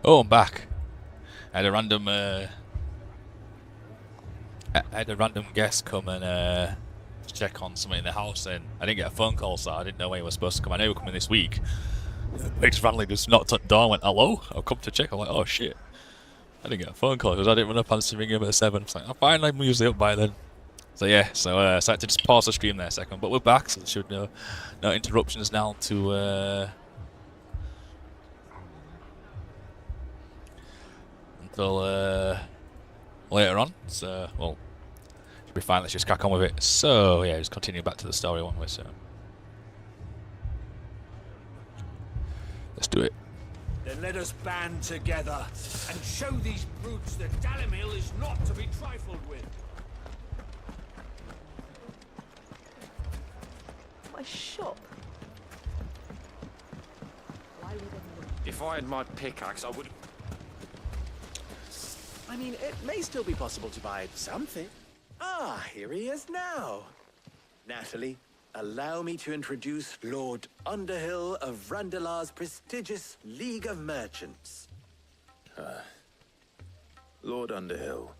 Oh, I'm back. I had a random guest come and check on something in the house, and I didn't get a phone call, so I didn't know when he was supposed to come. I know he was coming this week. He just randomly just knocked on the door and went, "Hello, I'll come to check." I'm like, "Oh shit." I didn't get a phone call because I didn't run up answering him at 7. It's like, "I'm fine, I'm usually up by then." So yeah, so I had to just pause the stream there a second, but we're back, so there should no interruptions now to until later on. So well, should be fine. Let's just crack on with it. So yeah, just continue back to the story, won't we? So let's do it. Then let us band together and show these brutes that Dalimil is not to be trifled with. My shop. Why would anyone... If I had my pickaxe, I would... I mean, it may still be possible to buy something. Ah, here he is now. Natalie, allow me to introduce Lord Underhill of Randalar's prestigious League of Merchants. Lord Underhill.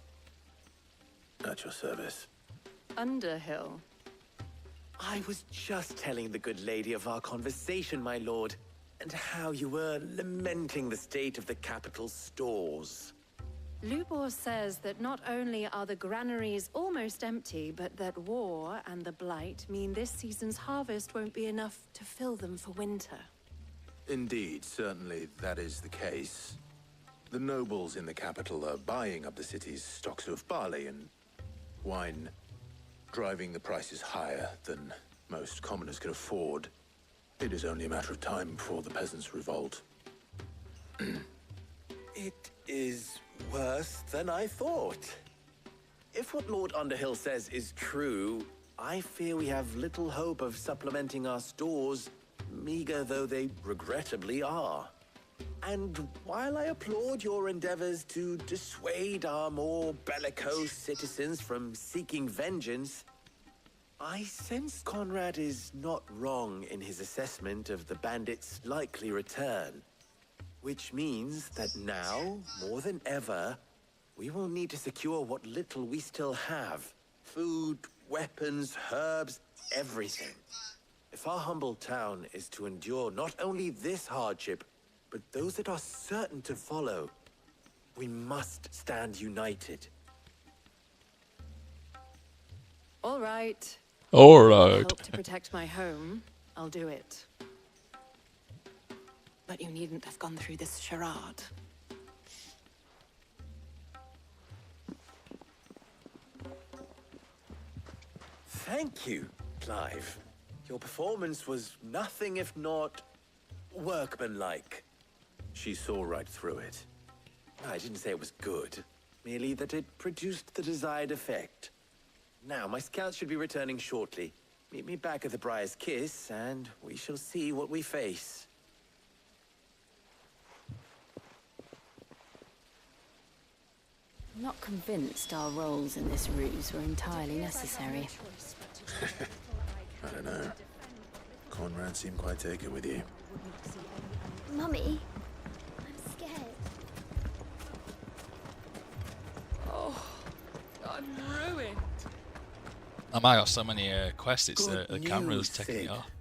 At your service. Underhill? I was just telling the good lady of our conversation, my lord, and how you were lamenting the state of the capital's stores. Lubor says that not only are the granaries almost empty, but that war and the blight mean this season's harvest won't be enough to fill them for winter. Indeed, certainly that is the case. The nobles in the capital are buying up the city's stocks of barley and wine, driving the prices higher than most commoners can afford. It is only a matter of time before the peasants revolt. It is worse than I thought. If what Lord Underhill says is true, I fear we have little hope of supplementing our stores, meager though they regrettably are. And while I applaud your endeavors to dissuade our more bellicose citizens from seeking vengeance, I sense Conrad is not wrong in his assessment of the bandits' likely return. Which means that now, more than ever, we will need to secure what little we still have. Food, weapons, herbs, everything. If our humble town is to endure not only this hardship, but those that are certain to follow, we must stand united. All right. All right. Help to protect my home. I'll do it. But you needn't have gone through this charade. Thank you, Clive. Your performance was nothing if not workmanlike. She saw right through it. I didn't say it was good, merely that it produced the desired effect. Now, my scouts should be returning shortly. Meet me back at the Briar's Kiss, and we shall see what we face. I'm not convinced our roles in this ruse were entirely necessary. I don't know. Conrad seemed quite taken with you. Mummy, I'm scared. Oh, I'm ruined. I might have so many quests, it's the Good camera's news, taking me Sid. off.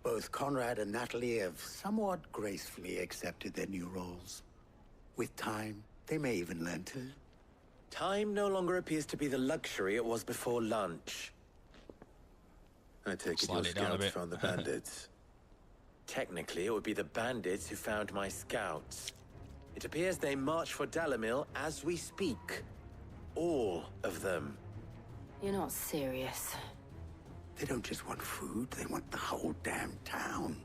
Both Conrad and Natalie have somewhat gracefully accepted their new roles. With time, they may even learn to. Time no longer appears to be the luxury it was before lunch. I take it Slide your it down a scouts bit. found the bandits. Technically, it would be the bandits who found my scouts. It appears they march for Dalimil as we speak. All of them. You're not serious. They don't just want food, they want the whole damn town.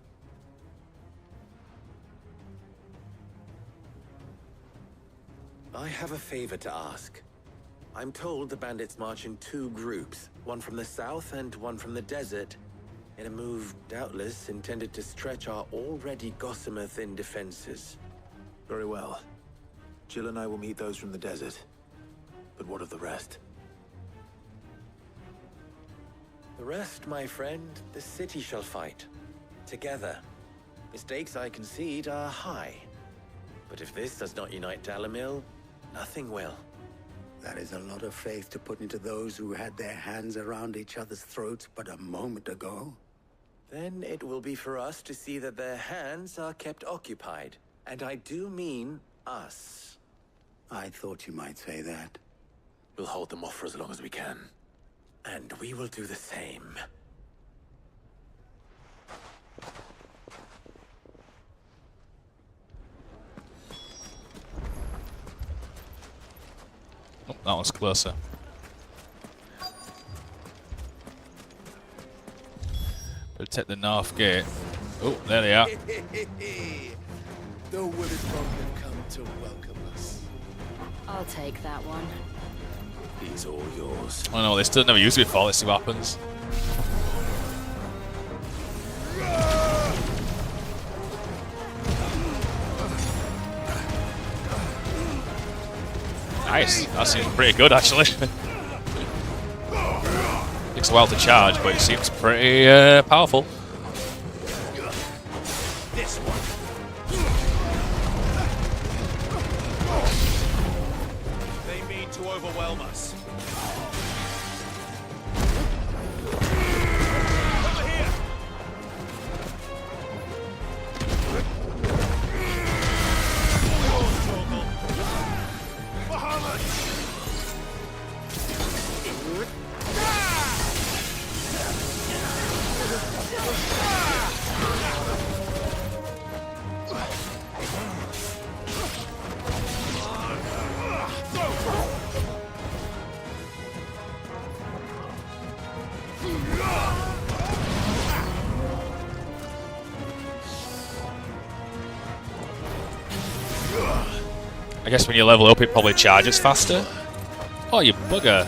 I have a favor to ask. I'm told the bandits march in 2 groups, one from the south and one from the desert, in a move doubtless intended to stretch our already gossamer-thin defenses. Very well. Jill and I will meet those from the desert. But what of the rest? The rest, my friend, the city shall fight. Together. Mistakes, I concede, are high. But if this does not unite Dalimil, nothing will. That is a lot of faith to put into those who had their hands around each other's throats but a moment ago. Then it will be for us to see that their hands are kept occupied. And I do mean us. I thought you might say that. We'll hold them off for as long as we can. And we will do the same. Oh, that was closer. Protect the north gate. Oh, there they are. The wooded folk have come to welcome us. I'll take that one. He's all yours. Oh no, they still never used it before. Let's see what happens. Nice. That seems pretty good, actually. Takes a while to charge, but it seems pretty powerful. This one. They mean to overwhelm us. Over here. Muhammad. I guess when you level up, it probably charges faster. Oh, you bugger.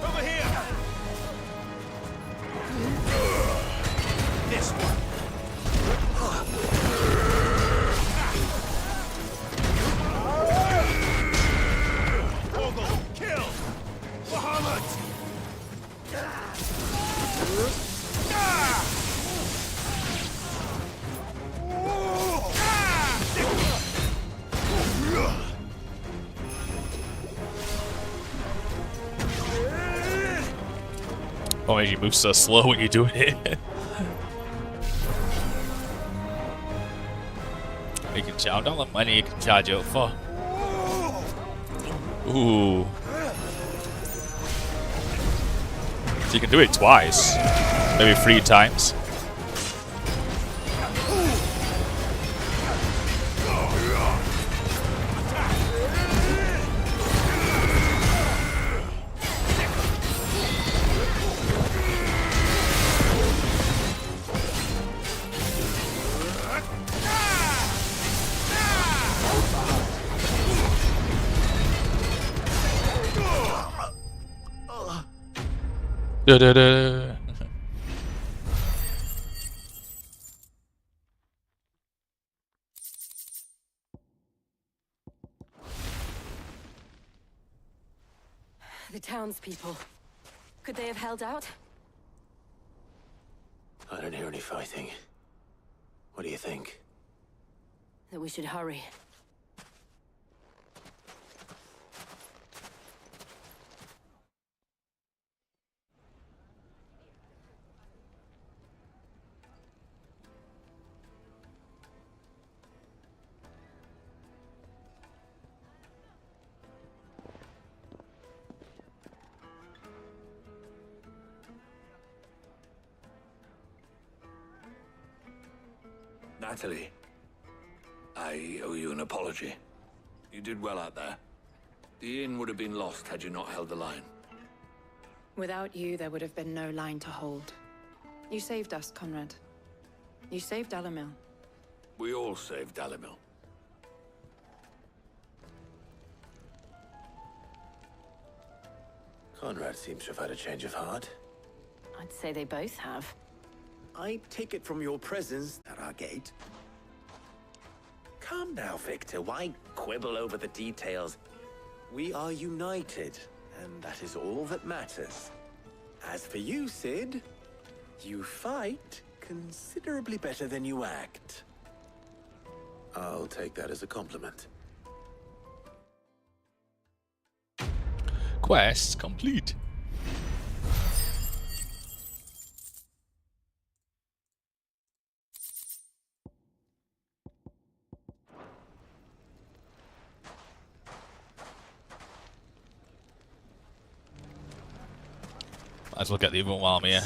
Over here. This one. Kill! Muhammad! Oh, you move so slow when you're doing it. You can charge. I don't know how many you can charge up for. Ooh. So you can do it twice. Maybe 3 times. Da da da. The townspeople. Could they have held out? I don't hear any fighting. What do you think? That we should hurry. Natalie, I owe you an apology. You did well out there. The inn would have been lost had you not held the line. Without you, there would have been no line to hold. You saved us, Conrad. You saved Dalimil. We all saved Dalimil. Conrad seems to have had a change of heart. I'd say they both have. I take it from your presence At our gate. Come now, Victor. Why quibble over the details? We are united, and that is all that matters. As for you, Sid, you fight considerably better than you act. I'll take that as a compliment. Quest complete. Might as well get the other one while I'm here.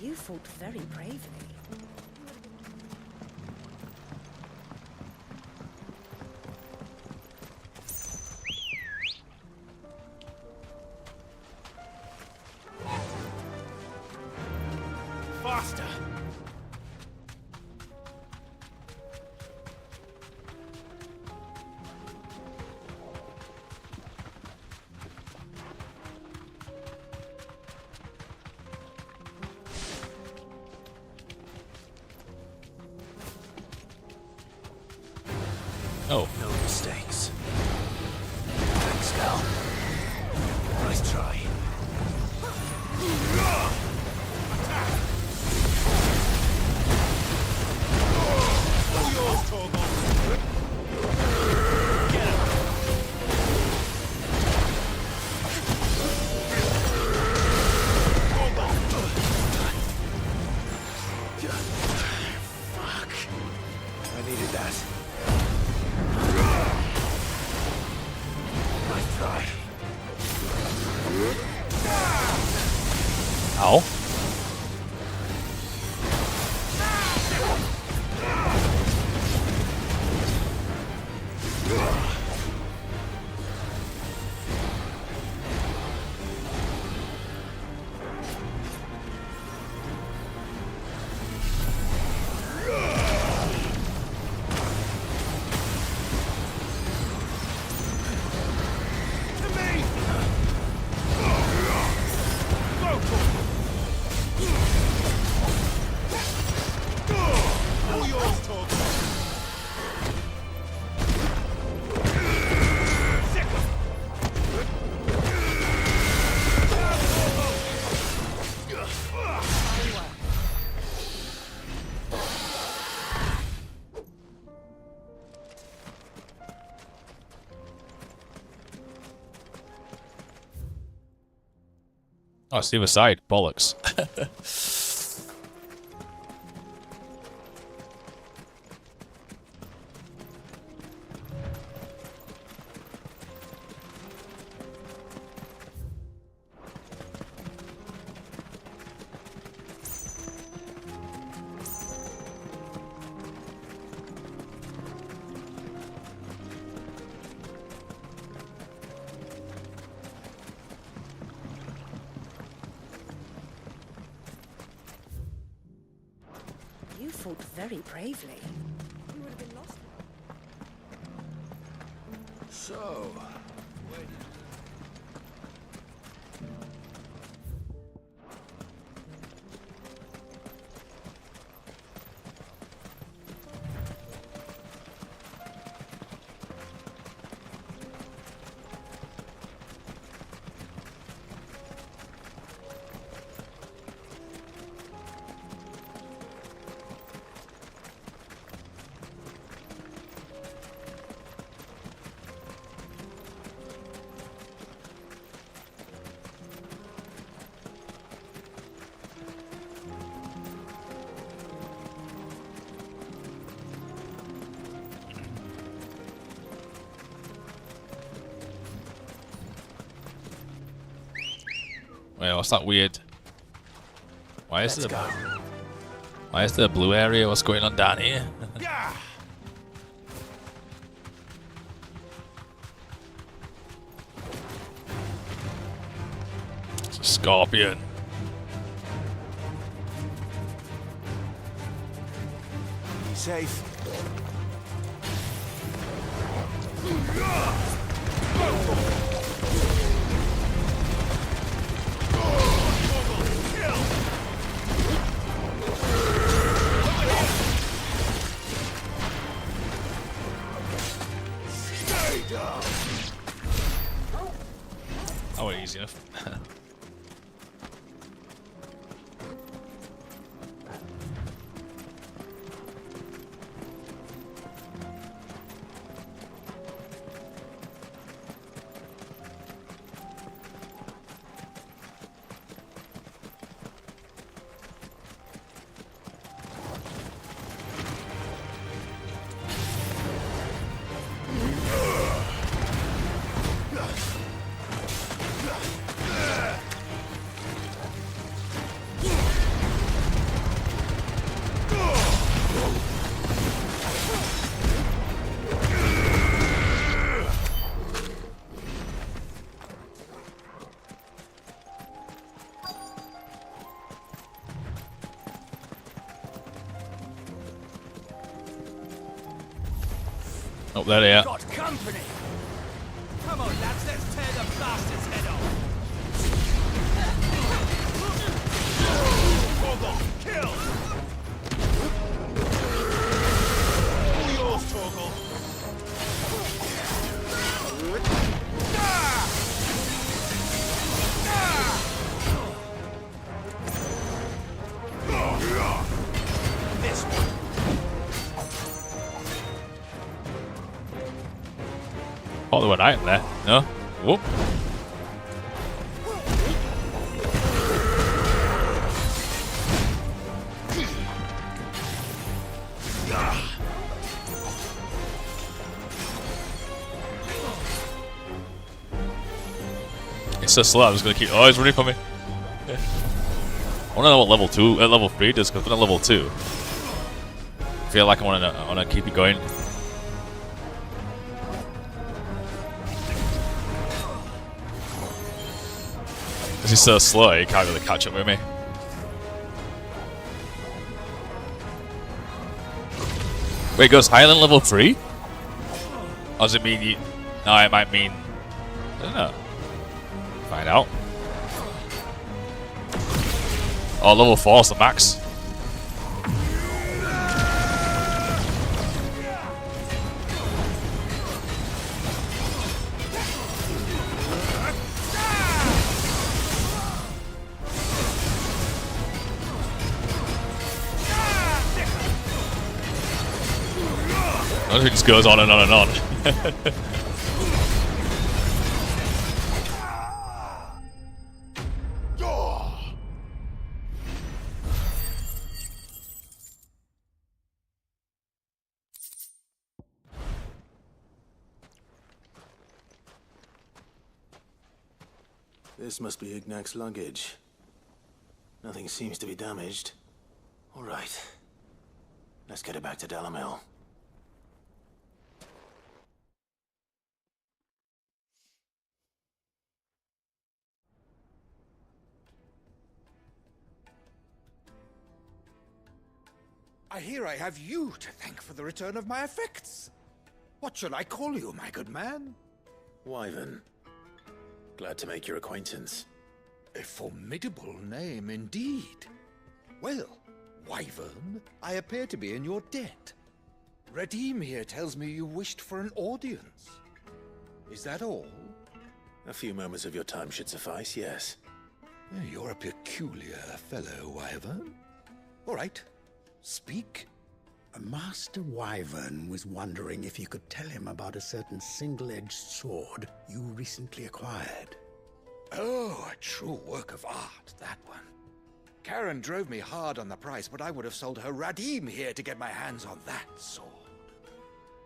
You fought very bravely. Faster! Oh. No mistakes. Thanks, Cal. Nice try. Fuck. I needed that. Nice try. Ow. Oh, it's the other side. Bollocks. You fought very bravely. You would have been lost. So, Wait, what's that weird? Why is there a blue area? What's going on down here? It's a scorpion. Safe. Oh, easy enough. Oh, there they are. Got company. Come on, lads, let's tear the bastard's head off. Torgal, kill! All yours, Torgal. This one. Oh, there were an item there. No? Whoop. It's so slow, I was gonna keep. Oh, he's running for me. Yeah. I wanna know what level 2, level 3 does, because I'm at level 2. I feel like I wanna keep it going. Because he's so slow, he can't really catch up with me. Wait, it goes higher than level 3? Or does it mean you... No, it might mean... I don't know. Find out. Oh, level 4 is the max. It just goes on and on and on. This must be Ignac's luggage. Nothing seems to be damaged. All right. Let's get it back to Dalamil. I hear I have you to thank for the return of my effects. What shall I call you, my good man? Wyvern. Glad to make your acquaintance. A formidable name indeed. Well, Wyvern, I appear to be in your debt. Redeem here tells me you wished for an audience. Is that all? A few moments of your time should suffice, yes. You're a peculiar fellow, Wyvern. All right. Speak. Master Wyvern was wondering if you could tell him about a certain single-edged sword you recently acquired. Oh, a true work of art, that one. Karen drove me hard on the price, but I would have sold her Radim here to get my hands on that sword.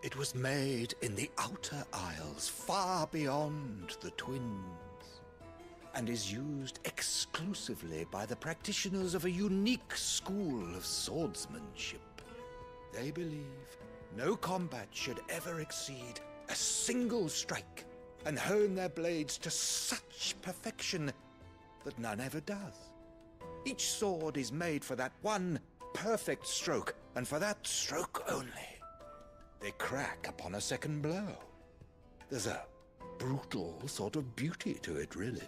It was made in the Outer Isles, far beyond the Twins, and is used exclusively by the practitioners of a unique school of swordsmanship. They believe no combat should ever exceed a single strike, and hone their blades to such perfection that none ever does. Each sword is made for that one perfect stroke, and for that stroke only. They crack upon a second blow. There's a brutal sort of beauty to it, really.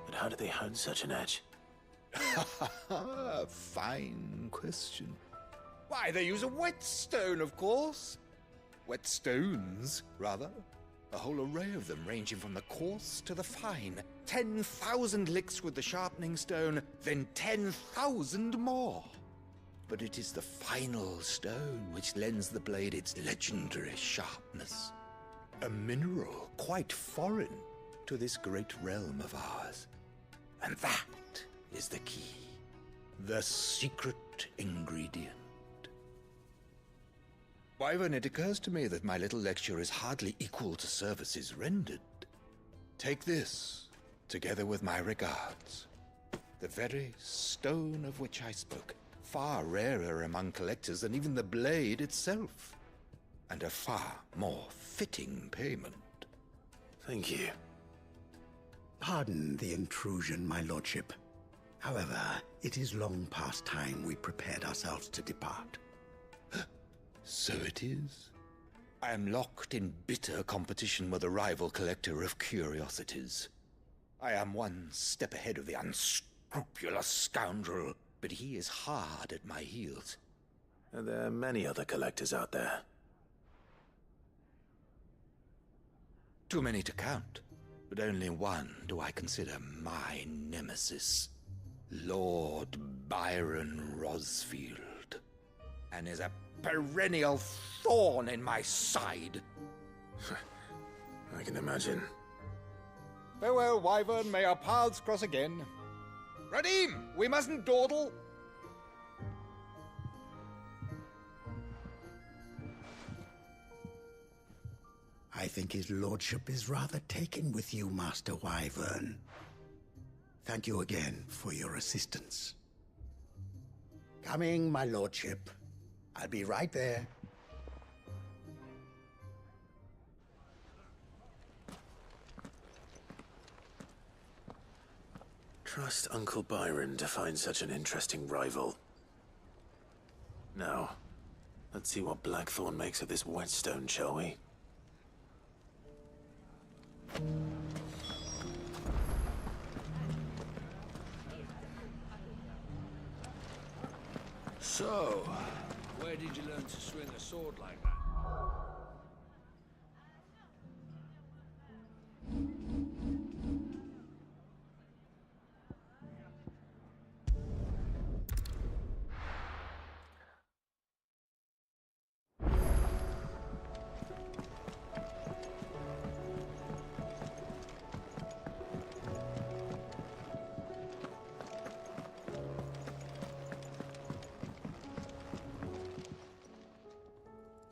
But how do they hone such an edge? Fine question. Why, they use a whetstone, of course. Whetstones, rather. A whole array of them ranging from the coarse to the fine. 10,000 licks with the sharpening stone, then 10,000 more. But it is the final stone which lends the blade its legendary sharpness. A mineral quite foreign to this great realm of ours. And that is the key. The secret ingredient. Wyvern, it occurs to me that my little lecture is hardly equal to services rendered. Take this, together with my regards. The very stone of which I spoke, far rarer among collectors than even the blade itself, and a far more fitting payment. Thank you. Pardon the intrusion, my lordship. However, it is long past time we prepared ourselves to depart. So it is. I am locked in bitter competition with a rival collector of curiosities. I am one step ahead of the unscrupulous scoundrel, but he is hard at my heels. Are there many other collectors out there? Too many to count, but only one do I consider my nemesis. Lord Byron Rosfield, and is a perennial thorn in my side. I can imagine. Farewell, Wyvern. May our paths cross again. Radim, we mustn't dawdle. I think his lordship is rather taken with you, Master Wyvern. Thank you again for your assistance. Coming, my lordship. I'll be right there. Trust Uncle Byron to find such an interesting rival. Now, let's see what Blackthorn makes of this whetstone, shall we? So, where did you learn to swing a sword like that?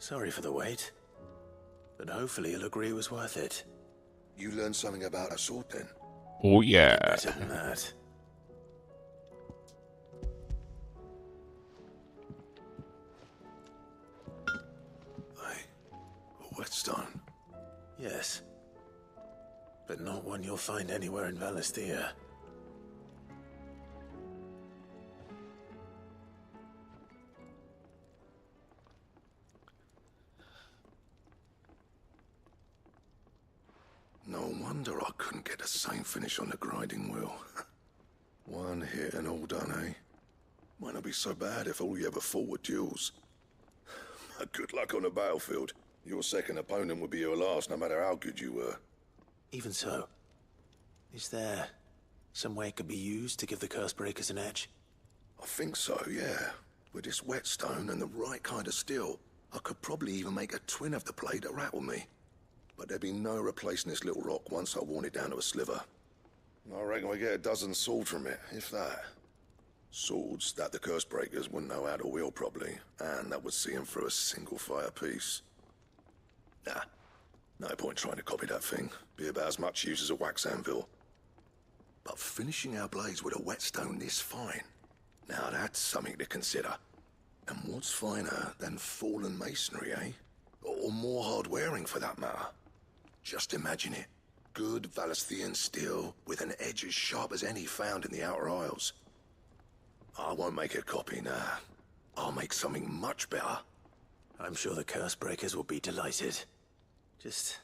Sorry for the wait, but hopefully you'll agree it was worth it. You learned something about a sword then? Oh yeah. Better than that. A whetstone? Yes. But not one you'll find anywhere in Valisthea. No wonder I couldn't get the same finish on the grinding wheel. One hit and all done, eh? Might not be so bad if all you ever fought were duels. Good luck on the battlefield. Your second opponent would be your last, no matter how good you were. Even so, is there some way it could be used to give the Cursebreakers an edge? I think so, yeah. With this whetstone and the right kind of steel, I could probably even make a twin of the blade that rattled me. But there'd be no replacing this little rock once I worn it down to a sliver. I reckon we get a dozen swords from it, if that. Swords that the Cursebreakers wouldn't know how to wield properly, and that would see them through a single fire piece. Nah, no point trying to copy that thing. Be about as much use as a wax anvil. But finishing our blades with a whetstone this fine, now that's something to consider. And what's finer than fallen masonry, eh? Or more hard-wearing, for that matter. Just imagine it. Good Valisthean steel with an edge as sharp as any found in the Outer Isles. I won't make a copy, nah. I'll make something much better. I'm sure the Cursebreakers will be delighted. Just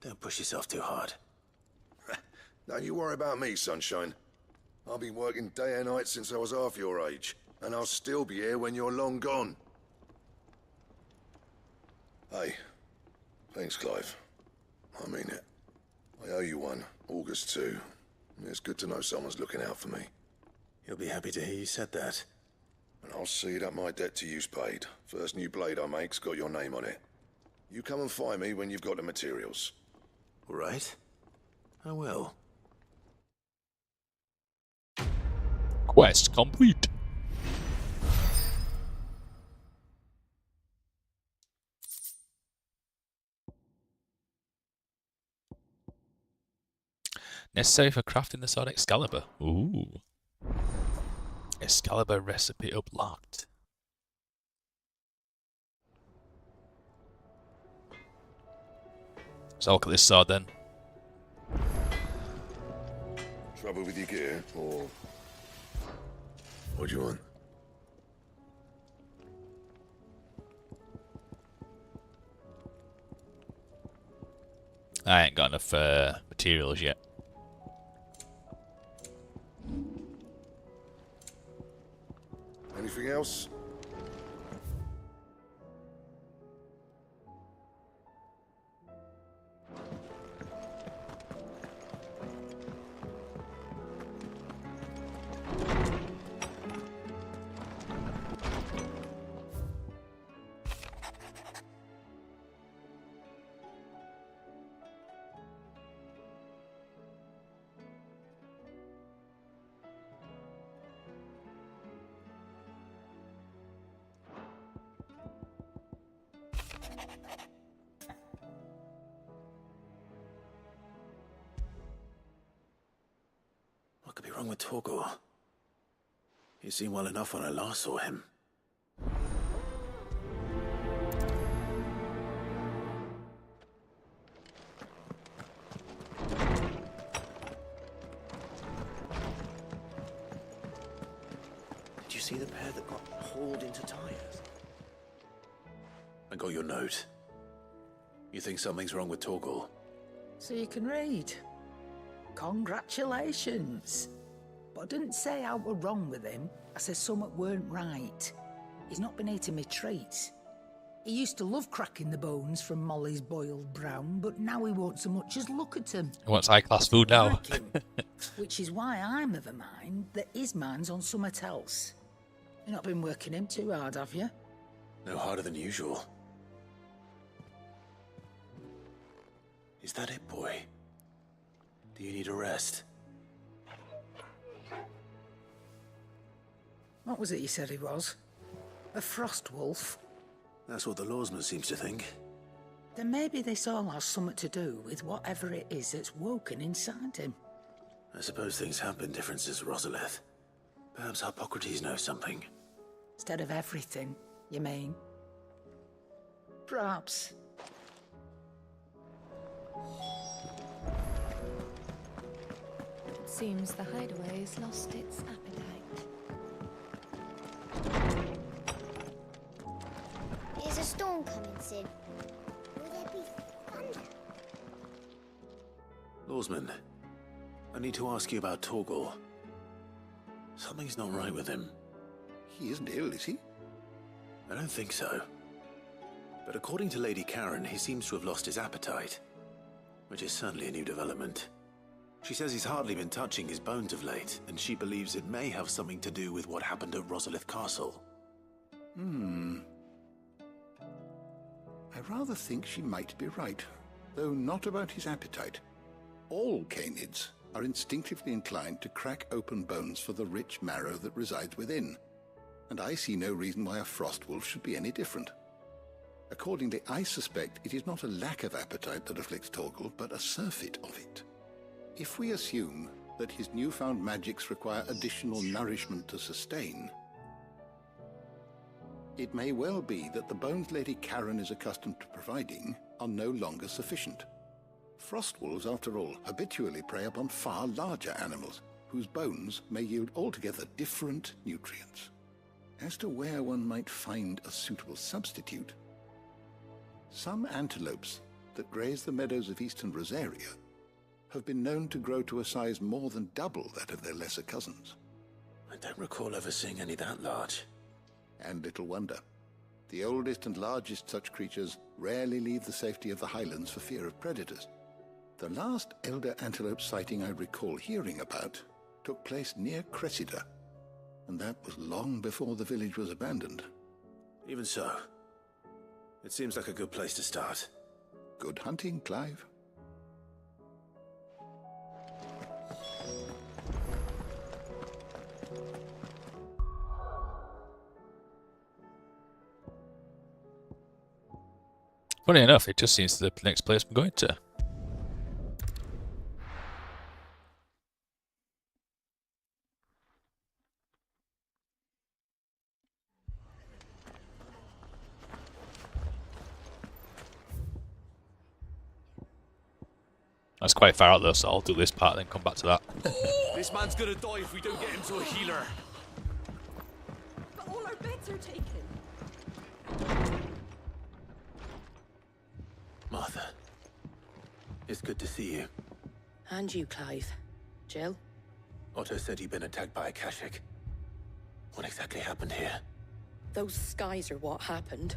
don't push yourself too hard. Don't you worry about me, sunshine. I've been working day and night since I was half your age, and I'll still be here when you're long gone. Hey, thanks, Clive. I mean it. I owe you one, August too. It's good to know someone's looking out for me. He'll be happy to hear you said that. And I'll see that my debt to you's paid. First new blade I make's got your name on it. You come and find me when you've got the materials. All right. I will. Quest complete. Necessary for crafting the sword Excalibur. Ooh. Excalibur recipe unlocked. So I'll look at this sword then. Trouble with your gear, or... What do you want? I ain't got enough materials yet. Anything else? What could be wrong with Torgor? He seemed well enough when I last saw him. Did you see the pair that got hauled into tires? I got your note. You think something's wrong with Torgor? So you can read. Congratulations. But I didn't say I were wrong with him. I said something weren't right. He's not been eating me treats. He used to love cracking the bones from Molly's boiled brown, but now he won't so much as look at them. He wants high-class food now. Like him, which is why I'm of a mind that his mind's on something else. You've not been working him too hard, have you? No harder than usual. Is that it, boy? Do you need a rest? What was it you said he was? A frost wolf? That's what the lawsman seems to think. Then maybe this all has something to do with whatever it is that's woken inside him. I suppose things have been different since Rosalith. Perhaps Hippocrates knows something. Instead of everything, you mean? Perhaps. It seems the hideaway has lost its appetite. Is a storm coming soon? Will there be thunder? Lawsman, I need to ask you about Torgor. Something's not right with him. He isn't ill, is he? I don't think so. But according to Lady Karen, he seems to have lost his appetite, which is certainly a new development. She says he's hardly been touching his bones of late, and she believes it may have something to do with what happened at Rosalith Castle. I rather think she might be right, though not about his appetite. All canids are instinctively inclined to crack open bones for the rich marrow that resides within, and I see no reason why a frost wolf should be any different. Accordingly, I suspect it is not a lack of appetite that afflicts Torgor, but a surfeit of it. If we assume that his newfound magics require additional nourishment to sustain, it may well be that the bones Lady Karen is accustomed to providing are no longer sufficient. Frost wolves, after all, habitually prey upon far larger animals, whose bones may yield altogether different nutrients. As to where one might find a suitable substitute, some antelopes that graze the meadows of eastern Rosaria have been known to grow to a size more than double that of their lesser cousins. I don't recall ever seeing any that large. And little wonder. The oldest and largest such creatures rarely leave the safety of the highlands for fear of predators, The last elder antelope sighting I recall hearing about took place near Cressida, and that was long before the village was abandoned. Even so, it seems like a good place to start. Good hunting, Clive. Funny enough, it just seems the next place I'm going to. That's quite far out though, so I'll do this part and then come back to that. This man's gonna die if we don't get him to a healer. But all our beds are taken. Martha, it's good to see you. And you, Clive. Jill? Otto said you'd been attacked by a Akashic. What exactly happened here? Those skies are what happened.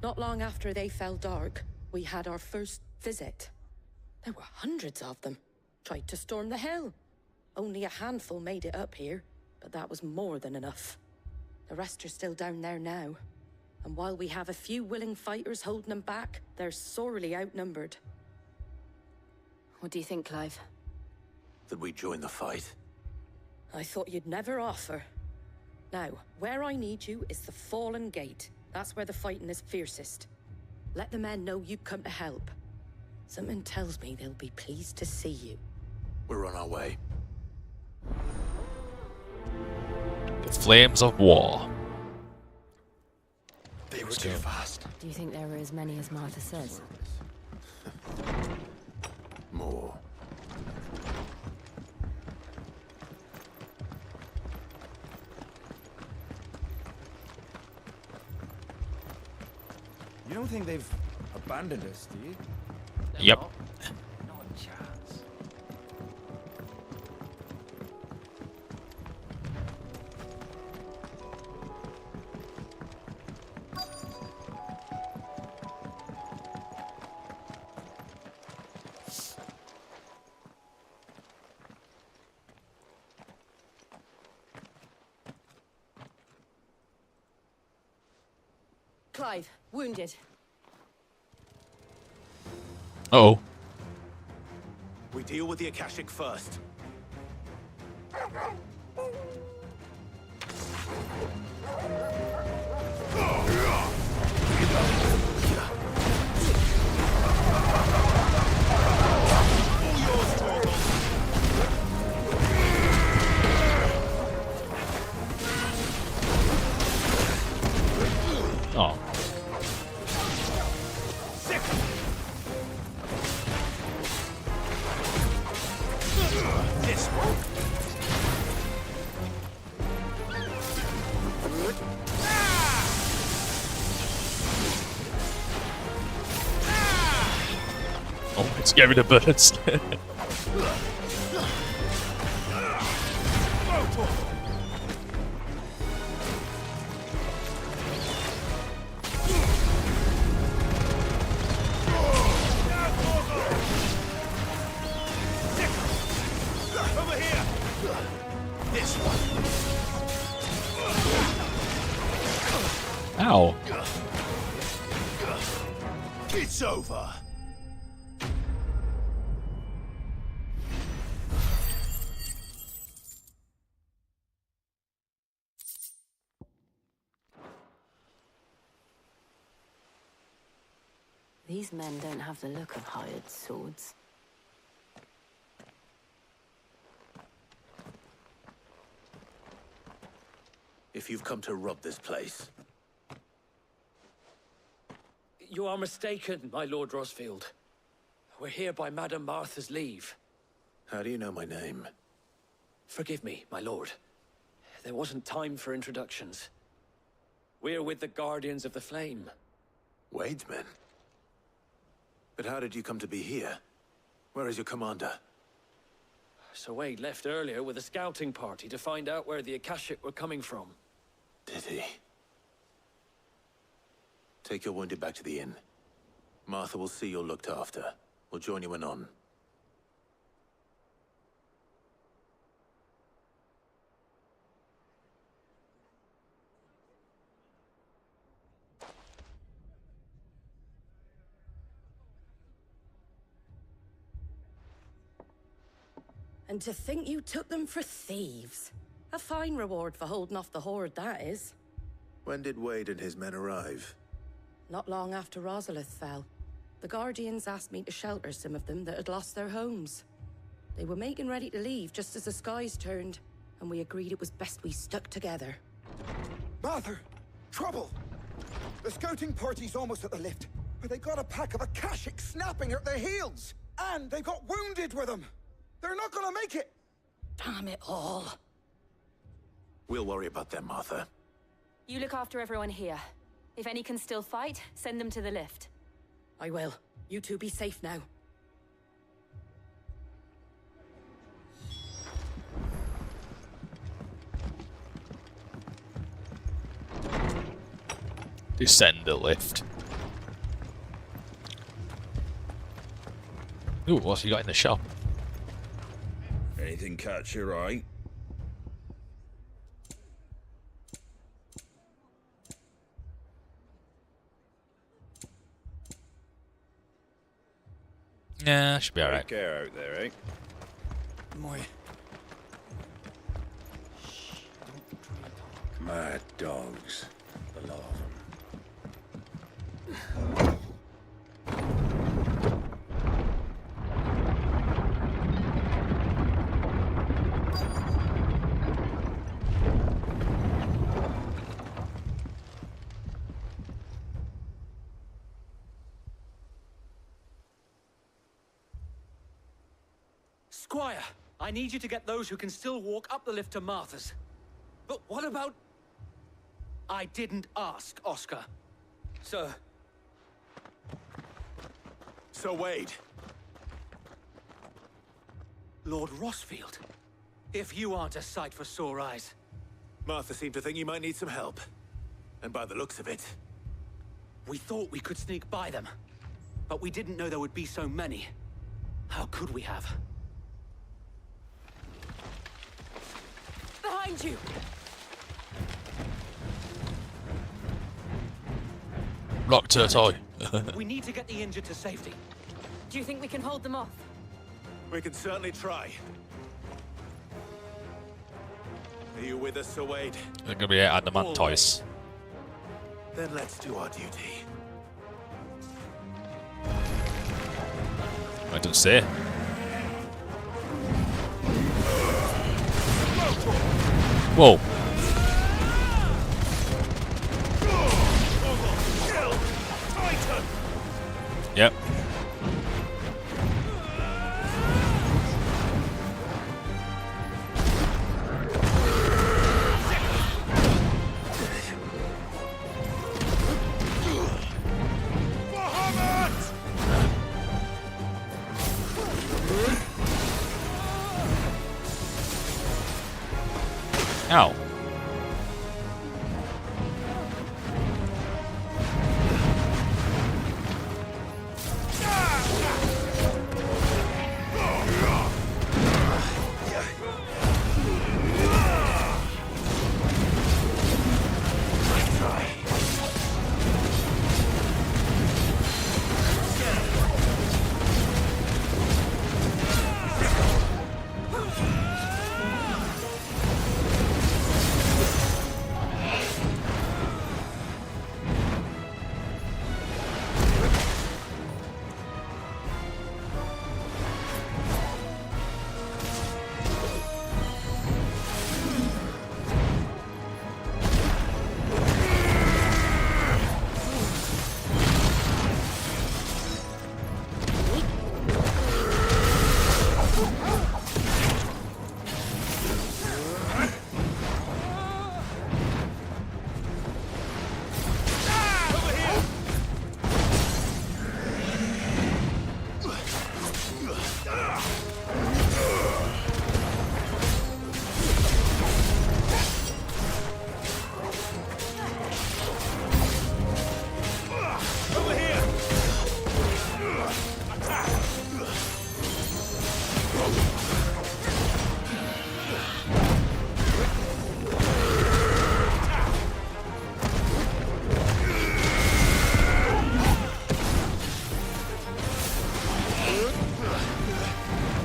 Not long after they fell dark, we had our first visit. There were hundreds of them. Tried to storm the hill. Only a handful made it up here, but that was more than enough. The rest are still down there now. And while we have a few willing fighters holding them back, they're sorely outnumbered. What do you think, Clive? That we join the fight? I thought you'd never offer. Now, where I need you is the Fallen Gate. That's where the fighting is fiercest. Let the men know you've come to help. Something tells me they'll be pleased to see you. We're on our way. The flames of war. They were too fast. Do you think there were as many as Martha says? More. You don't think they've abandoned us, do you? Yep. Not a chance. Clive, wounded. Uh-oh. We deal with the Akashic first. Oh. Oh, it's getting rid of birds. Over here! This one. Ow. It's over. These men don't have the look of hired swords. If you've come to rob this place, You are mistaken, my Lord Rosfield. We're here by Madame Martha's leave. how do you know my name? Forgive me, my lord. There wasn't time for introductions. We're with the Guardians of the Flame. Wade's men? But how did you come to be here? Where is your commander? Sir Wade left earlier with a scouting party to find out where the Akashic were coming from. Did he? Take your wounded back to the inn. Martha will see you're looked after. We'll join you anon. And to think you took them for thieves. A fine reward for holding off the horde, that is. When did Wade and his men arrive? Not long after Rosalith fell. The Guardians asked me to shelter some of them that had lost their homes. They were making ready to leave just as the skies turned, and we agreed it was best we stuck together. Martha! Trouble! The scouting party's almost at the lift, but they got a pack of Akashics snapping at their heels! And they got wounded with them! They're not gonna make it! Damn it all. We'll worry about them, Martha. You look after everyone here. If any can still fight, send them to the lift. I will. You two be safe now. Descend the lift. Ooh, what's he got in the shop? Anything catch your eye? Yeah, should be alright. Take care out there, eh? Moi. Mad dogs. The lot of them. Squire, I need you to get those who can still walk up the lift to Martha's. But what about... I didn't ask, Oscar. Sir. Sir Wade. Lord Rosfield. If you aren't a sight for sore eyes. Martha seemed to think you might need some help. And by the looks of it... We thought we could sneak by them. But we didn't know there would be so many. How could we have? Behind you! Rocked her toy. We need to get the injured to safety. Do you think we can hold them off? We can certainly try. Are you with us, Sir Wade? They're gonna be adamant toys. Then let's do our duty. I don't say. Whoa. Yep. Ow.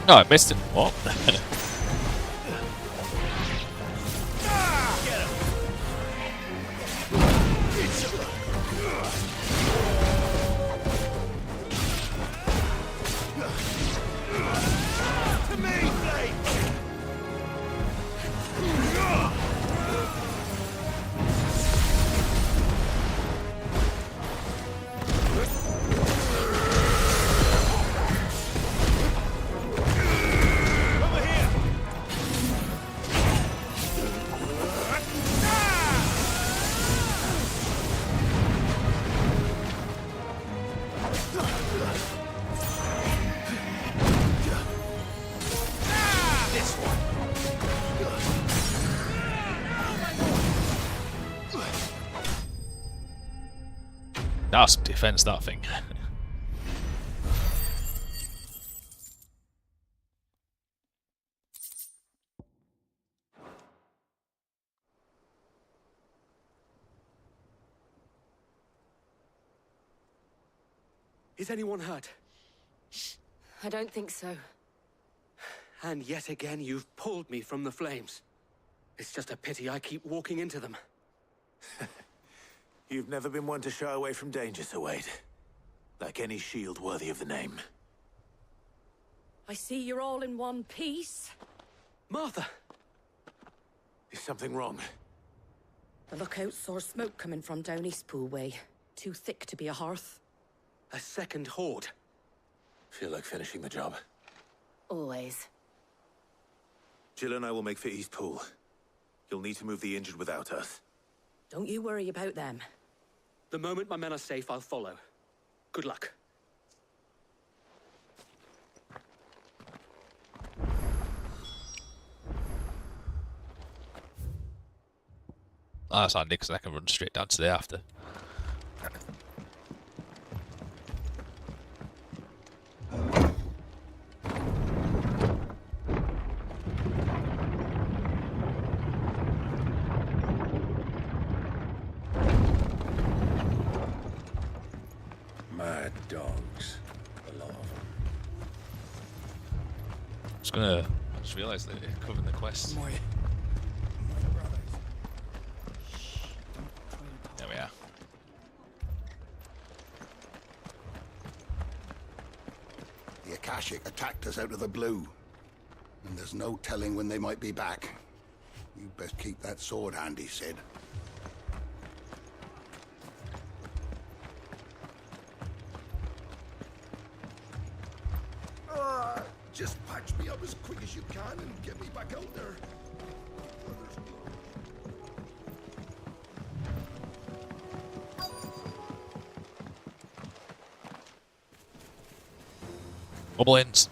No, I missed it. What? That's defense, that thing. Is anyone hurt? I don't think so. And yet again, you've pulled me from the flames. It's just a pity I keep walking into them. You've never been one to shy away from danger, Sir Wade. Like any shield worthy of the name. I see you're all in one piece. Martha! Is something wrong? The lookout saw smoke coming from down Eastpool way. Too thick to be a hearth. A second horde. Feel like finishing the job. Always. Jill and I will make for Eastpool. You'll need to move the injured without us. Don't you worry about them. The moment my men are safe, I'll follow. Good luck. Oh, that's handy because I can run straight down to the after. Mad dogs. A lot of them. I just realised that it's covering the quest. There we are. The Akashic attacked us out of the blue, and there's no telling when they might be back. You best keep that sword handy, Sid. Just patch me up as quick as you can and get me back out there. Goblins.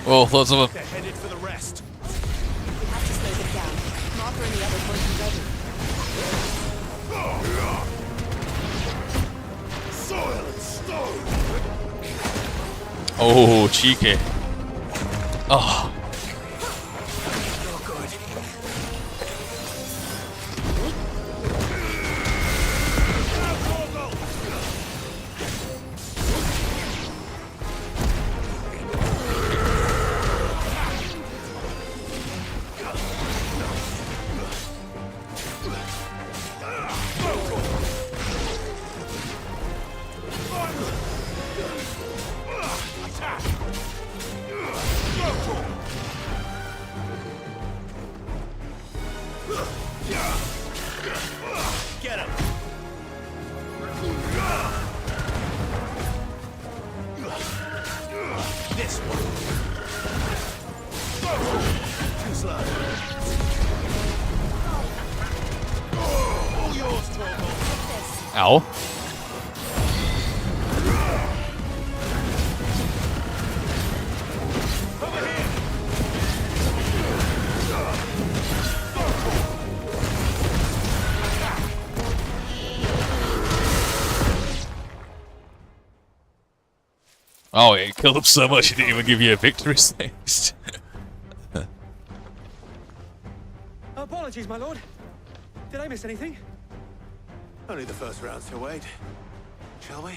Oh, loads of them. They're headed for the rest. We have to slow them down. Martha and the others won't be ready. Soil and stone! Oh, cheeky. Oh. Get him! This one. Too slow. All yours, Torvald. Ow. Oh, it killed him so much he didn't even give you a victory stage. Apologies, my lord. Did I miss anything? Only the first round, Sir Wade. Shall we?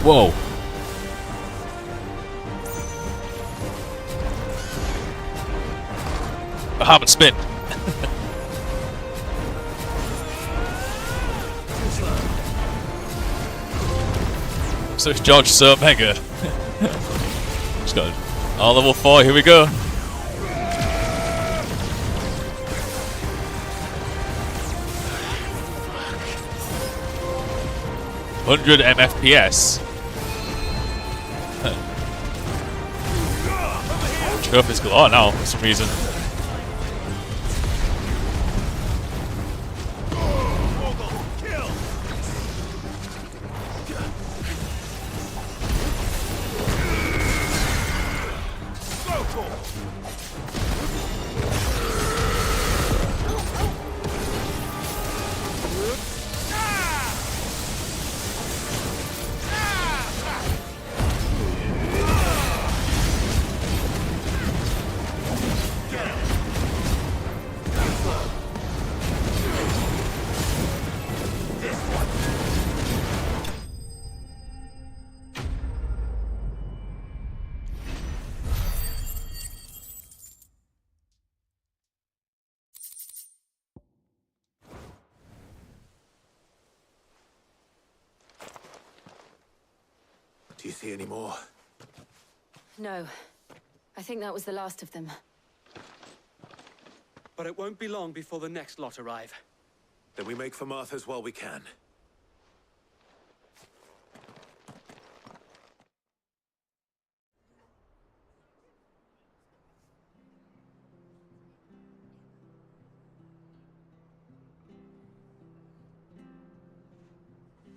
Whoa. A Harmon spin. So it's George so mega. Just got all level 4, here we go. $100 MFPS. Trophies galore now for some reason. Do you see any more? No. I think that was the last of them. But it won't be long before the next lot arrive. Then we make for Martha's while we can.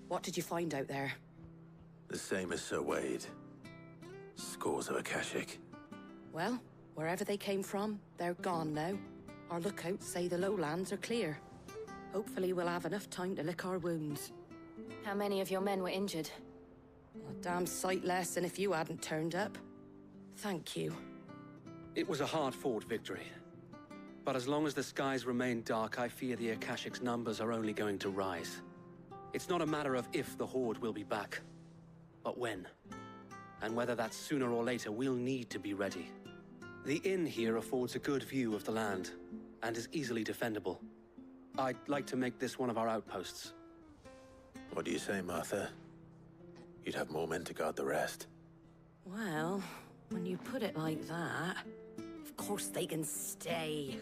What did you find out there? The same as Sir Wade. Scores of Akashic. Well, wherever they came from, they're gone now. Our lookouts say the lowlands are clear. Hopefully we'll have enough time to lick our wounds. How many of your men were injured? A damn sight less than if you hadn't turned up. Thank you. It was a hard-fought victory. But as long as the skies remain dark, I fear the Akashic's numbers are only going to rise. It's not a matter of if the Horde will be back, but when. And whether that's sooner or later, we'll need to be ready. The inn here affords a good view of the land, and is easily defendable. I'd like to make this one of our outposts. What do you say, Martha? You'd have more men to guard the rest. Well, when you put it like that, of course they can stay.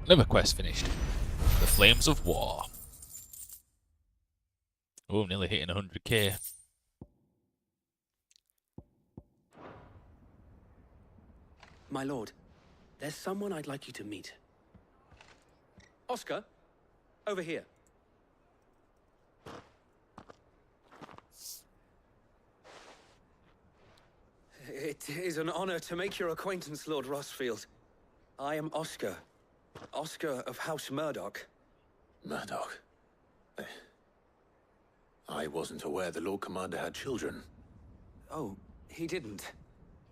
Another quest finished. The Flames of War. Oh, nearly hitting 100k. My lord, there's someone I'd like you to meet. Oscar, over here. It is an honor to make your acquaintance, Lord Rosfield. I am Oscar. Oscar of House Murdoch. Murdoch? I wasn't aware the Lord Commander had children. Oh, he didn't.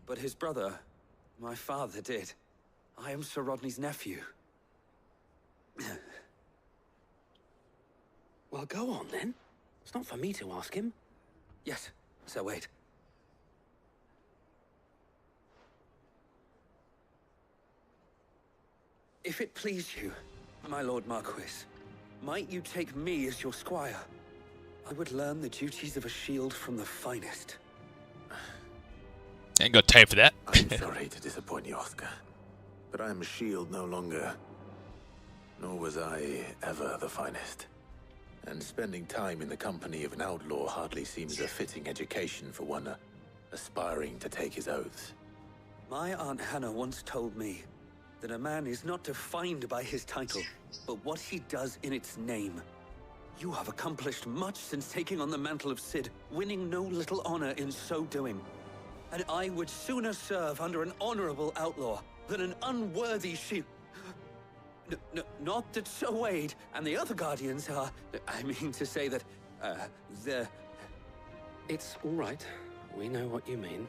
But his brother, my father, did. I am Sir Rodney's nephew. Well, go on, then. It's not for me to ask him. Yes, Sir Wade. If it please you, my Lord Marquis, might you take me as your squire? I would learn the duties of a shield from the finest. Ain't got time for that. I'm sorry to disappoint you, Oscar. But I am a shield no longer. Nor was I ever the finest. And spending time in the company of an outlaw hardly seems a fitting education for one aspiring to take his oaths. My Aunt Hannah once told me that a man is not defined by his title, but what he does in its name. You have accomplished much since taking on the mantle of Cid, winning no little honor in so doing. And I would sooner serve under an honorable outlaw than an unworthy shield. Not that Sir Wade and the other Guardians are... I mean to say that, they're... It's all right. We know what you mean.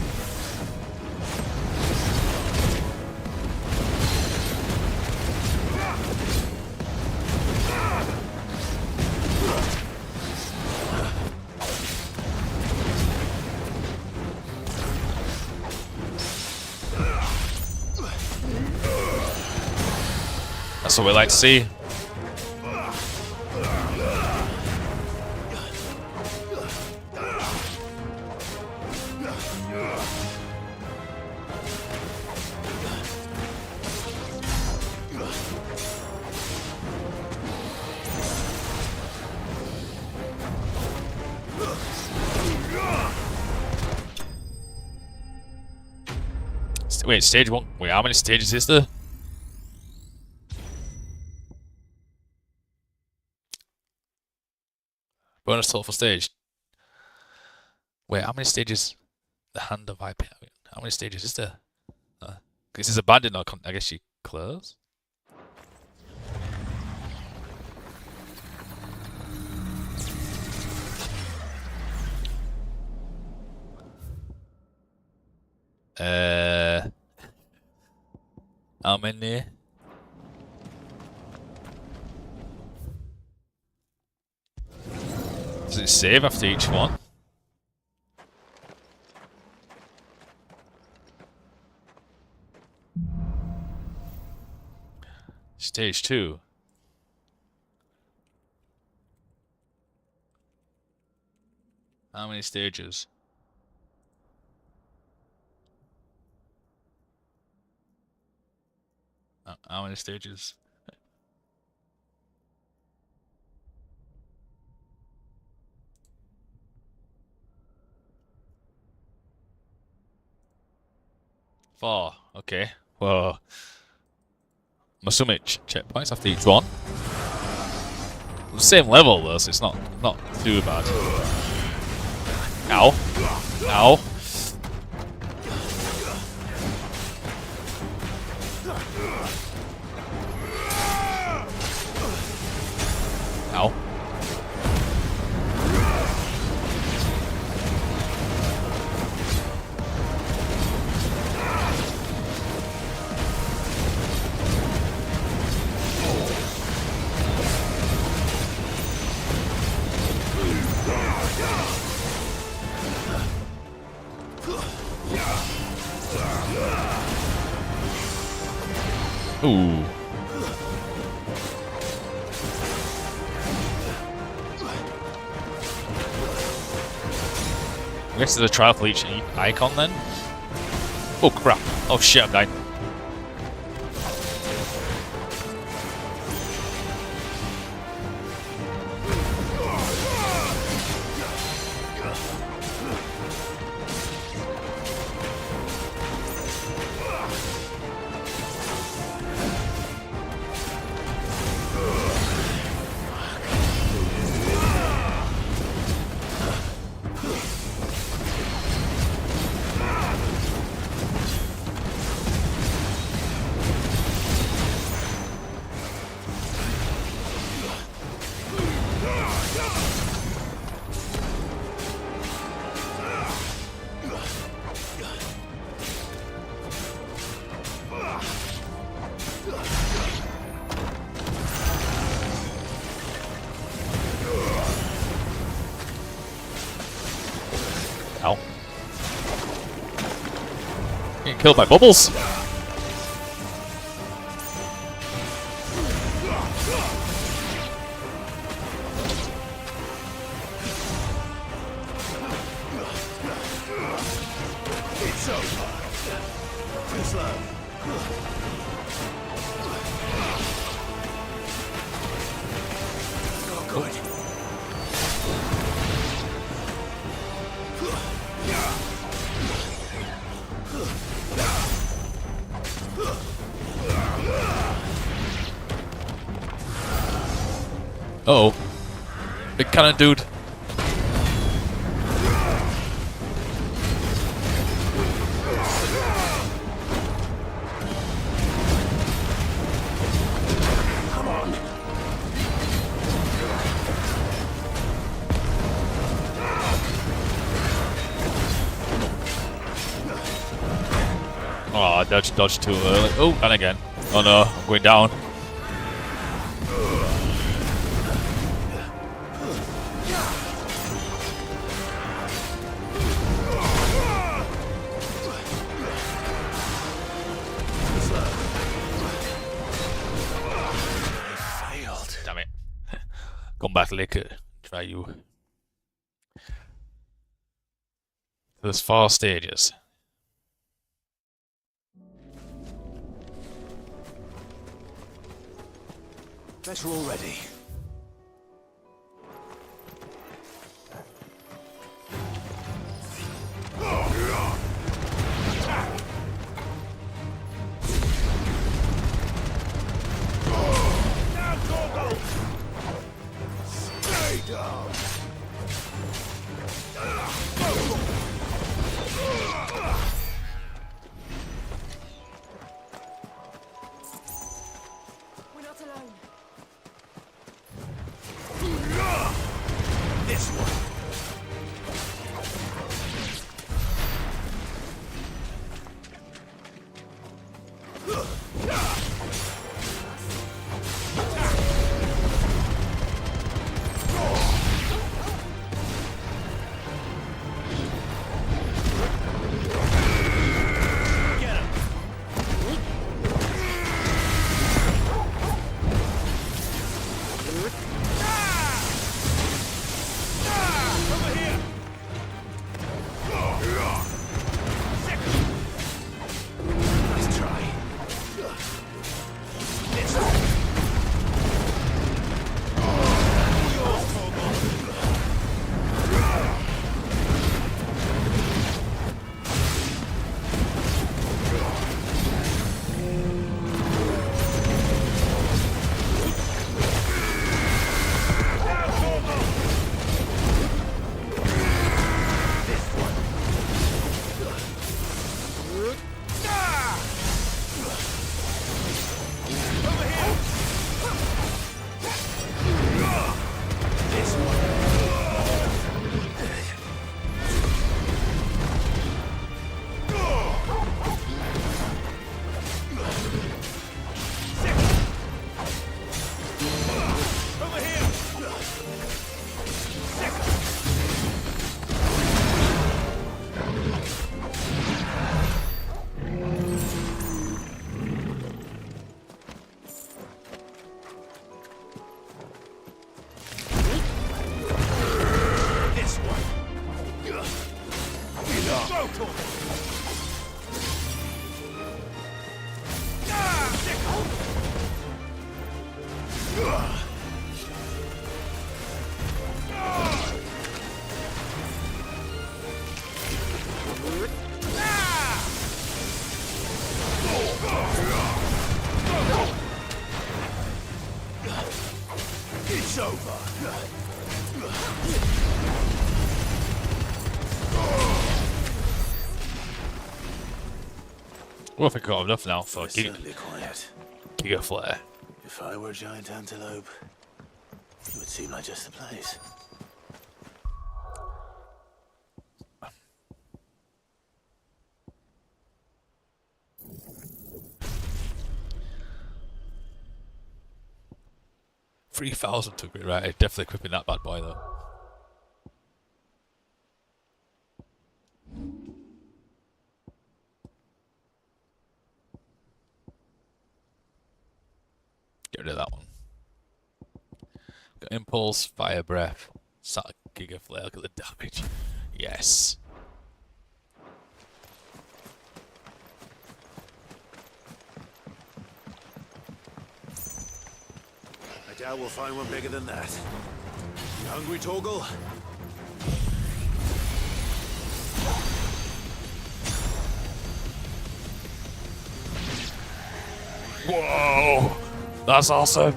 That's what we like to see. Wait, stage 1. Wait, how many stages is there? Bonus total for stage. Wait, how many stages? The Hand of IP. How many stages is there? This is abandoned, or I guess she closed? How many? Does it save after each one? Stage 2. How many stages? How many stages? Four. Okay. Whoa. I'm assuming checkpoints after each one. The same level though, so it's not too bad. Ow. Ow. Ow. Ooh. I guess there's a trial for each icon then? Oh crap. Oh shit, I'm dying. Ow. Getting killed by bubbles. It's over. Too slow. Not good. Uh-oh. Big cannon dude. Come on. Oh, I dodged too early. Oh, and again. Oh no, I'm going down. Come back later. Try you. There's 4 stages. Better already. Stay down. We're not alone. This one. It's over. Well, I think I got enough now for Certainly quiet. Giga Flare. If I were a giant antelope, it would seem like just the place. $3,000 took me, right? Definitely equipping that bad boy though. Get rid of that one. Got Impulse, Fire Breath, Sat Giga Flare. Look at the damage. Yes. I doubt we'll find one bigger than that. You hungry, Torgal? Whoa! That's awesome!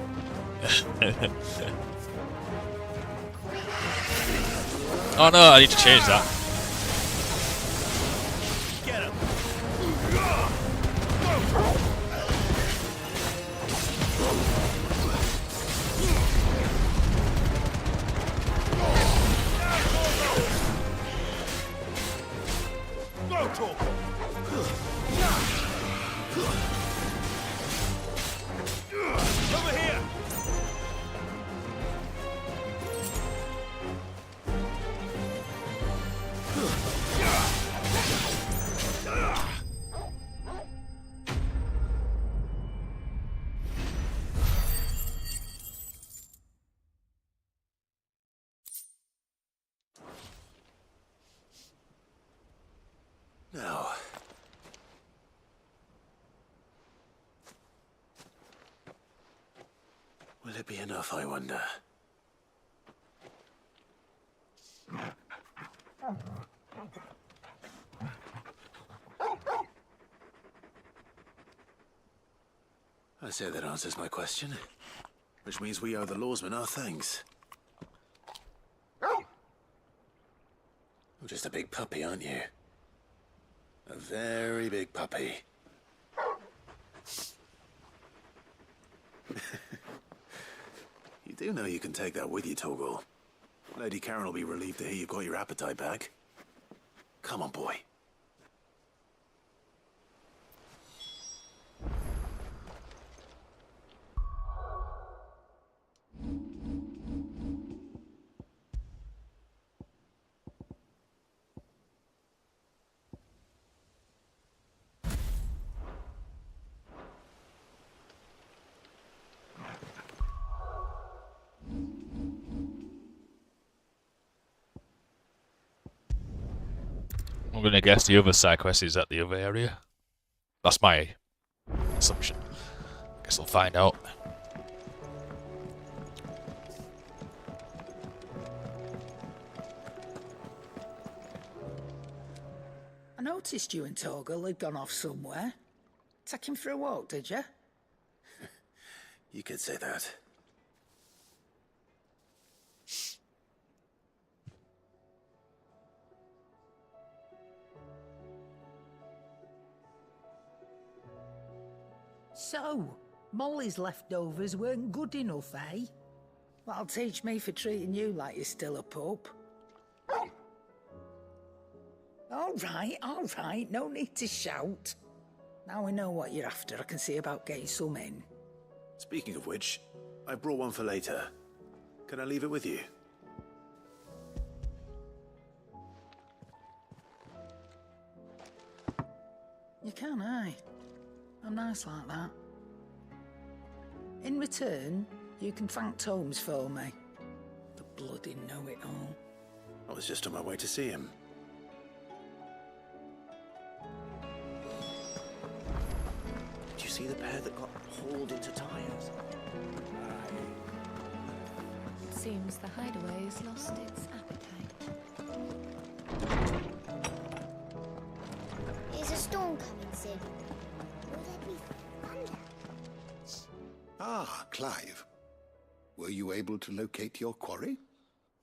Oh no, I need to change that. Get him! Go, Torgal! Over here! Now, will it be enough, I wonder? I say that answers my question, which means we owe the lawsmen our thanks. You're just a big puppy, aren't you? A very big puppy. You do know you can take that with you, Torgal. Lady Karen will be relieved to hear you've got your appetite back. Come on, boy. I'm going to guess the other side quest is at the other area. That's my assumption. Guess I'll find out. I noticed you and Torgal had gone off somewhere. Take him for a walk, did you? You could say that. So, Molly's leftovers weren't good enough, eh? That'll teach me for treating you like you're still a pup. All right, no need to shout. Now we know what you're after, I can see about getting some in. Speaking of which, I brought one for later. Can I leave it with you? You can, aye. I'm nice like that. In return, you can thank Tomes for me. The bloody know-it-all. I was just on my way to see him. Did you see the pair that got hauled into tires? It seems the hideaway has lost its appetite. Is a storm coming, Sid? Will there be thunder? Ah, Clive. Were you able to locate your quarry?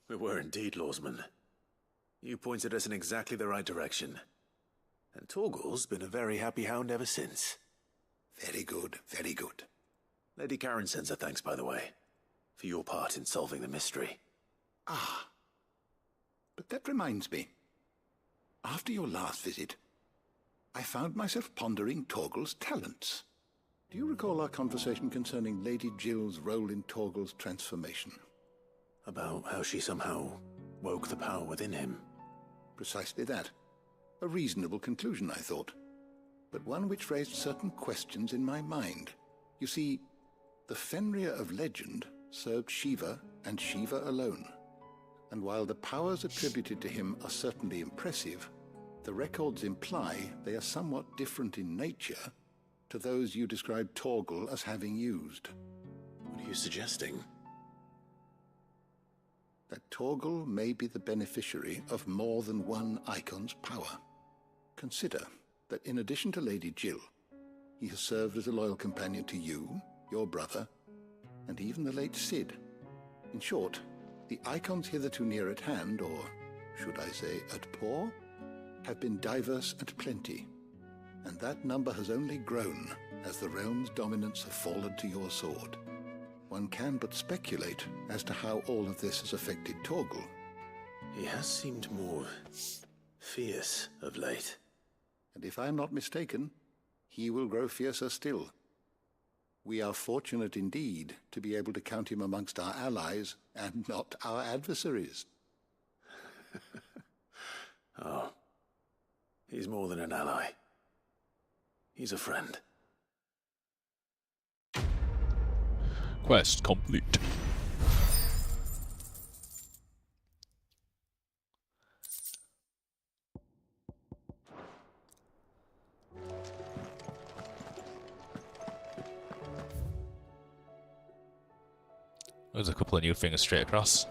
We were indeed, Lawsman. You pointed us in exactly the right direction. And Torgal's been a very happy hound ever since. Very good, very good. Lady Karen sends her thanks, by the way, for your part in solving the mystery. Ah. But that reminds me. After your last visit, I found myself pondering Torgal's talents. Do you recall our conversation concerning Lady Jill's role in Torgal's transformation? About how she somehow woke the power within him. Precisely that. A reasonable conclusion, I thought. But one which raised certain questions in my mind. You see, the Fenrir of legend served Shiva and Shiva alone. And while the powers attributed to him are certainly impressive, the records imply they are somewhat different in nature to those you described Torgal as having used. What are you suggesting? That Torgal may be the beneficiary of more than one Eikon's power. Consider that in addition to Lady Jill, he has served as a loyal companion to you, your brother, and even the late Cid. In short, the Eikons hitherto near at hand, or should I say at paw, have been diverse and plenty, and that number has only grown as the realm's dominance have fallen to your sword. One can but speculate as to how all of this has affected Torgal. He has seemed more fierce of late. And if I am not mistaken, he will grow fiercer still. We are fortunate indeed to be able to count him amongst our allies and not our adversaries. Oh, he's more than an ally. He's a friend. Quest complete. There's a couple of new things straight across.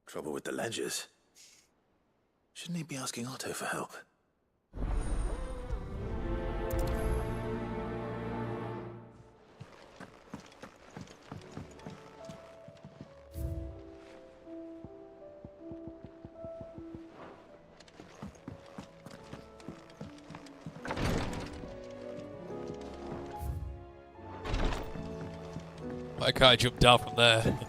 Trouble with the ledgers. Shouldn't he be asking Otto for help? Why can't I jump down from there?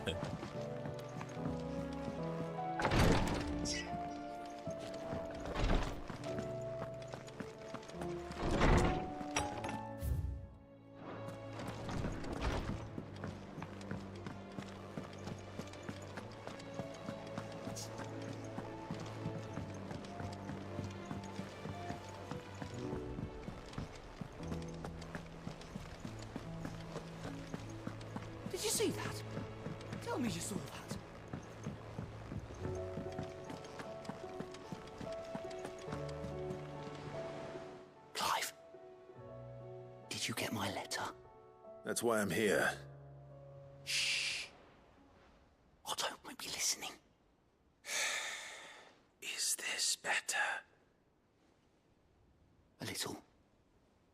Did you see that? Tell me you saw that. Clive, did you get my letter? That's why I'm here. Shh. Otto might be listening. Is this better? A little.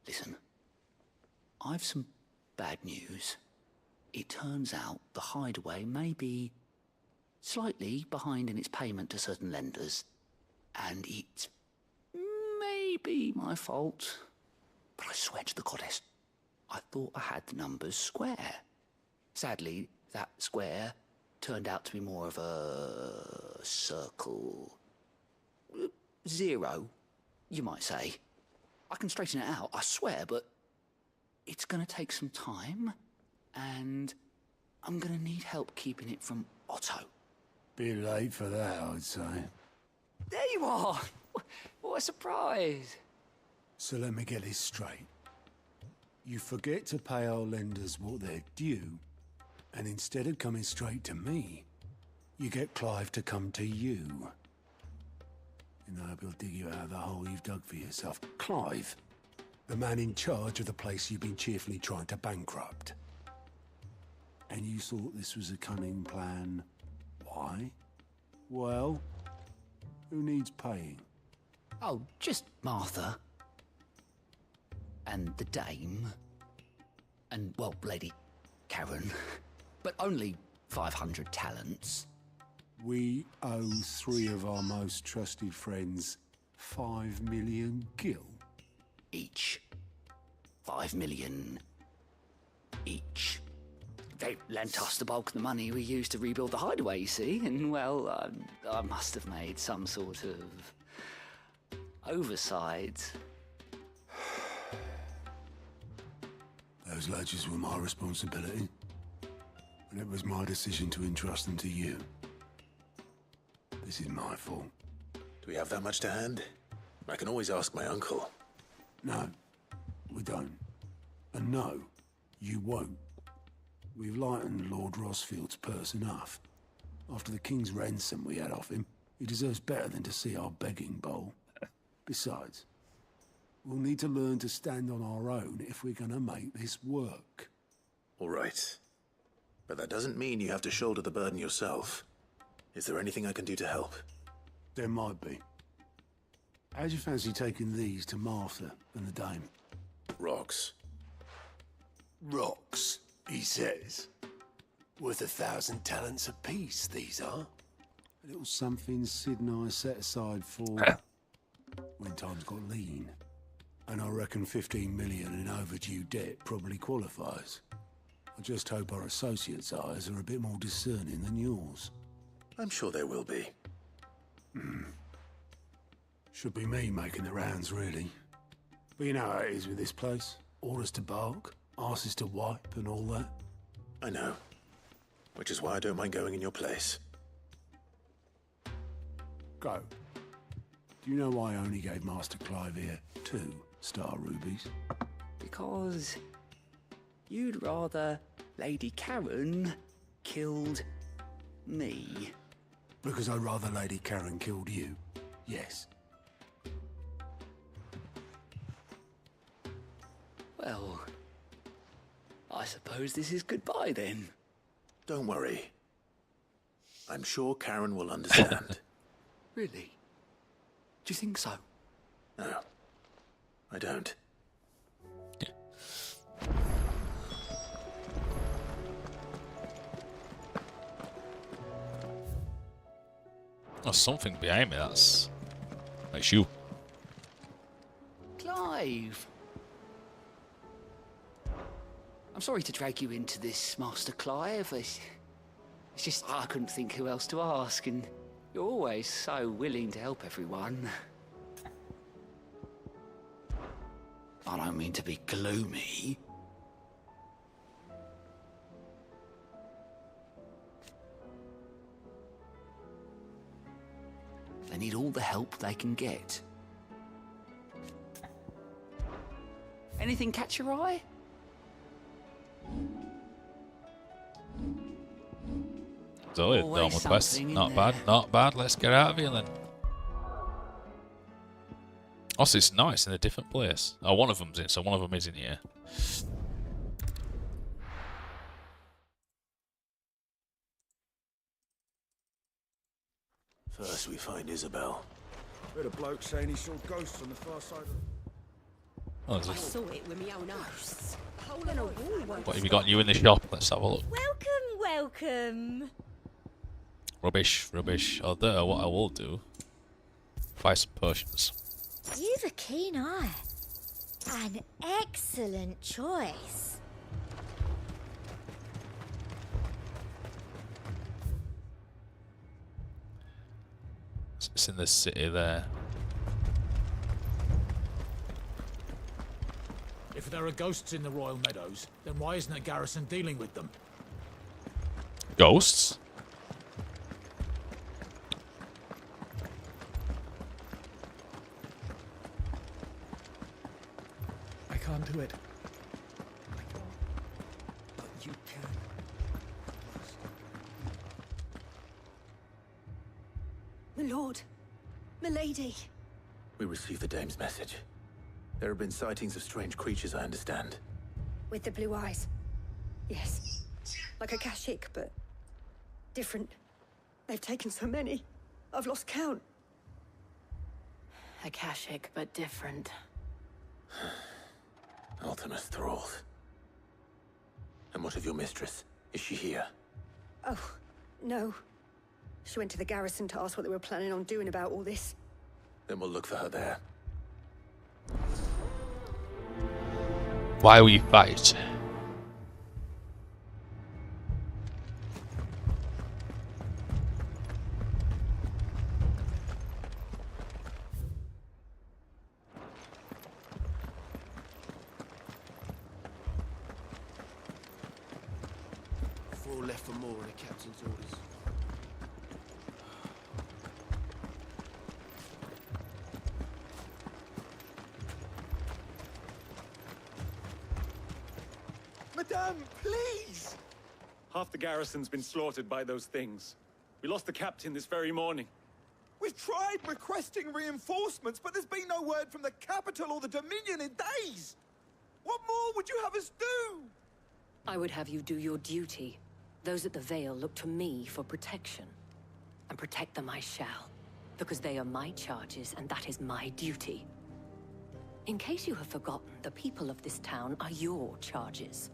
Listen, I've some bad news. It turns out the hideaway may be slightly behind in its payment to certain lenders, and it's maybe my fault. But I swear to the goddess, I thought I had the numbers square. Sadly, that square turned out to be more of a circle. 0, you might say. I can straighten it out, I swear, but it's gonna take some time. And I'm gonna need help keeping it from Otto. Be late for that, I'd say. There you are! What a surprise! So let me get this straight. You forget to pay our lenders what they're due, and instead of coming straight to me, you get Clive to come to you. And I hope he'll dig you out of the hole you've dug for yourself. Clive, the man in charge of the place you've been cheerfully trying to bankrupt. And you thought this was a cunning plan. Why? Well, who needs paying? Oh, just Martha. And the dame. And, well, Lady Karen. But only 500 talents. We owe 3 of our most trusted friends 5 million gil. Each. 5 million each. They lent us the bulk of the money we used to rebuild the hideaway, you see, and, well, I must have made some sort of oversight. Those ledgers were my responsibility, and it was my decision to entrust them to you. This is my fault. Do we have that much to hand? I can always ask my uncle. No, we don't. And no, you won't. We've lightened Lord Rosfield's purse enough. After the king's ransom we had off him, he deserves better than to see our begging bowl. Besides, we'll need to learn to stand on our own if we're gonna make this work. All right. But that doesn't mean you have to shoulder the burden yourself. Is there anything I can do to help? There might be. How'd you fancy taking these to Martha and the dame? rocks. Rocks, he says. Worth 1,000 talents apiece, these are. A little something Sid and I set aside for when times got lean. And I reckon 15 million in overdue debt probably qualifies. I just hope our associates' eyes are a bit more discerning than yours. I'm sure there will be. Should be me making the rounds, really. But you know how it is with this place. Orders to bark, arses to wipe, and all that. I know. Which is why I don't mind going in your place. Go. Do you know why I only gave Master Clive here 2 star rubies? Because you'd rather Lady Karen killed me. Because I'd rather Lady Karen killed you. Yes. Well, I suppose this is goodbye then. Don't worry. I'm sure Karen will understand. Really? Do you think so? No, I don't. There's something behind me that's you. Clive! I'm sorry to drag you into this, Master Clive. It's just I couldn't think who else to ask, and you're always so willing to help everyone. I don't mean to be gloomy. They need all the help they can get. Anything catch your eye? So it's Always normal quest. something in Not there. bad, not bad. Let's get out of here then. Also, it's nice in a different place. Oh, one of them's in, so one of them is in here. First we find Isabel. Heard a bloke saying he saw ghosts on the far side of... Oh, there's I a- saw it with my own eyes. Hole in a wall once. what have you got new in the shop? Let's have a look. Welcome, welcome. Rubbish, rubbish. Although, what I will do, buy some potions. You've a keen eye. An excellent choice. It's in the city there. If there are ghosts in the Royal Meadows, then why isn't a garrison dealing with them? Ghosts? I can't do it. But you can. My lord. My lady. We received the dame's message. There have been sightings of strange creatures, I understand. With the blue eyes. Yes. Like a Kashik, but different. They've taken so many. I've lost count. A Kashik, but different. Ultimus thralls. And what of your mistress? Is she here? Oh, no. She went to the garrison to ask what they were planning on doing about all this. Then we'll look for her there. Why we fight? Four left for more in the captain's orders. Madame, please! Half the garrison's been slaughtered by those things. We lost the captain this very morning. We've tried requesting reinforcements, but there's been no word from the capital or the Dominion in days. What more would you have us do? I would have you do your duty. Those at the Vale look to me for protection. And protect them I shall. Because they are my charges, and that is my duty. In case you have forgotten, the people of this town are your charges.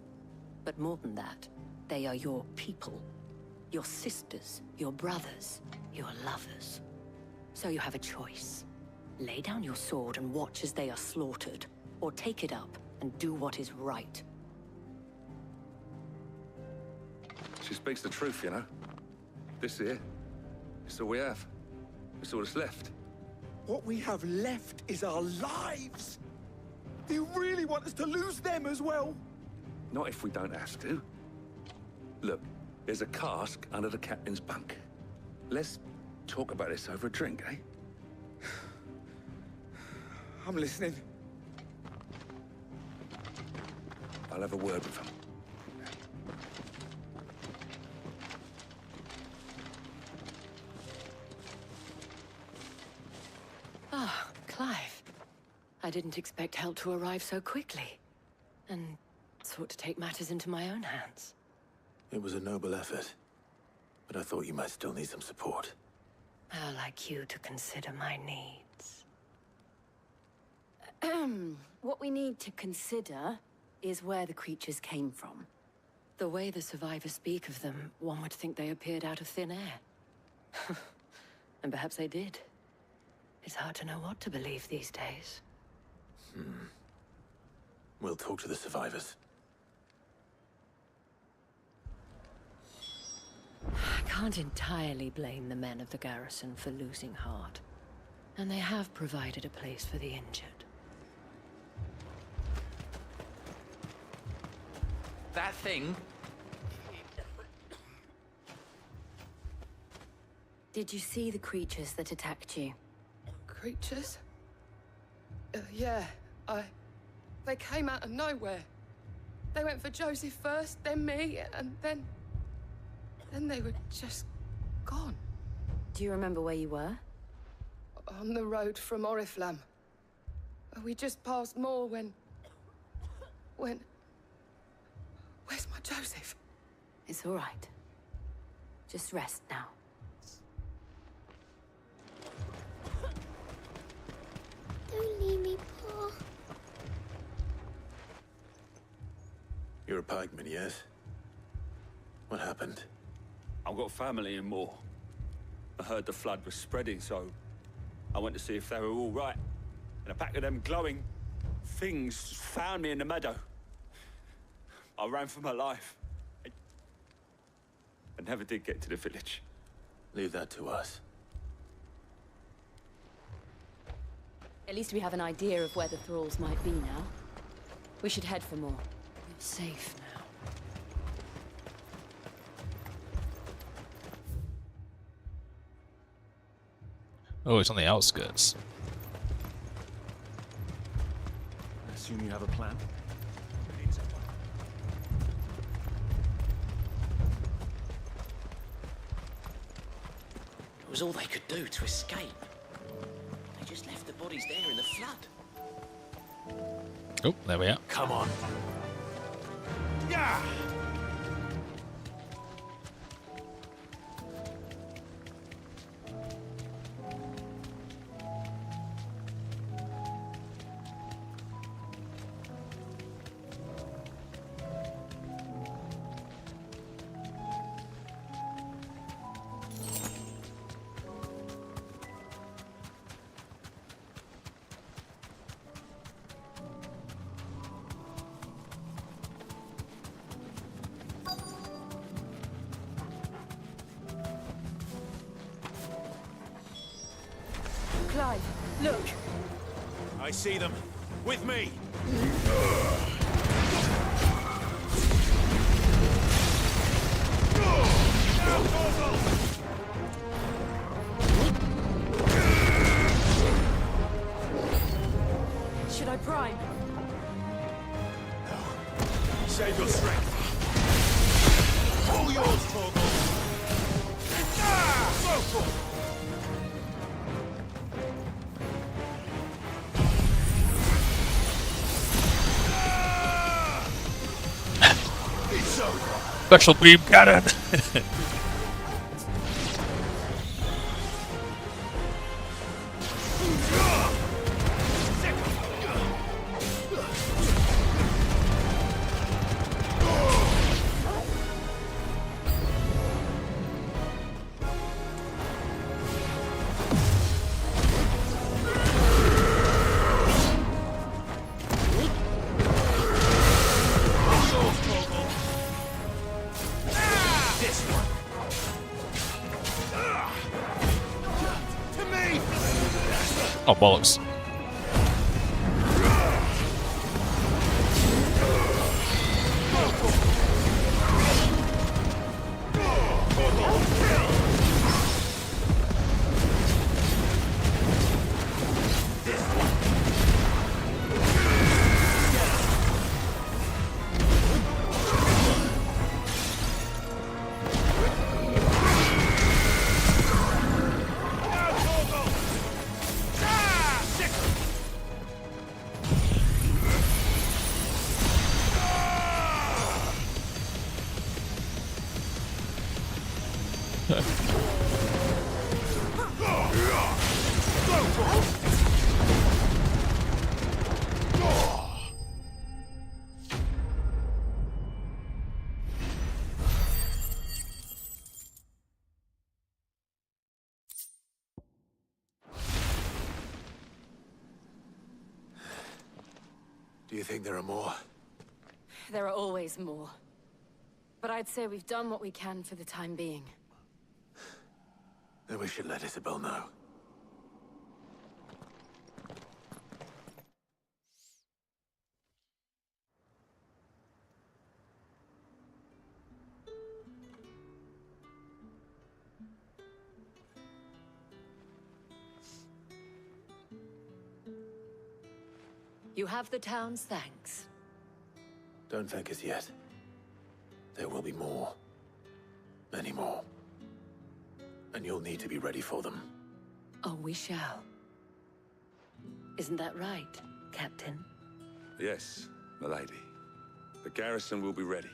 But more than that, they are your people. Your sisters, your brothers, your lovers. So you have a choice. Lay down your sword and watch as they are slaughtered, or take it up and do what is right. She speaks the truth, you know. This here, it's all we have. It's all that's left. What we have left is our lives! Do you really want us to lose them as well? Not if we don't have to. Look, there's a cask under the captain's bunk. Let's talk about this over a drink, eh? I'm listening. I'll have a word with him. Ah, Clive. I didn't expect help to arrive so quickly. And sought to take matters into my own hands. It was a noble effort, but I thought you might still need some support. How like you to consider my needs. What we need to consider is where the creatures came from. The way the survivors speak of them, one would think they appeared out of thin air. And perhaps they did. It's hard to know what to believe these days. We'll talk to the survivors. I can't entirely blame the men of the garrison for losing heart. And they have provided a place for the injured. That thing? Did you see the creatures that attacked you? Creatures? Yeah, they came out of nowhere. They went for Joseph first, then me, and then they were just gone. Do you remember where you were? On the road from Oriflamme. We just passed Moor when... Where's my Joseph? It's all right. Just rest now. Don't leave me, Pa. You're a pikeman, yes? What happened? I've got family in Moor. I heard the flood was spreading, so I went to see if they were all right. And a pack of them glowing things found me in the meadow. I ran for my life. I never did get to the village. Leave that to us. At least we have an idea of where the thralls might be now. We should head for more. You're safe now. Oh, it's on the outskirts. I assume you have a plan? It was all they could do to escape. They just left the bodies there in the flood. Oh, there we are. Come on. Yeah! Clive, look! I see them. With me! Should I prime? Save your strength. All yours, Torgal. Go for it! Special beam cannon! Oh, bollocks. Do you think there are more? There are always more. But I'd say we've done what we can for the time being. Then we should let Isabel know. You have the town's thanks. Don't thank us yet. There will be more. Many more. And you'll need to be ready for them. Oh, we shall. Isn't that right, Captain? Yes, milady. The garrison will be ready.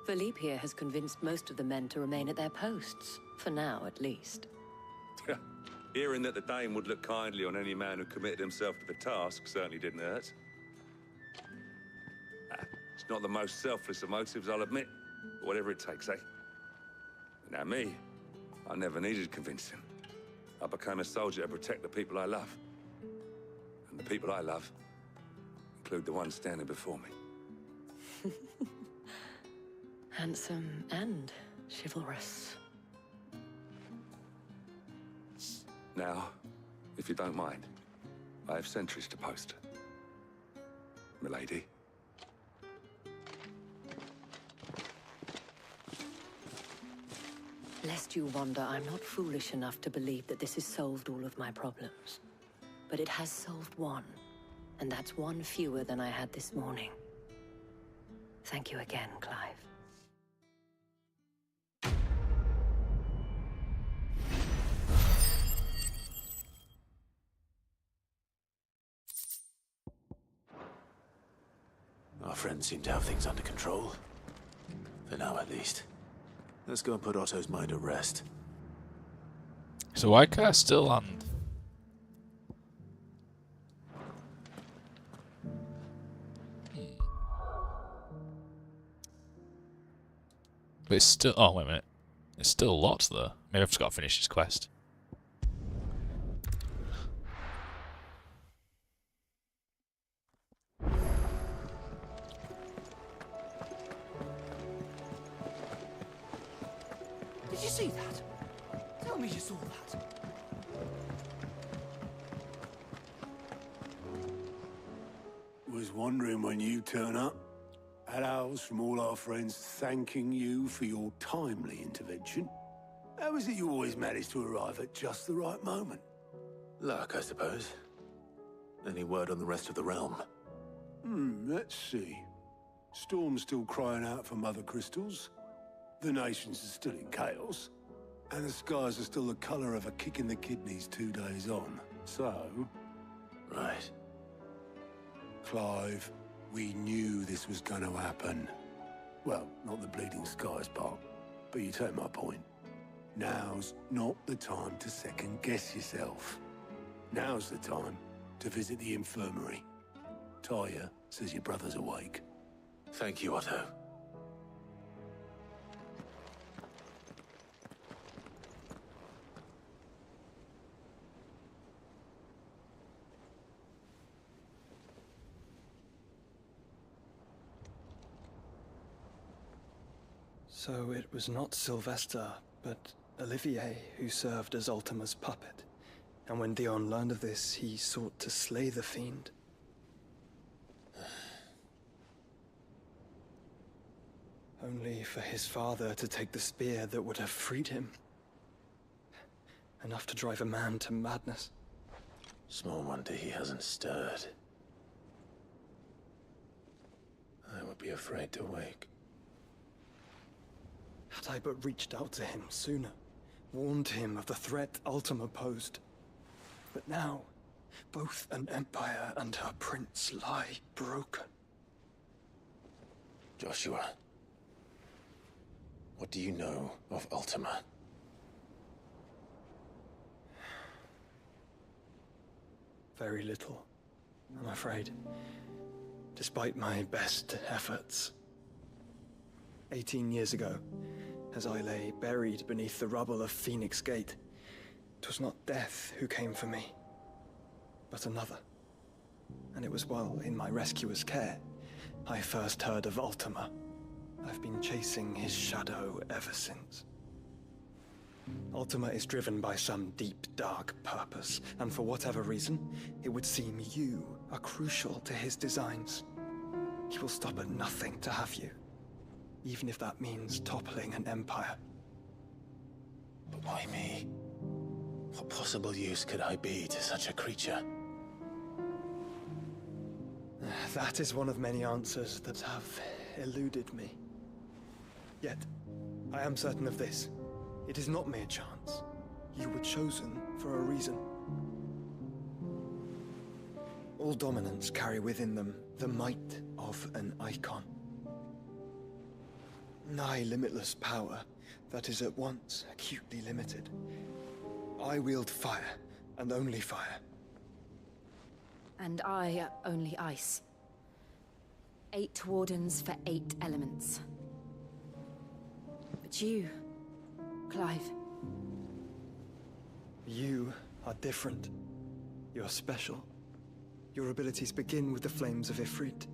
Philippe here has convinced most of the men to remain at their posts. For now, at least. Hearing that the Dane would look kindly on any man who committed himself to the task certainly didn't hurt. It's not the most selfless of motives, I'll admit. But whatever it takes, eh? Now me, I never needed convincing. I became a soldier to protect the people I love. And the people I love include the ones standing before me. Handsome and chivalrous. Now, if you don't mind, I have sentries to post. Milady. Lest you wonder, I'm not foolish enough to believe that this has solved all of my problems. But it has solved one, and that's one fewer than I had this morning. Thank you again, Clive. Our friends seem to have things under control. For now, at least. Let's go and put Otto's mind at rest. So why can't I still land? But it's still... Oh, wait a minute. It's still locked, though. Maybe I've just got to finish this quest. Did you see that? Tell me you saw that. Was wondering when you turn up. Had owls from all our friends thanking you for your timely intervention. How is it you always manage to arrive at just the right moment? Luck, I suppose. Any word on the rest of the realm? Let's see. Storm's still crying out for mother crystals. The nations are still in chaos. And the skies are still the colour of a kick in the kidneys 2 days on. So... Right. Clive, we knew this was going to happen. Well, not the bleeding skies part, but you take my point. Now's not the time to second-guess yourself. Now's the time to visit the infirmary. Talia says your brother's awake. Thank you, Otto. So it was not Sylvester, but Olivier who served as Ultima's puppet. And when Dion learned of this, he sought to slay the fiend. Only for his father to take the spear that would have freed him. Enough to drive a man to madness. Small wonder he hasn't stirred. I would be afraid to wake. Had I but reached out to him sooner, warned him of the threat Ultima posed. But now, both an empire and her prince lie broken. Joshua, what do you know of Ultima? Very little, I'm afraid. Despite my best efforts. 18 years ago, as I lay buried beneath the rubble of Phoenix Gate, 'twas not death who came for me, but another. And it was while in my rescuer's care, I first heard of Ultima. I've been chasing his shadow ever since. Ultima is driven by some deep, dark purpose, and for whatever reason, it would seem you are crucial to his designs. He will stop at nothing to have you, even if that means toppling an empire. But why me? What possible use could I be to such a creature? That is one of many answers that have eluded me. Yet, I am certain of this. It is not mere chance. You were chosen for a reason. All dominants carry within them the might of an Eikon. Nigh limitless power that is at once acutely limited. I wield fire, and only fire. And I only ice. 8 wardens for 8 elements. But you, Clive. You are different. You're special. Your abilities begin with the flames of Ifrit.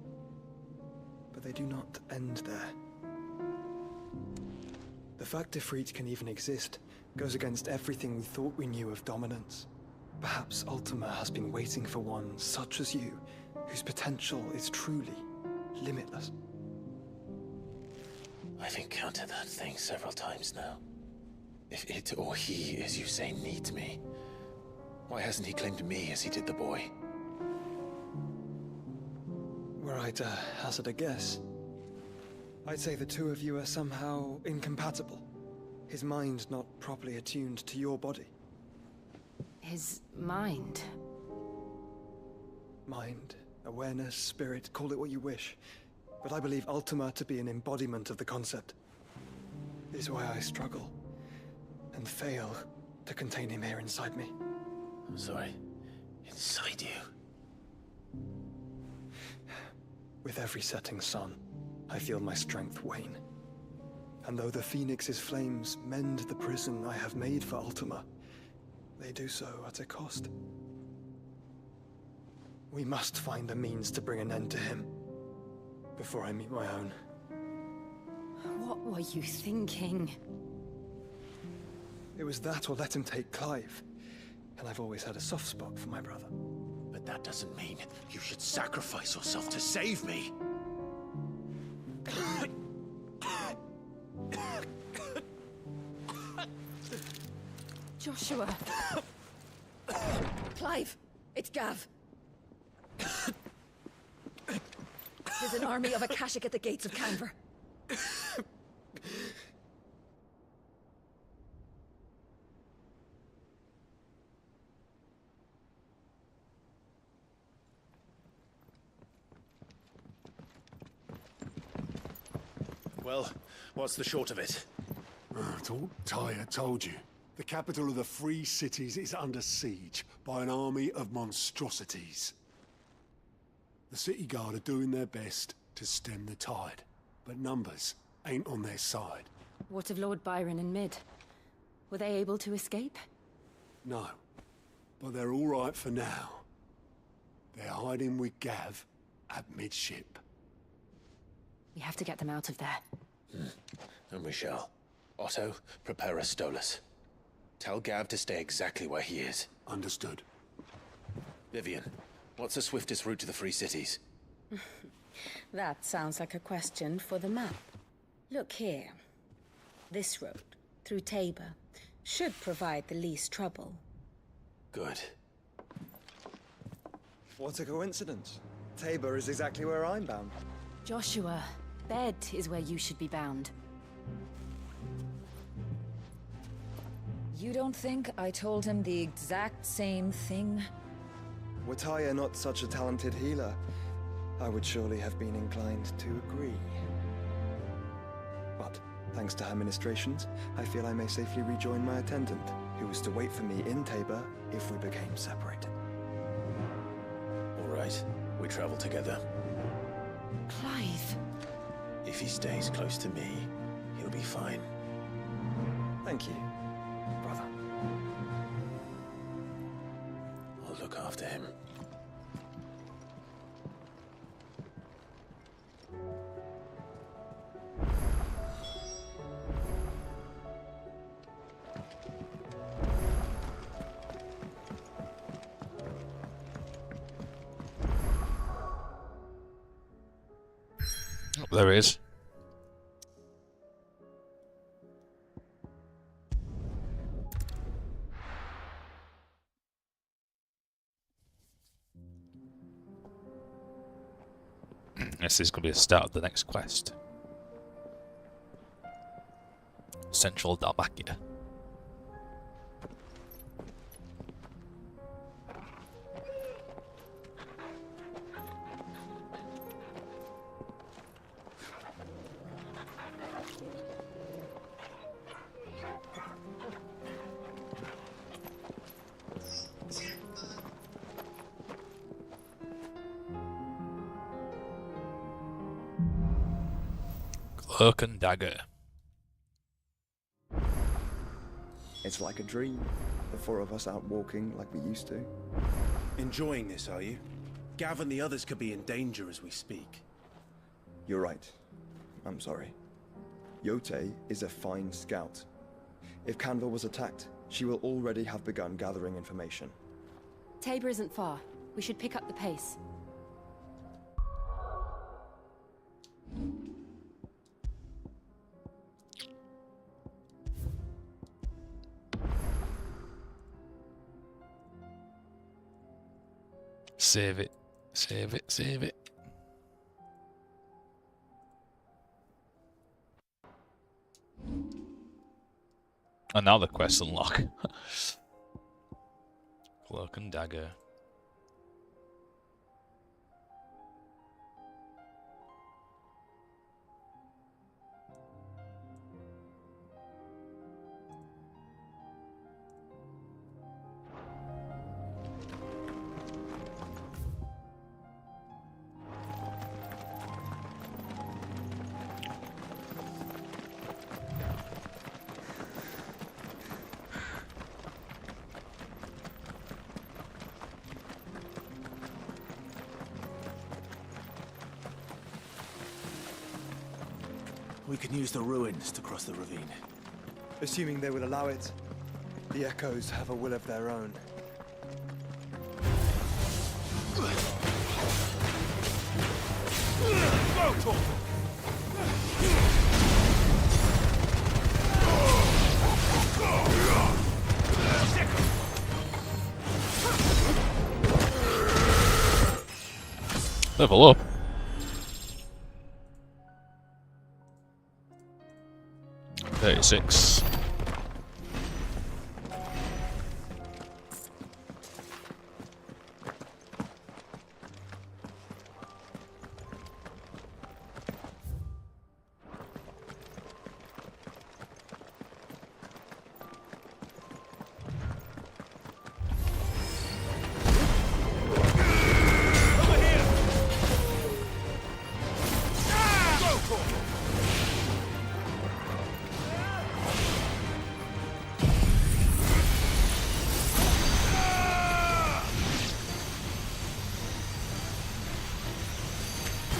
But they do not end there. The fact Ifrit can even exist goes against everything we thought we knew of dominance. Perhaps Ultima has been waiting for one such as you, whose potential is truly limitless. I've encountered that thing several times now. If it or he, as you say, needs me, why hasn't he claimed me as he did the boy? Were I to hazard a guess, I'd say the two of you are somehow incompatible. His mind not properly attuned to your body. His mind? Mind, awareness, spirit, call it what you wish. But I believe Ultima to be an embodiment of the concept. It is why I struggle and fail to contain him here inside me. I'm sorry. Inside you? With every setting sun, I feel my strength wane. And though the Phoenix's flames mend the prison I have made for Ultima, they do so at a cost. We must find a means to bring an end to him before I meet my own. What were you thinking? It was that or let him take Clive. And I've always had a soft spot for my brother. But that doesn't mean you should sacrifice yourself to save me. Joshua. Clive, it's Gav. There's an army of Akashic at the gates of Canver. Well, what's the short of it? Thought Tyre told you. The capital of the Free Cities is under siege by an army of monstrosities. The city guard are doing their best to stem the tide, but numbers ain't on their side. What of Lord Byron and Mid? Were they able to escape? No, but they're all right for now. They're hiding with Gav at midship. We have to get them out of there. And we shall. Otto, prepare a Stolas. Tell Gav to stay exactly where he is. Understood. Vivian, what's the swiftest route to the Free Cities? That sounds like a question for the map. Look here. This road, through Tabor, should provide the least trouble. Good. What a coincidence. Tabor is exactly where I'm bound. Joshua, bed is where you should be bound. You don't think I told him the exact same thing? Were Tyre not such a talented healer, I would surely have been inclined to agree. But, thanks to her ministrations, I feel I may safely rejoin my attendant, who was to wait for me in Tabor if we became separated. All right, we travel together. Clive. If he stays close to me, he'll be fine. Thank you, brother. I'll look after him. Oh, there he is. This is going to be the start of the next quest. Central Dalmatia. Cloak and dagger. It's like a dream. The four of us out walking like we used to. Enjoying this, are you? Gav and the others could be in danger as we speak. You're right. I'm sorry. Yote is a fine scout. If Canva was attacked, she will already have begun gathering information. Tabor isn't far. We should pick up the pace. Save it. Save it. Save it. And now the quest unlock. Cloak and dagger. We can use the ruins to cross the ravine. Assuming they will allow it, the Echoes have a will of their own. Level up. Six.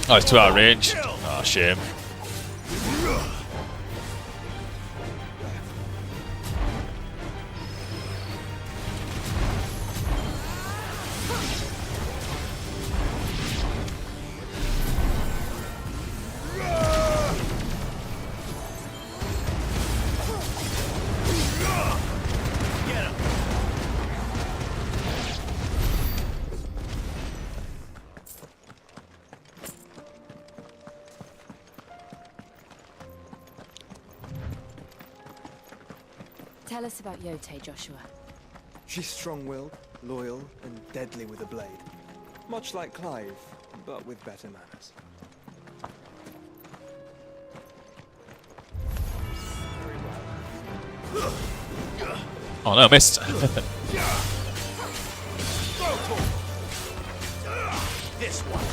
Oh, it's too out of range. Oh, shame. Tell us about Yote, Joshua. She's strong-willed, loyal, and deadly with a blade. Much like Clive, but with better manners. Oh no, missed. This one.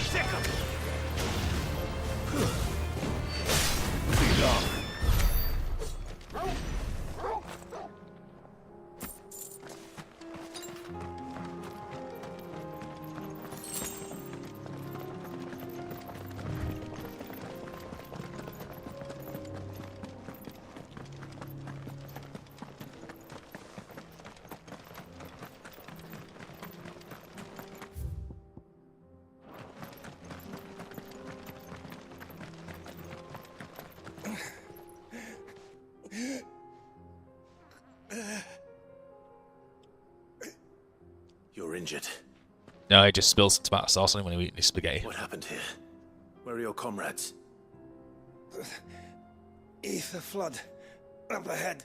Sick of it. You're injured. No, he just spilled some tomato sauce on him when he was eating his spaghetti. What happened here? Where are your comrades? Ether flood. Up ahead.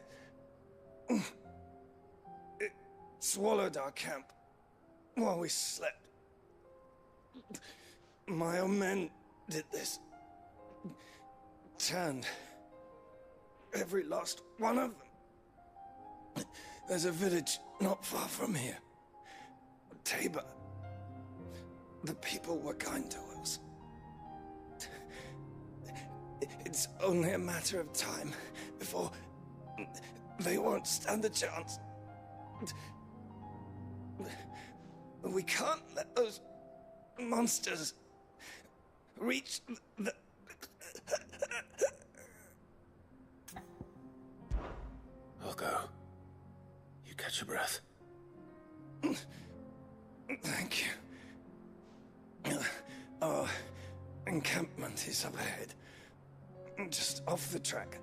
It swallowed our camp while we slept. My own men did this. Turned every last one of them. There's a village not far from here. Tabor. The people were kind to us. It's only a matter of time before they won't stand a chance. We can't let those monsters reach the... I'll go. You catch your breath. Thank you. Our encampment is up ahead. Just off the track.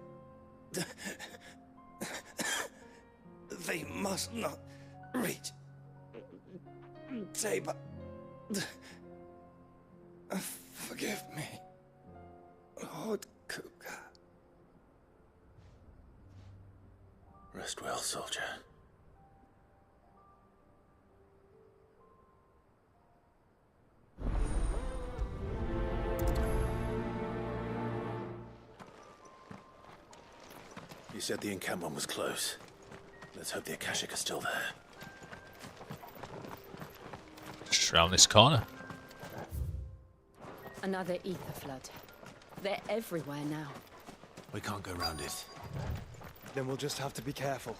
They must not reach Tabor. Forgive me, Lord Kuka. Rest well, soldier. You said the encampment was close. Let's hope the Akashic are still there. Just round this corner. Another ether flood. They're everywhere now. We can't go round it. Then we'll just have to be careful.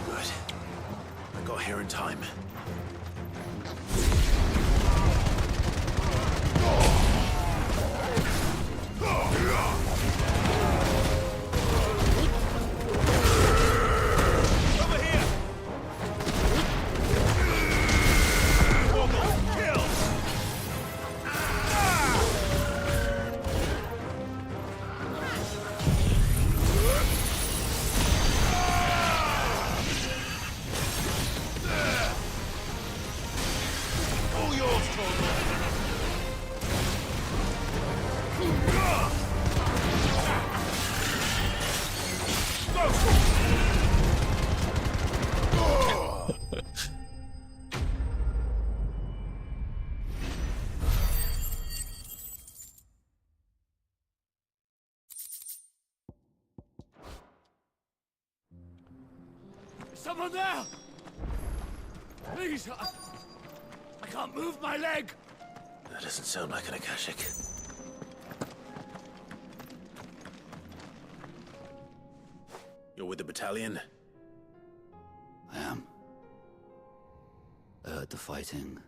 Good. I got here in time. Someone there! Please, I can't move my leg! That doesn't sound like an Akashic. You're with the battalion? I am. I heard the fighting.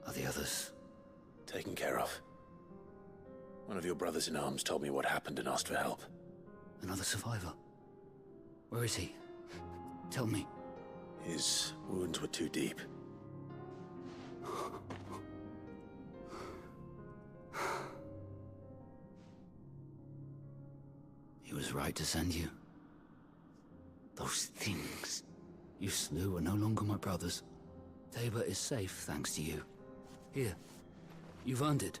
Are the others? Taken care of. One of your brothers in arms told me what happened and asked for help. Another survivor? Where is he? Tell me. His wounds were too deep. He was right to send you. Those things you slew are no longer my brothers. Tabor is safe thanks to you. Here, You've earned it.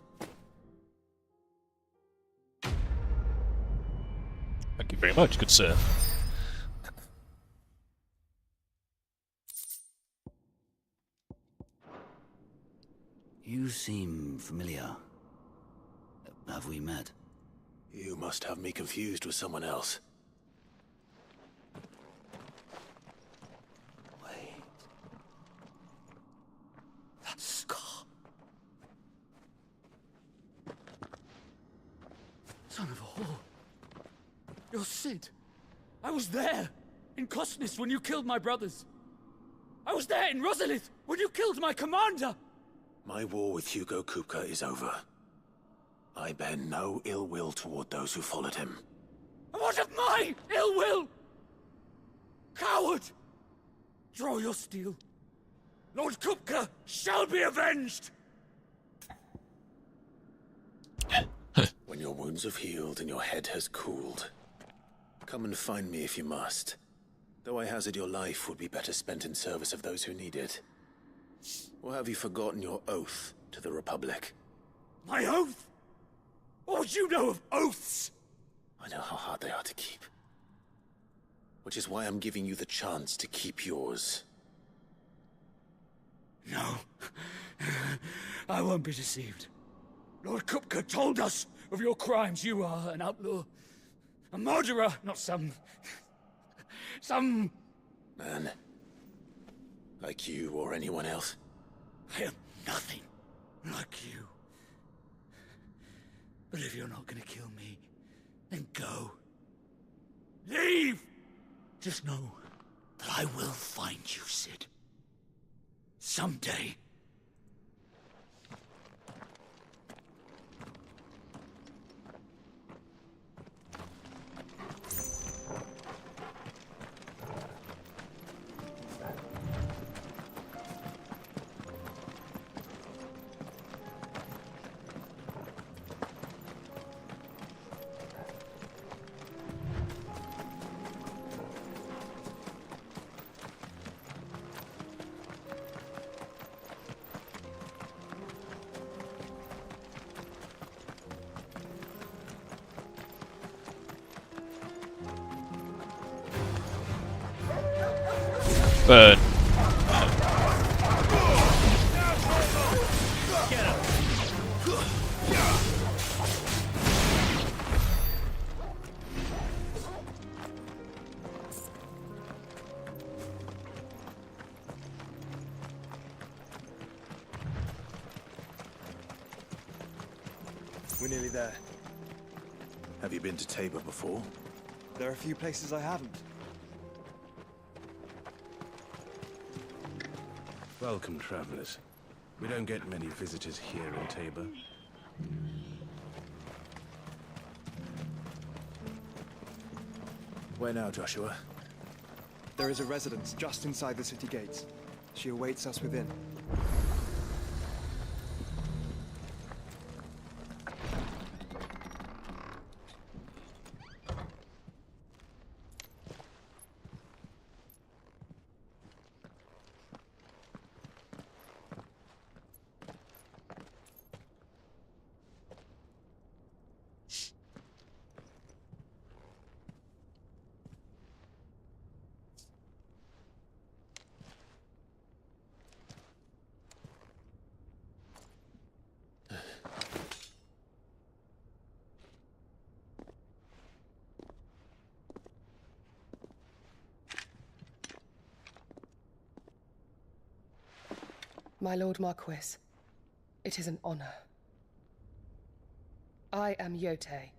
Thank you very much, good sir. You seem familiar. Have we met? You must have me confused with someone else. Wait. That scar. Son of a whore. You're Sid. I was there, in Cosnis, when you killed my brothers. I was there in Rosalith, when you killed my commander! My war with Hugo Kupka is over. I bear no ill will toward those who followed him. And what of my ill will? Coward! Draw your steel. Lord Kupka shall be avenged! When your wounds have healed and your head has cooled, come and find me if you must. Though I hazard your life would be better spent in service of those who need it. Or have you forgotten your oath to the Republic? My oath? What would you know of oaths? I know how hard they are to keep. Which is why I'm giving you the chance to keep yours. No. I won't be deceived. Lord Kupka told us of your crimes. You are an outlaw. A murderer, not some man. Like you or anyone else. I am nothing like you. But if you're not gonna kill me, then go. Leave! Just know that I will find you, Sid. Someday. Burn. We're nearly there. Have you been to Tabor before? There are a few places I haven't. Welcome, travelers. We don't get many visitors here in Tabor. Where now, Joshua? There is a residence just inside the city gates. She awaits us within. My Lord Marquis, it is an honor. I am Yote,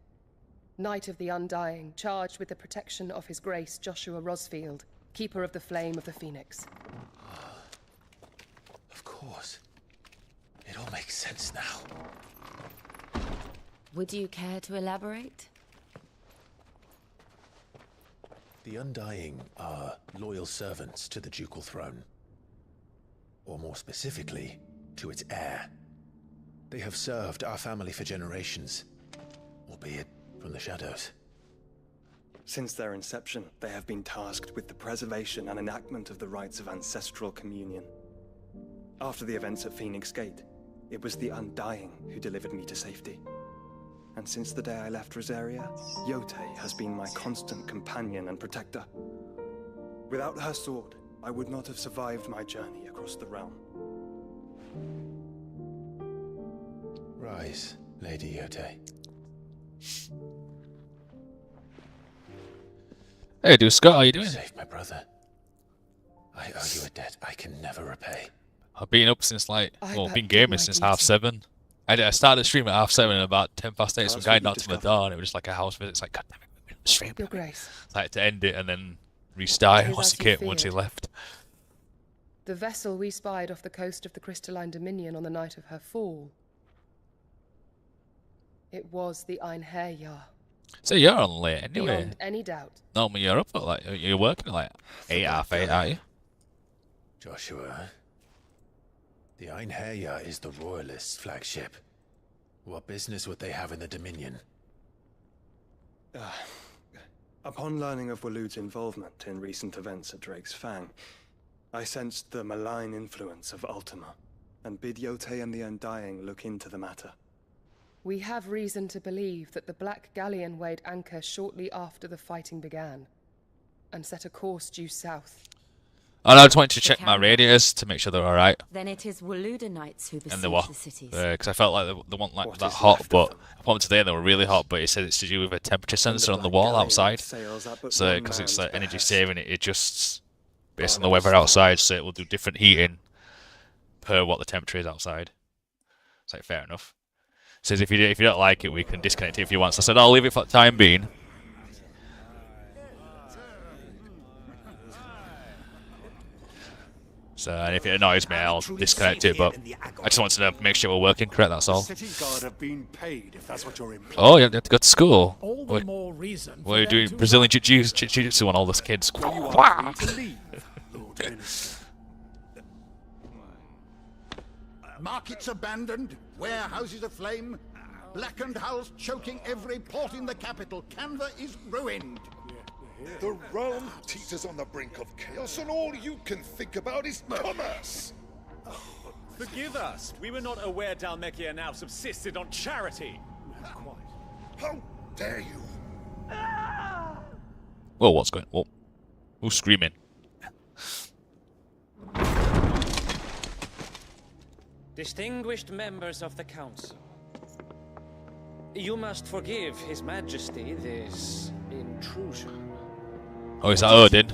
Knight of the Undying, charged with the protection of His Grace Joshua Rosfield, Keeper of the Flame of the Phoenix. Of course. It all makes sense now. Would you care to elaborate? The Undying are loyal servants to the ducal throne. Or more specifically, to its heir. They have served our family for generations, albeit from the shadows. Since their inception, they have been tasked with the preservation and enactment of the rites of ancestral communion. After the events at Phoenix Gate, It was the Undying who delivered me to safety. And since the day I left Rosaria, Yotei has been my constant companion and protector. Without her sword, I would not have survived my journey across the realm. Rise, Lady Yotei. Hey, dude, Scott, how you doing? Save my brother. I owe you a debt I can never repay. I've been up since been gaming since 7:30. I started the stream at 7:30 and about 8:10, some guy knocked on the door and it was just like a house visit. It's like, God damn it, we're in the stream. Your Grace. It's like to end it and then restart It once is he as you once he feared. left. The vessel we spied off the coast of the Crystalline Dominion on the night of her fall. It was the Einherjar. So you're on late anyway. Beyond any doubt. Normally you're up at you're working at 8, half 8, aren't you? Joshua, the Einherjar is the Royalists' flagship. What business would they have in the Dominion? Upon learning of Waloed's involvement in recent events at Drake's Fang, I sensed the malign influence of Ultima, and bid Yotei and the Undying look into the matter. We have reason to believe that the Black Galleon weighed anchor shortly after the fighting began, and set a course due south. And I just wanted to check my radiators to make sure they're alright. Then it is Waloed Knights who besiege And they were, the cities. because I felt like they weren't like that hot, but upon today they were really hot. But it said it's to do with a temperature sensor on the wall outside. So because it's like energy saving, it adjusts based on the weather outside, so it will do different heating per what the temperature is outside. It's like fair enough. It says if you don't like it, we can disconnect it if you want. So I said I'll leave it for the time being. So, and if it annoys me, I'll disconnect it, but I just wanted to make sure we're working correct, that's all. City Guard have been paid, if that's what you're implying. Oh, you have to go to school. All the more reason for We're them doing to Brazilian Jiu-Jitsu on all those kids. So you asked me to leave, Lord Minister. Markets abandoned, warehouses aflame, blackened hulls choking every port in the capital. Canva is ruined. The realm teeters on the brink of chaos, and all you can think about is commerce. Forgive us. We were not aware Dhalmekia now subsisted on charity. How dare you? Whoa, what's going on? Whoa. Who's screaming? Distinguished members of the Council, you must forgive His Majesty this intrusion. Oh, is that Odin?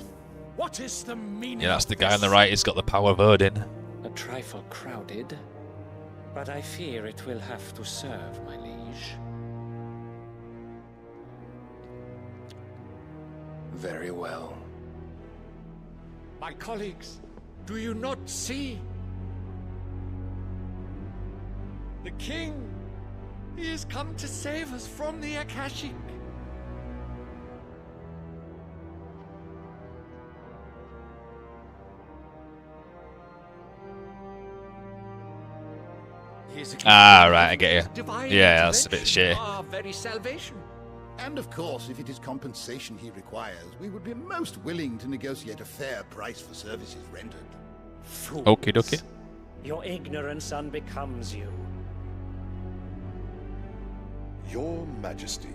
What is the meaning? Yeah, that's the guy on the right. He's got the power of Odin. A trifle crowded, but I fear it will have to serve, my liege. Very well. My colleagues, do you not see? The king, he has come to save us from the Akashic. Ah, right, I get you. Yeah, that's a bit shit. Our very salvation. And of course, if it is compensation he requires, we would be most willing to negotiate a fair price for services rendered. Okie dokie. Your ignorance unbecomes you. Your Majesty,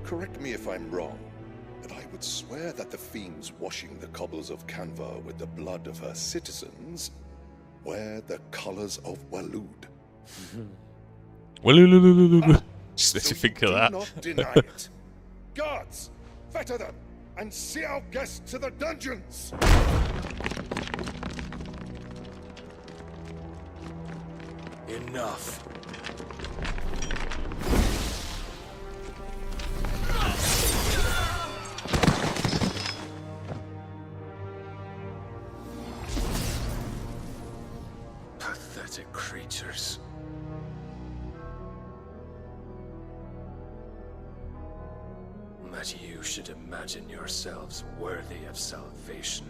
correct me if I'm wrong, but I would swear that the fiends washing the cobbles of Canva with the blood of her citizens wear the colors of Waloed. Just makes you think of Do that. not deny it. Guards, fetter them, and see our guests to the dungeons! Enough. Pathetic creatures. That you should imagine yourselves worthy of salvation.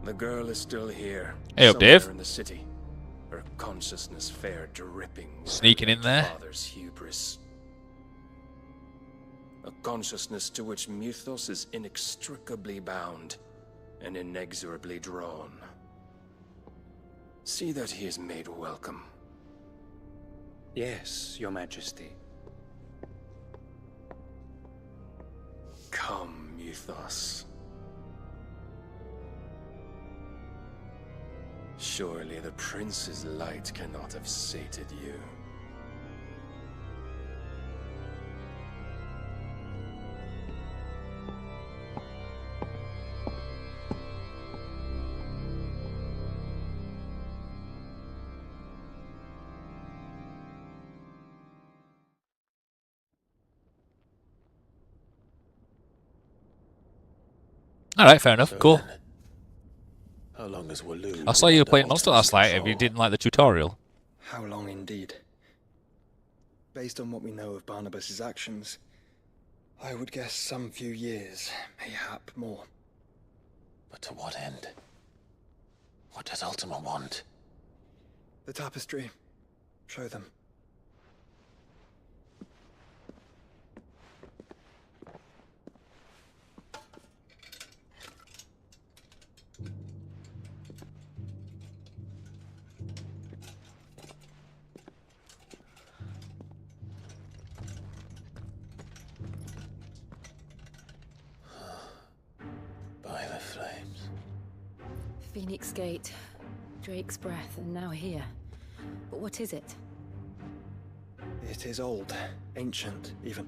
The girl is still here. Hey up, somewhere Dave. In the city. Her consciousness fair dripping. Sneaking in there. Father's hubris. A consciousness to which Mythos is inextricably bound and inexorably drawn. See that he is made welcome. Yes, Your Majesty. Come, Ethos. Surely the prince's light cannot have sated you. Alright, fair enough. So Cool. then, how long has Walloon I saw been you under playing Monster last night if control? you didn't like the tutorial. How long indeed? Based on what we know of Barnabas's actions, I would guess some few years, mayhap more. But to what end? What does Ultima want? The tapestry. Show them. By the flames. Phoenix Gate, Drake's Breath, and now here. But what is it? It is old, ancient, even.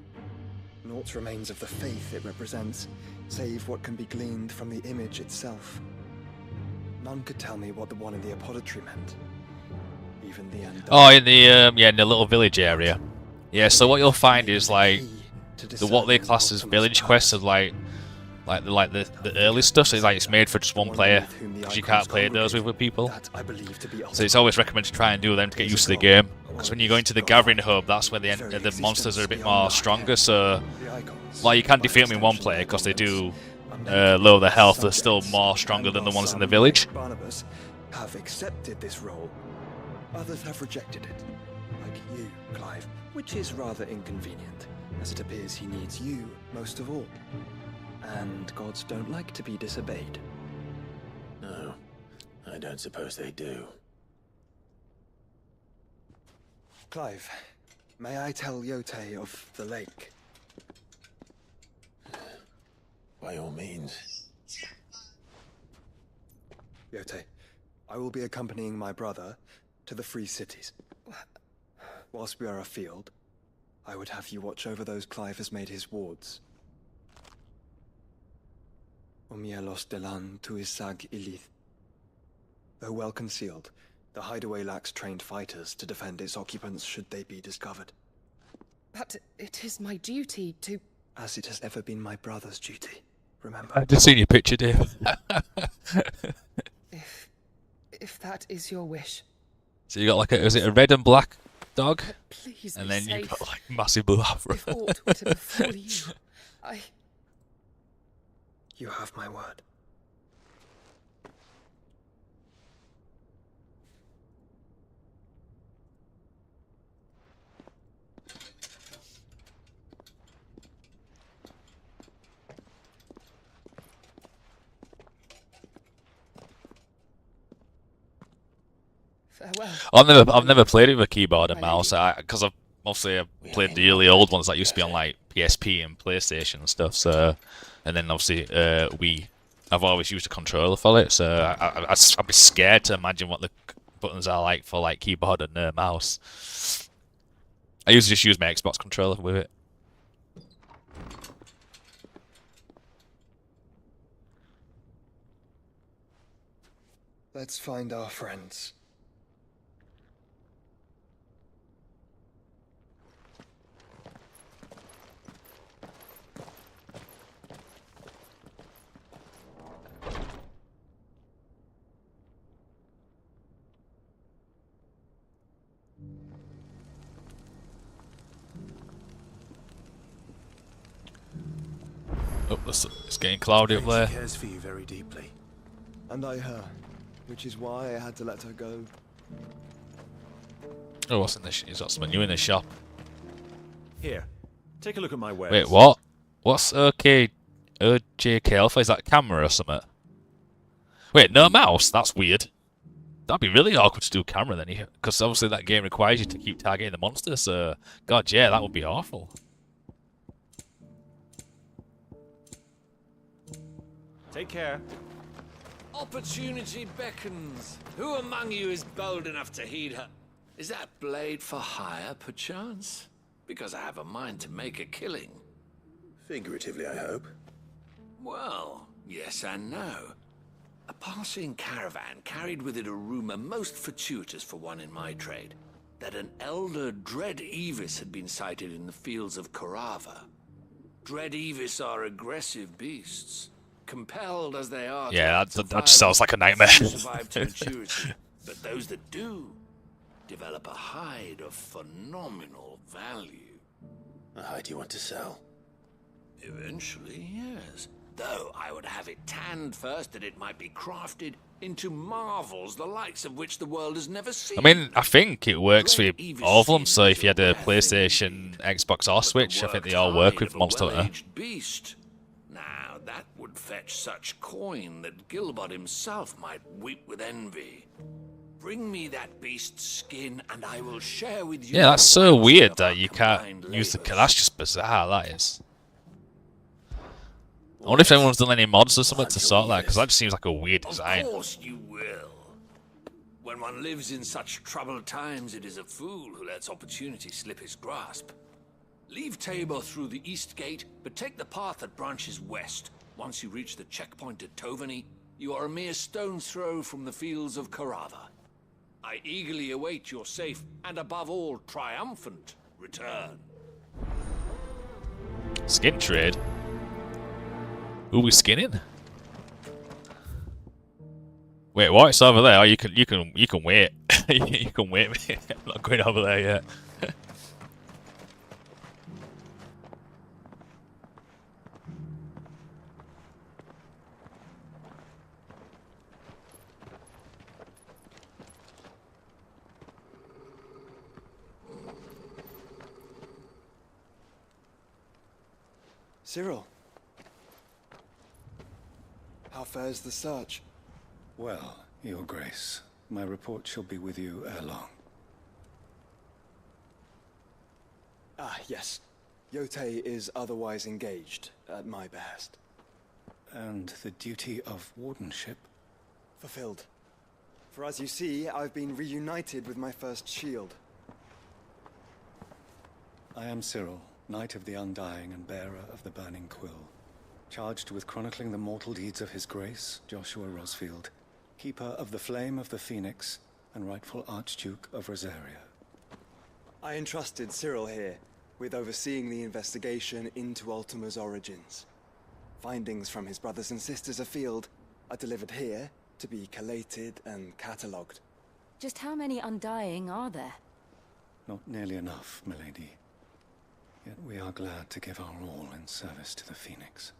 Naught remains of the faith it represents, save what can be gleaned from the image itself. None could tell me what the one in the apothecary meant. Even the undead. Oh, in the little village area. Yeah, so what you'll find is like what they class as village quests are like the early stuff. So it's like it's made for just one player because you can't play those with people. So it's always recommended to try and do them to get used to the game. Because when you go into the gathering hub, that's where the monsters are a bit more stronger. So like you can defeat them in one player because they do lower their health. They're still more stronger than the ones in the village. Barnabas have accepted this role. Others have rejected it, like you, Clive, which is rather inconvenient, as it appears he needs you most of all. And gods don't like to be disobeyed. No, I don't suppose they do. Clive, may I tell Yote of the lake? By all means. Yote, I will be accompanying my brother to the Free Cities. Whilst we are afield, I would have you watch over those Clive has made his wards. Omielos delan tuisag ilith. Though well concealed, the hideaway lacks trained fighters to defend its occupants should they be discovered. But it is my duty to... As it has ever been my brother's duty, remember? I've just seen your picture, Dave. If that is your wish. So you got like is it a red and black dog? Please and be then safe. you've got like massive blue afro. If aught were to befall you, You have my word. Farewell. I've never played it with a keyboard and mouse because I've played the really old ones that used to be on like PSP and PlayStation and stuff. So, and then obviously I've always used a controller for it. So I'd be scared to imagine what the buttons are like for like keyboard and mouse. I usually just use my Xbox controller with it. Let's find our friends. Oh, it's getting cloudy up there. She cares for you very deeply. And I her, which is why I had to let her go. Oh, what's in this? He's got something new in the shop. Here, take a look at my wares. Wait, what? What's OJK Alpha? Is that camera or something? Wait, no mouse? That's weird. That'd be really awkward to do camera then, because obviously that game requires you to keep targeting the monster, so... God, yeah, that would be awful. Take care. Opportunity beckons. Who among you is bold enough to heed her? Is that blade for hire, perchance? Because I have a mind to make a killing. Figuratively, I hope. Well, yes and no. A passing caravan carried with it a rumor most fortuitous for one in my trade, that an elder Dread Evis had been sighted in the fields of Korava. Dread Evis are aggressive beasts, compelled as they are Yeah, to that just sounds like a nightmare. survive to maturity, but those that do develop a hide of phenomenal value. A hide you want to sell? Eventually, yes. Though I would have it tanned first that it might be crafted into marvels the likes of which the world has never seen. I mean, I think it works for all of them, so if you had a PlayStation, Xbox or Switch, I think they all work with Monster Hunter. Beast. Now, that would fetch such coin that Gilbert himself might weep with envy. Bring me that beast's skin, and I will share with you... Yeah, that's so weird that you can't use the... That's just bizarre, that is. I wonder if anyone's done any mods or something to sort that, because that just seems like a weird design. Of course you will. When one lives in such troubled times, it is a fool who lets opportunity slip his grasp. Leave Tabor through the east gate, but take the path that branches west. Once you reach the checkpoint at Tovany, you are a mere stone's throw from the fields of Korava. I eagerly await your safe, and above all, triumphant return. Skin trade? Who we skinning? Wait, what? It's over there. Oh, you can wait. You can wait, mate. I'm not going over there yet. Cyril. How fares the search? Well, Your Grace, my report shall be with you ere long. Ah, yes. Yotei is otherwise engaged, at my behest. And the duty of wardenship? Fulfilled. For as you see, I've been reunited with my first shield. I am Cyril, Knight of the Undying and bearer of the Burning Quill, charged with chronicling the mortal deeds of His Grace, Joshua Rosfield, keeper of the Flame of the Phoenix and rightful Archduke of Rosaria. I entrusted Cyril here with overseeing the investigation into Ultima's origins. Findings from his brothers and sisters afield are delivered here to be collated and catalogued. Just how many Undying are there? Not nearly enough, milady. Yet we are glad to give our all in service to the Phoenix.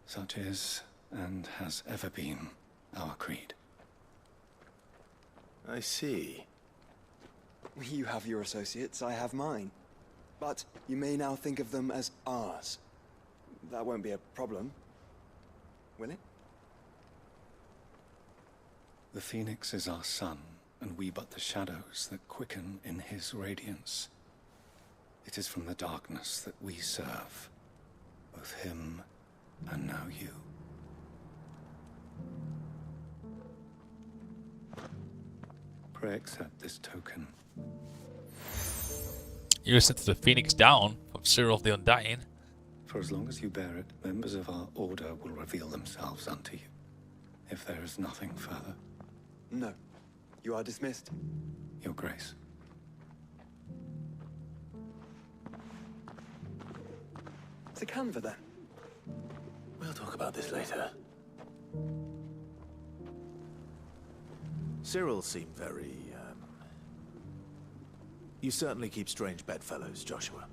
Such is, and has ever been, our creed. I see. You have your associates, I have mine. But you may now think of them as ours. That won't be a problem, will it? The Phoenix is our sun, and we but the shadows that quicken in his radiance. It is from the darkness that we serve, both him and now you. Pray accept this token. You were sent to the Phoenix down from Cyril the Undying. For as long as you bear it, members of our order will reveal themselves unto you. If there is nothing further. No. You are dismissed. Your Grace. To Canva, then. We'll talk about this later. Cyril seemed very, You certainly keep strange bedfellows, Joshua.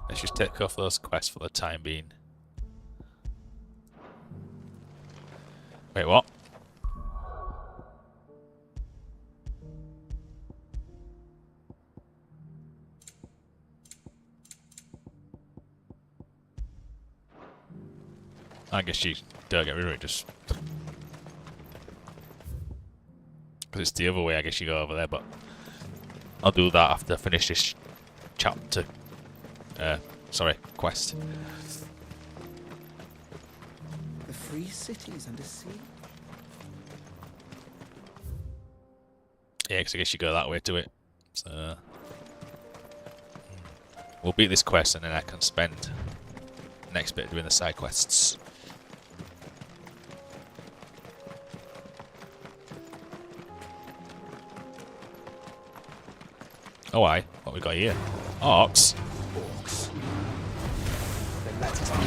Let's just take off those quests for the time being. Wait, what? I guess you don't get rid of it, just... Because it's the other way, I guess you go over there, but... I'll do that after I finish this chapter. Sorry, quest. The free cities under sea? Yeah, because I guess you go that way to it. So... We'll beat this quest and then I can spend the next bit doing the side quests. Oh, aye. What we got here? Orcs. Orcs. Then let us begin.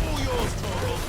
All yours, Torgal.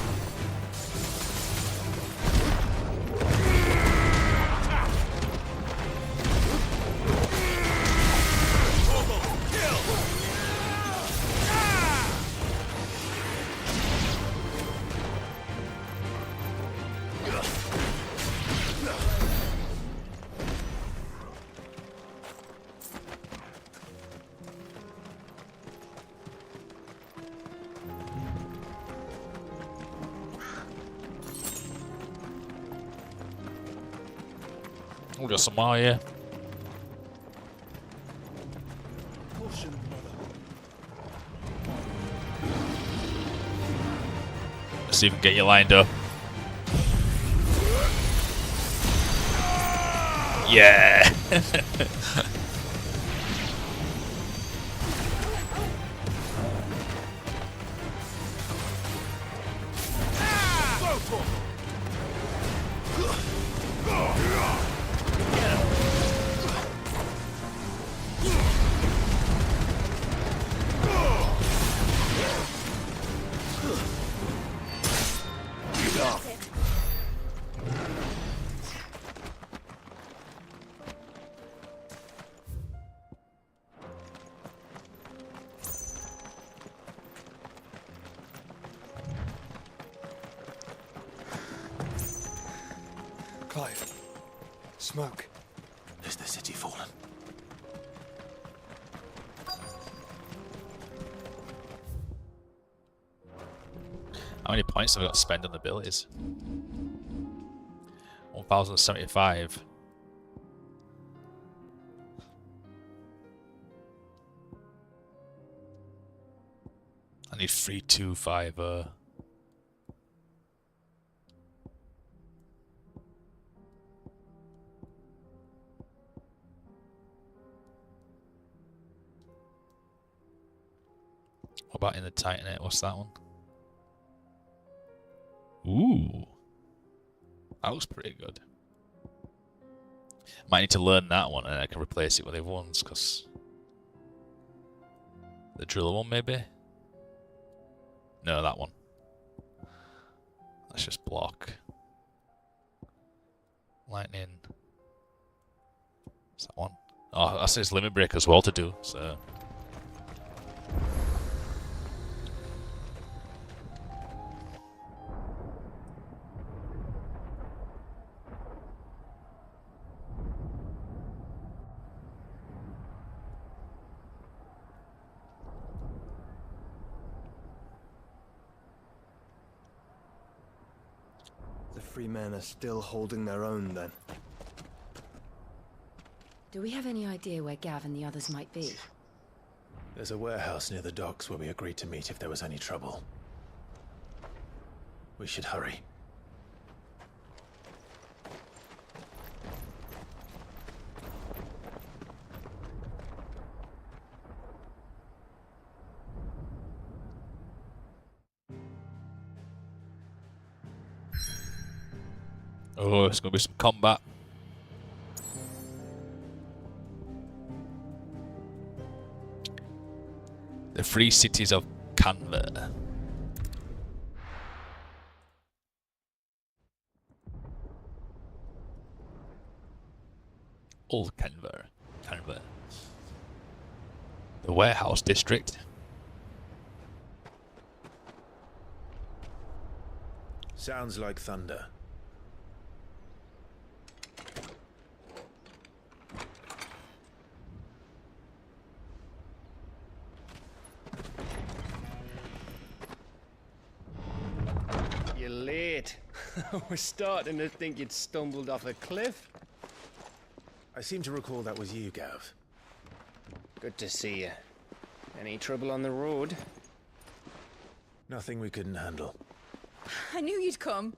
We've got some more here. Let's see if we can get you lined up. Yeah! Clive. Smoke. Is the city fallen? How many points have I got to spend on the abilities? 1075. I need 3250. What about in the Titanate? What's that one? Ooh. That looks pretty good. Might need to learn that one and I can replace it with the other ones, because... The driller one, maybe? No, that one. Let's just block. Lightning. What's that one? Oh, that says limit break as well to do, so... The free men are still holding their own, then. Do we have any idea where Gav and the others might be? There's a warehouse near the docks where we agreed to meet if there was any trouble. We should hurry. Oh, it's going to be some combat. The free cities of Canva. Old Canva. Canva. The warehouse district. Sounds like thunder. We're starting to think you'd stumbled off a cliff. I seem to recall that was you, Gav. Good to see you. Any trouble on the road? Nothing we couldn't handle. I knew you'd come.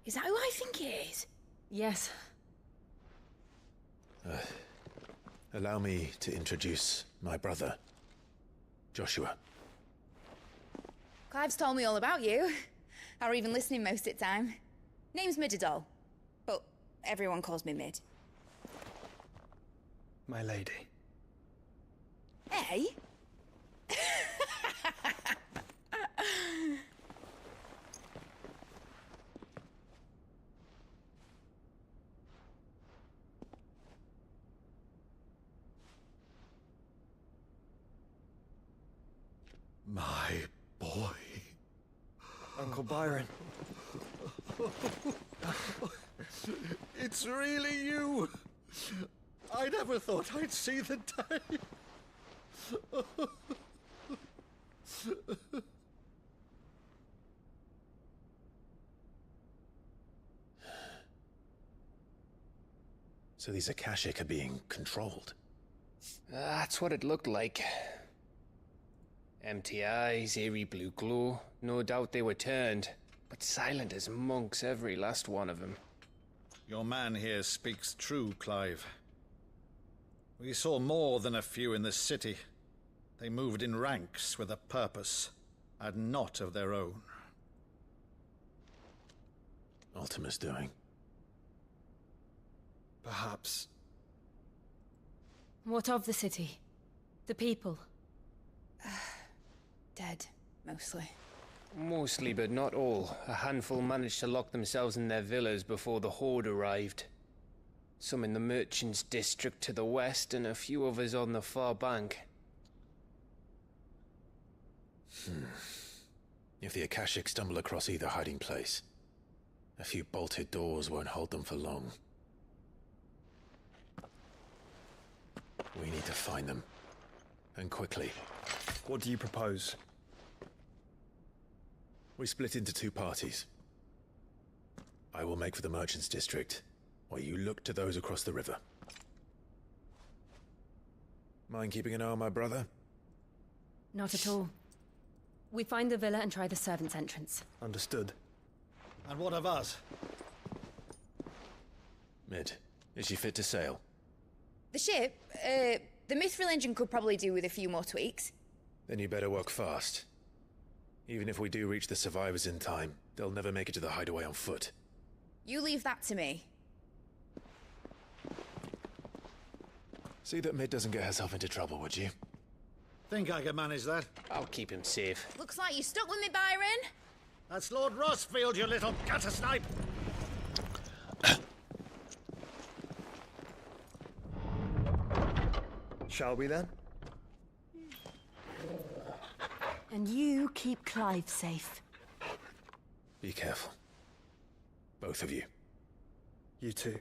Is that who I think it is? Yes. Allow me to introduce my brother, Joshua. Clive's told me all about you. Or even listening most of the time. Name's Midadol, but everyone calls me Mid. My lady. Hey? My boy. Uncle Byron. It's really you. I never thought I'd see the day. So these Akashic are being controlled. That's what it looked like. Empty eyes, eerie blue glow. No doubt they were turned, but silent as monks, every last one of them. Your man here speaks true, Clive. We saw more than a few in this city. They moved in ranks with a purpose, and not of their own. Ultima's doing. Perhaps. What of the city? The people? Dead, mostly. Mostly, but not all. A handful managed to lock themselves in their villas before the Horde arrived. Some in the Merchants' District to the west, and a few others on the far bank. If the Akashic stumble across either hiding place, a few bolted doors won't hold them for long. We need to find them. And quickly. What do you propose? We split into two parties. I will make for the Merchants' District, while you look to those across the river. Mind keeping an eye on my brother? Not at all. We find the villa and try the servants' entrance. Understood. And what of us? Mid, is she fit to sail? The ship, the Mithril engine could probably do with a few more tweaks. Then you better work fast. Even if we do reach the survivors in time, they'll never make it to the hideaway on foot. You leave that to me. See that Mid doesn't get herself into trouble, would you? Think I can manage that? I'll keep him safe. Looks like you stuck with me, Byron. That's Lord Rosfield, you little gutter snipe! Shall we then? And you keep Clive safe. Be careful. Both of you. You too.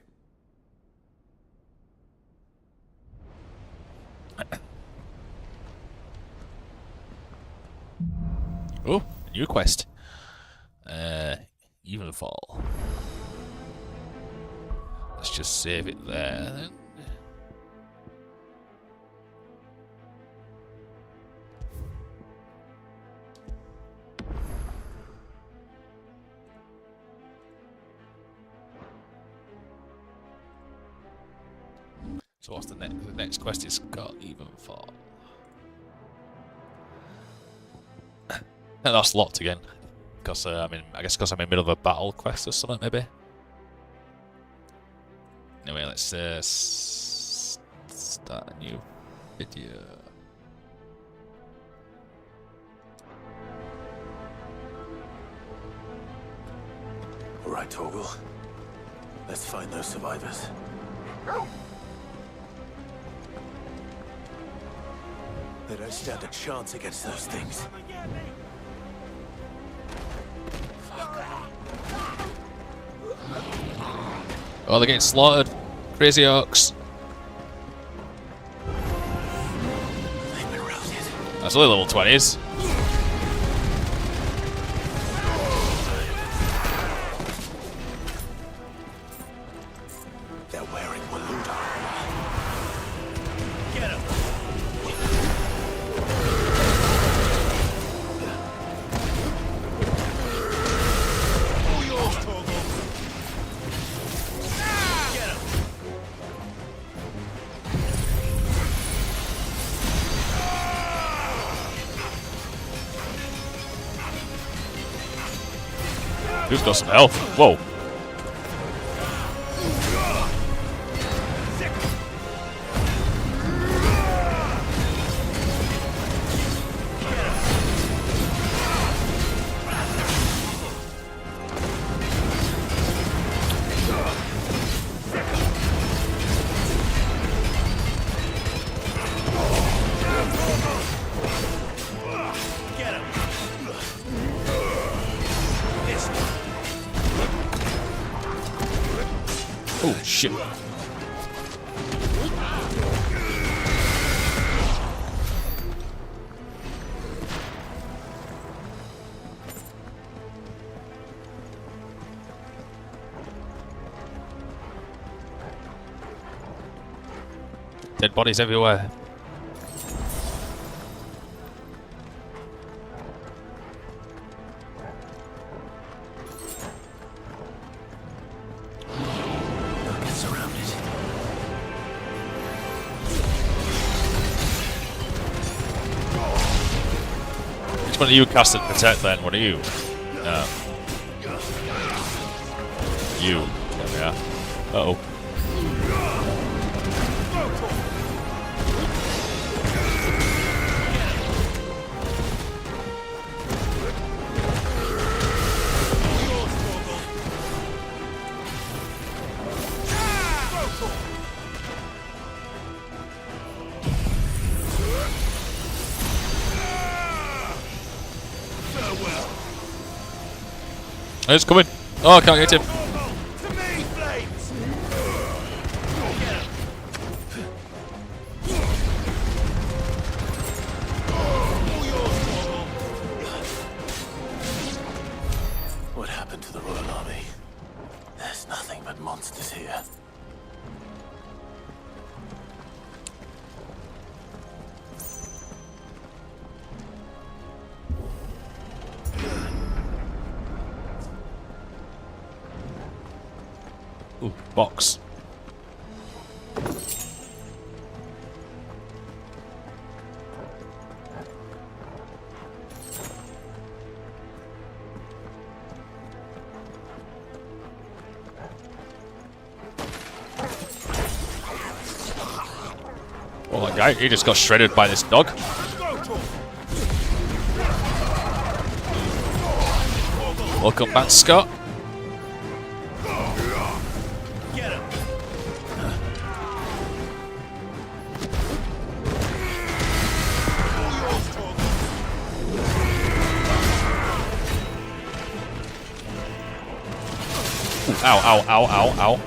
Oh, new quest. Evenfall. Let's just save it there then. So what's the next? The next quest is got Evenfall. I lost locked again because I guess because I'm in the middle of a battle quest or something maybe. Anyway, let's start a new video. All right, Torgal. Let's find those survivors. They don't stand a chance against those things. Oh, they're getting slaughtered. Crazy orcs. They've been routed. That's only level 20s. Who's got some health? Whoa. Oh, shit. Dead bodies everywhere. Which one are you casting protect then? What are you? No. You. There we are. Uh-oh. It's coming. Oh, I can't get him. What happened to the Royal Army? There's nothing but monsters here. Ooh, box. Well, that guy, he just got shredded by this dog. Welcome back, Scott. Ow, ow, ow, ow, ow.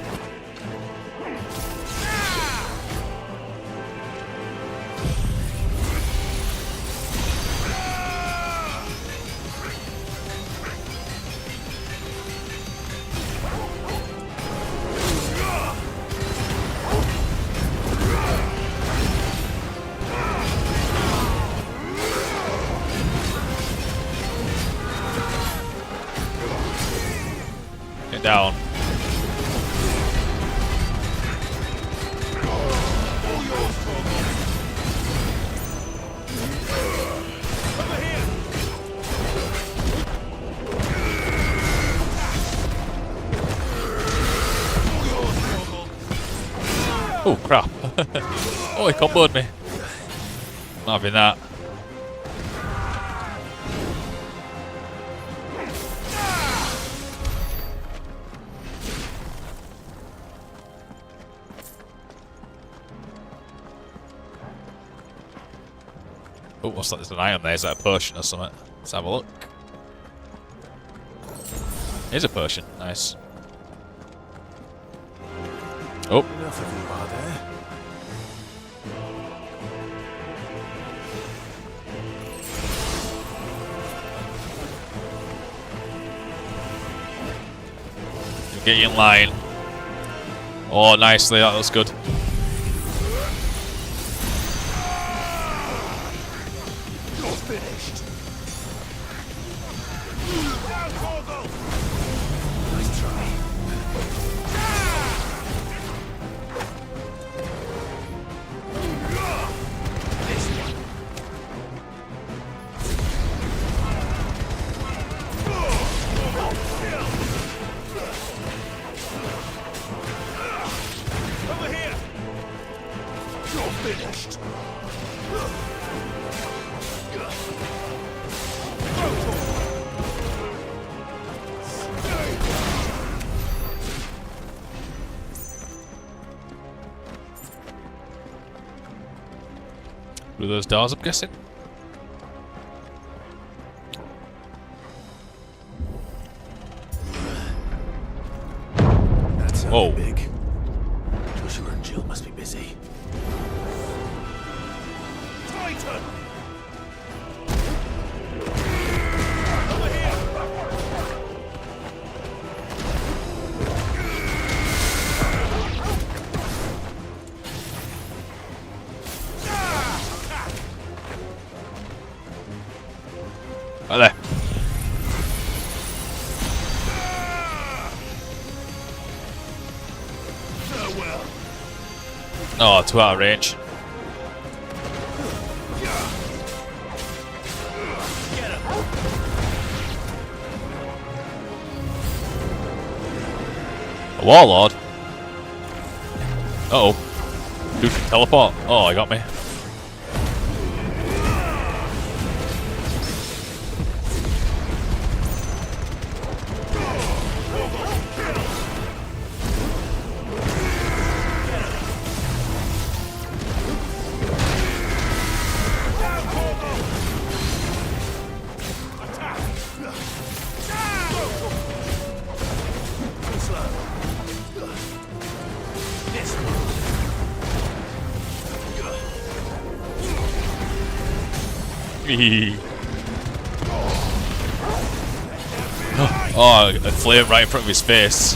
Get down. Oh crap. Oh, he comboed me. Not having that. Oh, what's that? There's an iron there. Is that a potion or something? Let's have a look. Here's a potion. Nice. Oh. Enough of you, are there? Get you in line. Oh, nicely. That looks good. You're finished. Nice try. finished. Through those doors, I'm guessing. That's Whoa. big. Joshua and Jill must be busy. Titan! Right there. Farewell. Oh, too out of range. A warlord? Uh oh. Dude can teleport. Oh, I got me. Oh, a flame right in front of his face.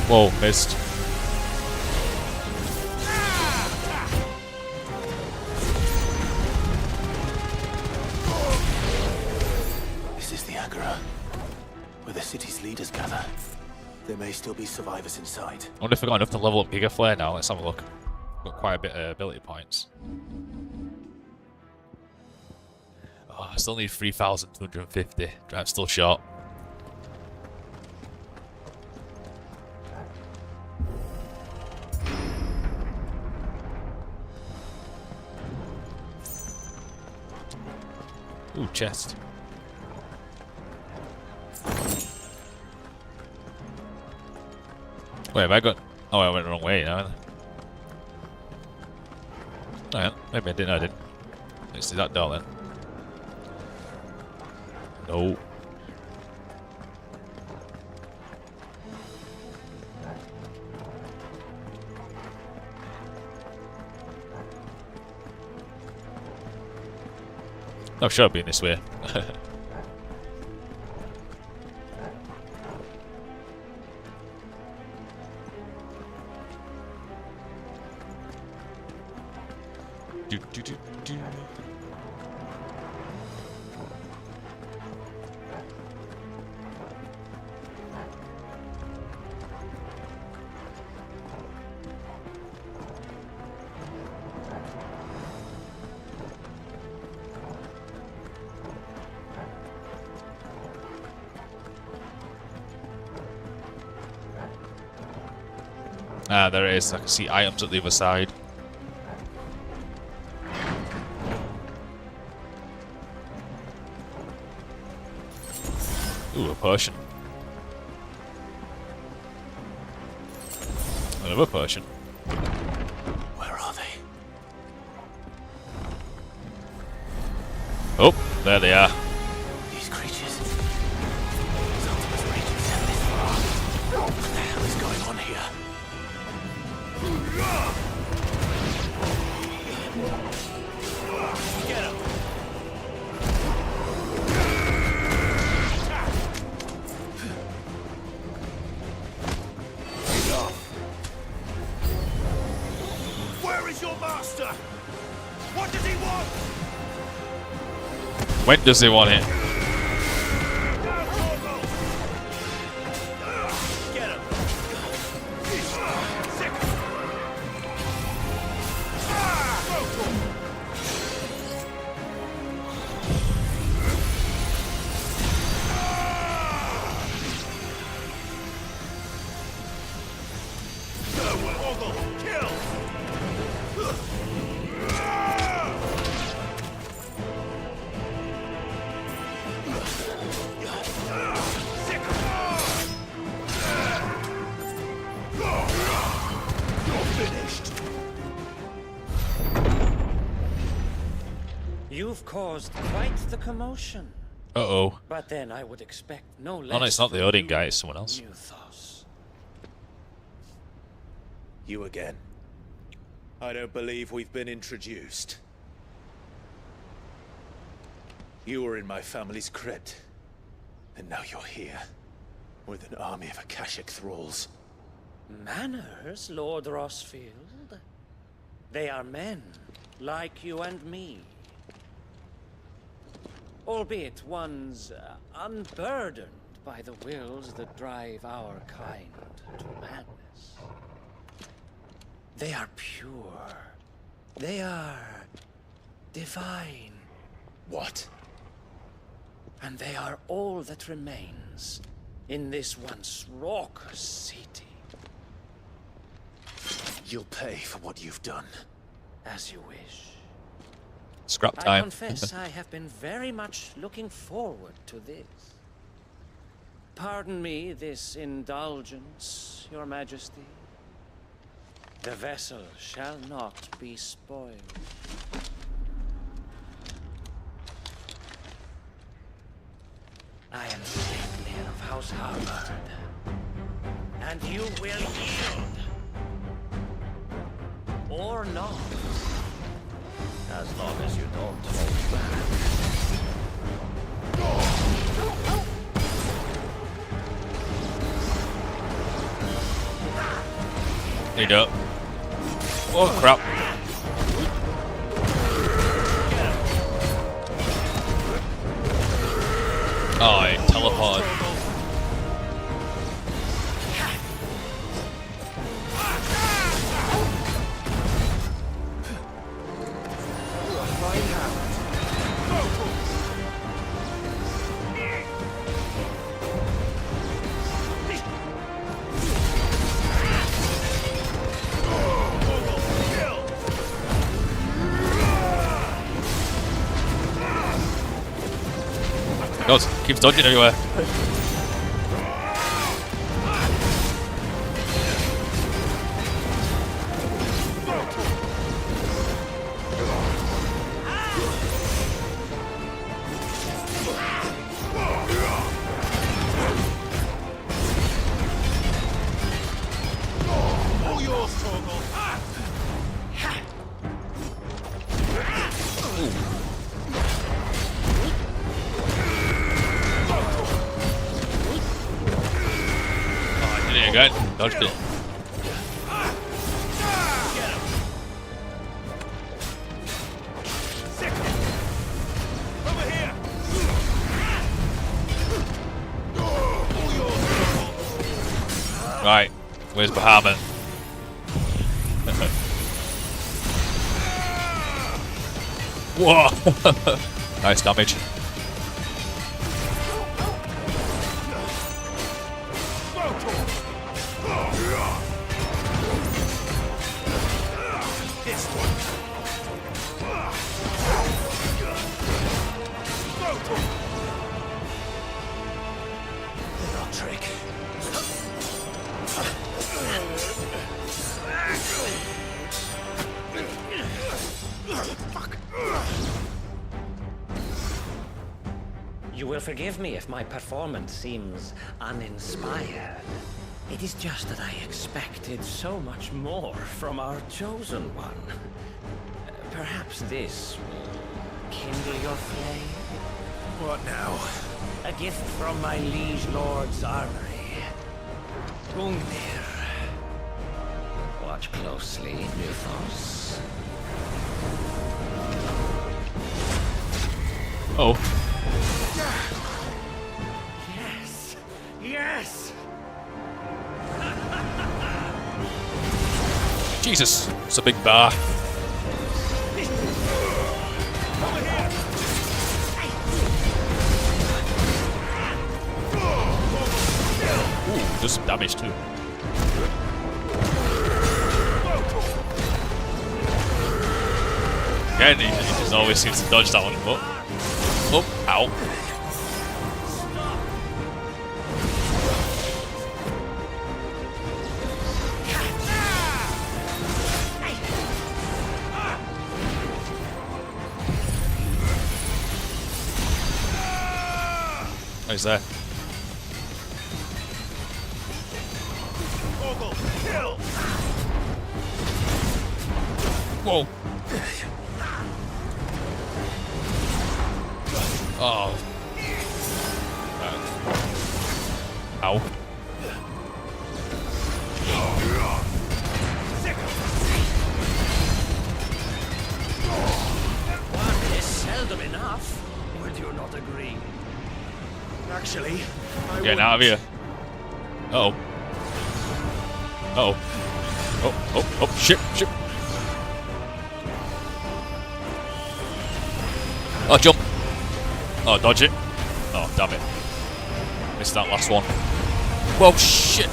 Whoa, missed. This is the Agora, where the city's leaders gather. There may still be survivors inside. I wonder if I got enough to level up Giga Flare now. Let's have a look. Got quite a bit of ability points. Oh, I still need 3,250. I'm still short. Ooh, chest. Wait, have I got... Oh, I went the wrong way now. Oh, yeah. Maybe I didn't. I didn't. Let's see that door then. No. Oh, should have been this way. Do. Ah, there it is. I can see items at the other side. Ooh, a potion. Another potion. Where are they? Oh, there they are. These creatures. Sometimes regions sent this far. What the hell is going on here? Get him! Where is your master? What does he want? When does he want it? You've caused quite the commotion. Uh-oh. But then I would expect no less. Oh no, it's not the from Odin you, guy, it's someone else. Muthos. You again. I don't believe we've been introduced. You were in my family's crypt, and now you're here, with an army of Akashic thralls. Manners, Lord Rosfield. They are men, like you and me. Albeit ones unburdened by the wills that drive our kind to madness. They are pure. They are divine. What? And they are all that remains in this once raucous city. You'll pay for what you've done. As you wish. Scrap I time. confess I have been very much looking forward to this. Pardon me this indulgence, Your Majesty. The vessel shall not be spoiled. I am Caitlin of House Harvard, and you will yield. Or not. As long as you don't hold back. Need up. Oh crap. Oh, I teleported. God, keeps dodging everywhere. All yours, Torgal. Again, dodged it. Right, where's Bahamut? Whoa! Nice damage. You will forgive me if my performance seems uninspired. It is just that I expected so much more from our chosen one. Perhaps this will kindle your flame? What now? A gift from my liege lord's armory. Gungnir. Watch closely, Muthos. Oh. Yes! Yes! Jesus, it's a big bar. Ooh, does some damage too. Again, he just always seems to dodge that one. Oh, ow. Oh, he's there. Whoa. Oh. Ow. One is seldom enough. Would you not agree? Actually, Getting out of here. Uh-oh. Uh-oh. Oh, shit. Oh, jump. Oh, dodge it. Oh, damn it. Missed that last one. Whoa, shit.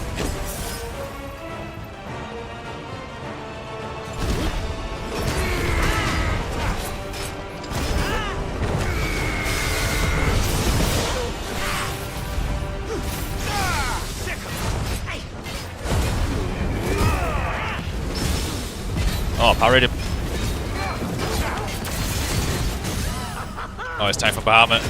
Oh, parried him. Oh, it's time for Bahamut.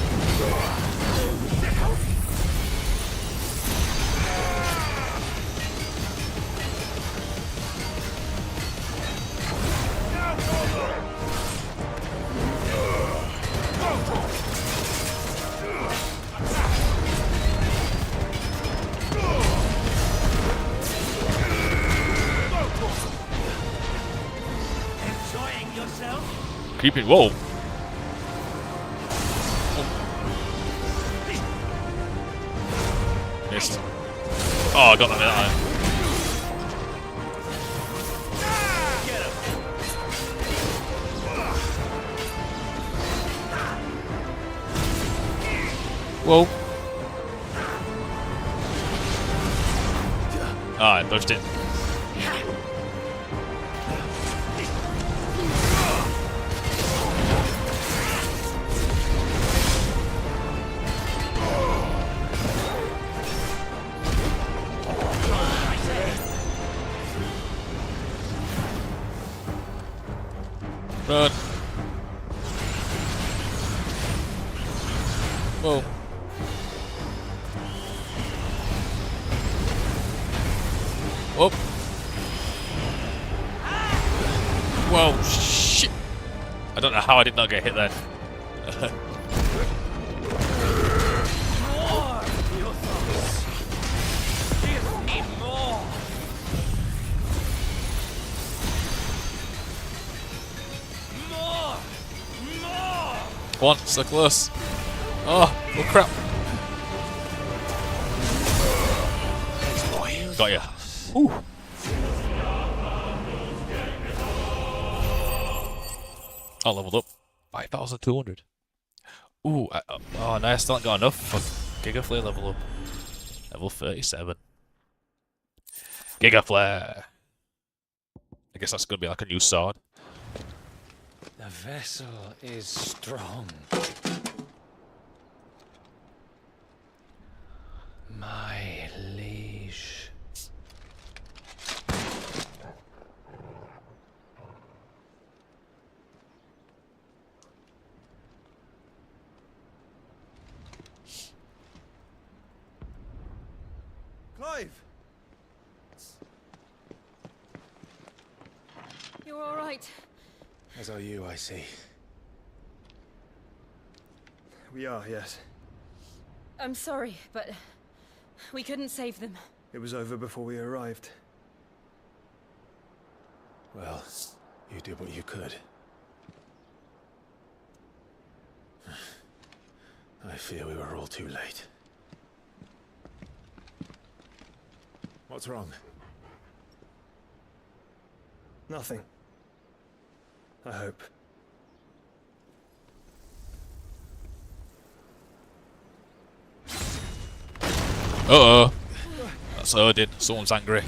Enjoying yourself? Creepy. Whoa. Missed. Oh, I got that time. Whoa. Ah, I dodged it. Run. Whoa. Whoa. Whoa, shit. I don't know how I did not get hit then. More! Your thoughts. Give me more! More! Come on, so close. Oh crap. Got ya. Ooh. I leveled up. 5,200. Ooh, oh no, I still haven't got enough for Giga Flare level up. Level 37. Giga Flare. I guess that's gonna be like a new sword. The vessel is strong. My liege. Clive! You're all right. As are you, I see. We are, yes. I'm sorry, but we couldn't save them. It was over before we arrived. Well, you did what you could. I fear we were all too late. What's wrong? Nothing. I hope. Uh-oh. That's Odin. Someone's angry.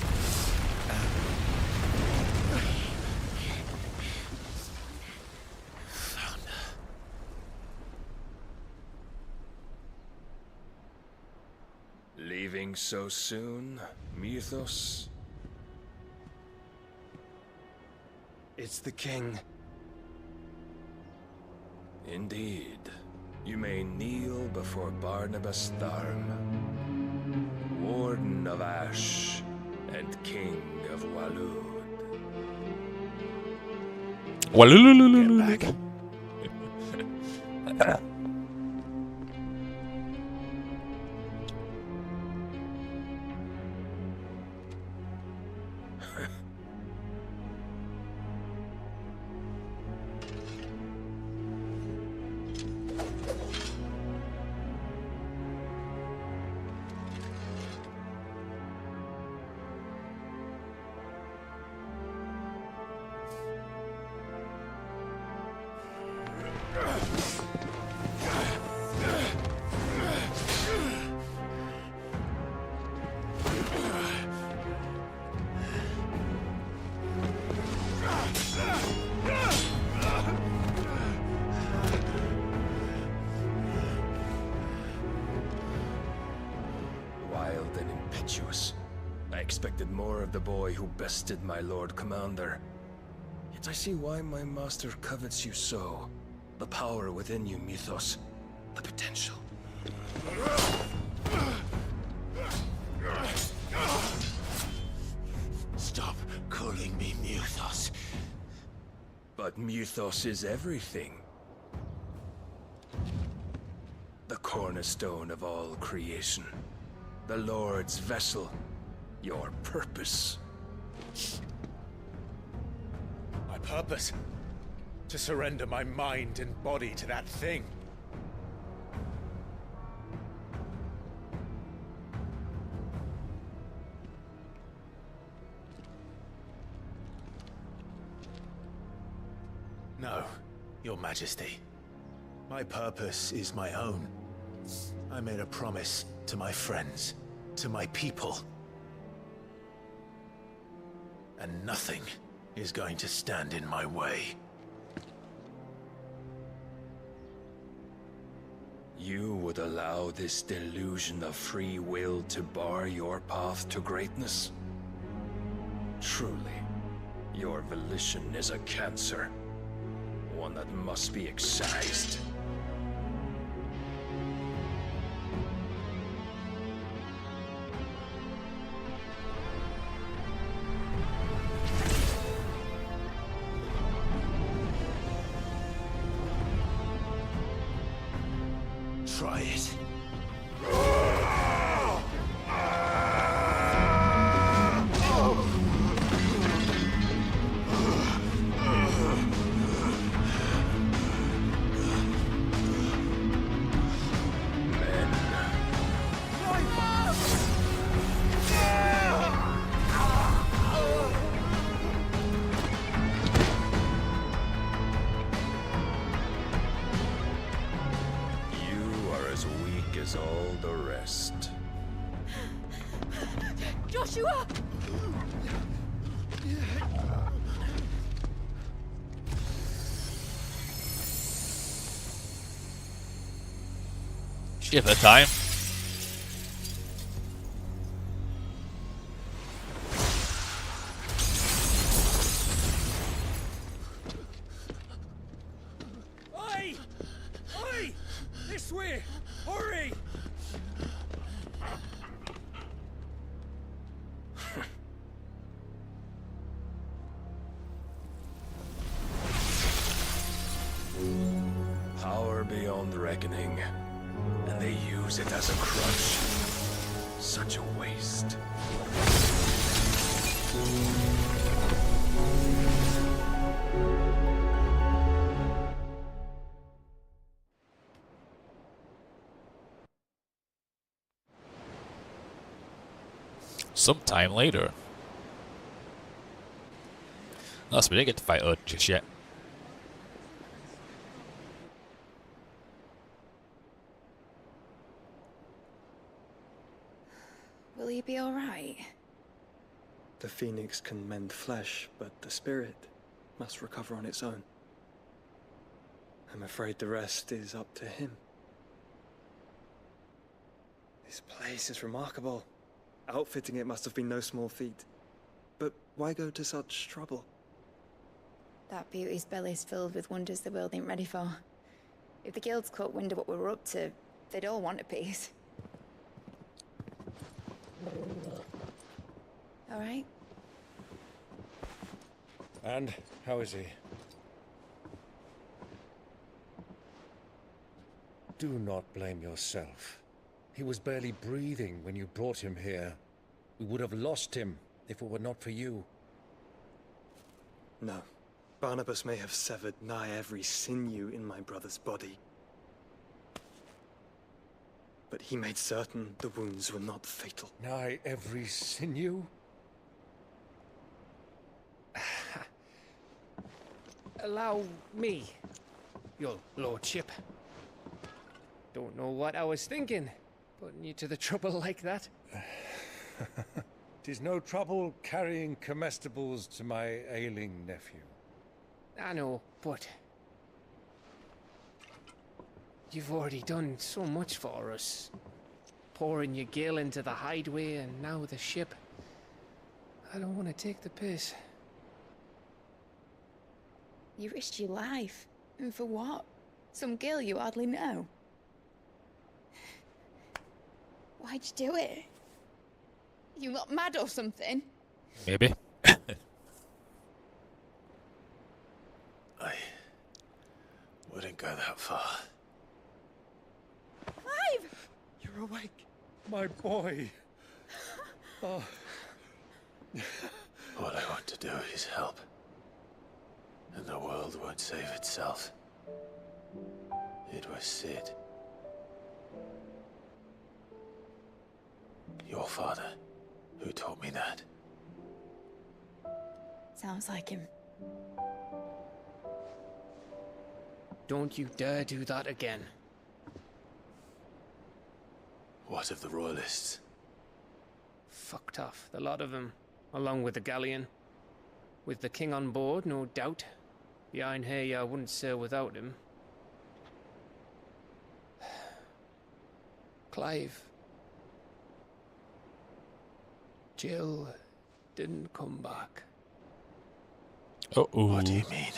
Leaving so soon, Mythos? It's the king. Indeed. You may kneel before Barnabas Tharm, Warden of Ash and King of Walud. Walululululu. Wild and impetuous. I expected more of the boy who bested my Lord Commander. Yet I see why my master covets you so. The power within you, Mythos. The potential. Stop calling me Mythos. But Mythos is everything. The cornerstone of all creation. The Lord's vessel. Your purpose. My purpose? To surrender my mind and body to that thing. No, Your Majesty. My purpose is my own. I made a promise to my friends, to my people. And nothing is going to stand in my way. You would allow this delusion of free will to bar your path to greatness? Truly, your volition is a cancer. One that must be excised. Try it. As all the rest. Joshua! Shit at the time. Oi! Oi! This way! Hurry! Power beyond reckoning, and they use it as a crutch. Such a waste. Sometime later. Oh, so we didn't get to fight Ud just yet. Will he be alright? The phoenix can mend flesh, but the spirit must recover on its own. I'm afraid the rest is up to him. This place is remarkable. Outfitting it must have been no small feat. But why go to such trouble? That beauty's belly's filled with wonders the world ain't ready for. If the guilds caught wind of what we were up to, they'd all want a piece. All right? And how is he? Do not blame yourself. He was barely breathing when you brought him here. We would have lost him if it were not for you. No. Barnabas may have severed nigh every sinew in my brother's body. But he made certain the wounds were not fatal. Nigh every sinew? Allow me, your lordship. Don't know what I was thinking, putting you to the trouble like that. 'Tis no trouble carrying comestibles to my ailing nephew. I know, but you've already done so much for us. Pouring your gale into the hideaway and now the ship. I don't want to take the piss. You risked your life. And for what? Some girl you hardly know. Why'd you do it? You not mad or something? Maybe. I wouldn't go that far. Clive! You're awake, my boy. Oh. All I want to do is help. And the world won't save itself. It was Sid. Your father, who taught me that. Sounds like him. Don't you dare do that again. What of the Royalists? Fucked off, the lot of them, along with the galleon. With the king on board, no doubt. Behind here, I wouldn't sail without him. Clive. Jill didn't come back. Uh-oh. What do you mean?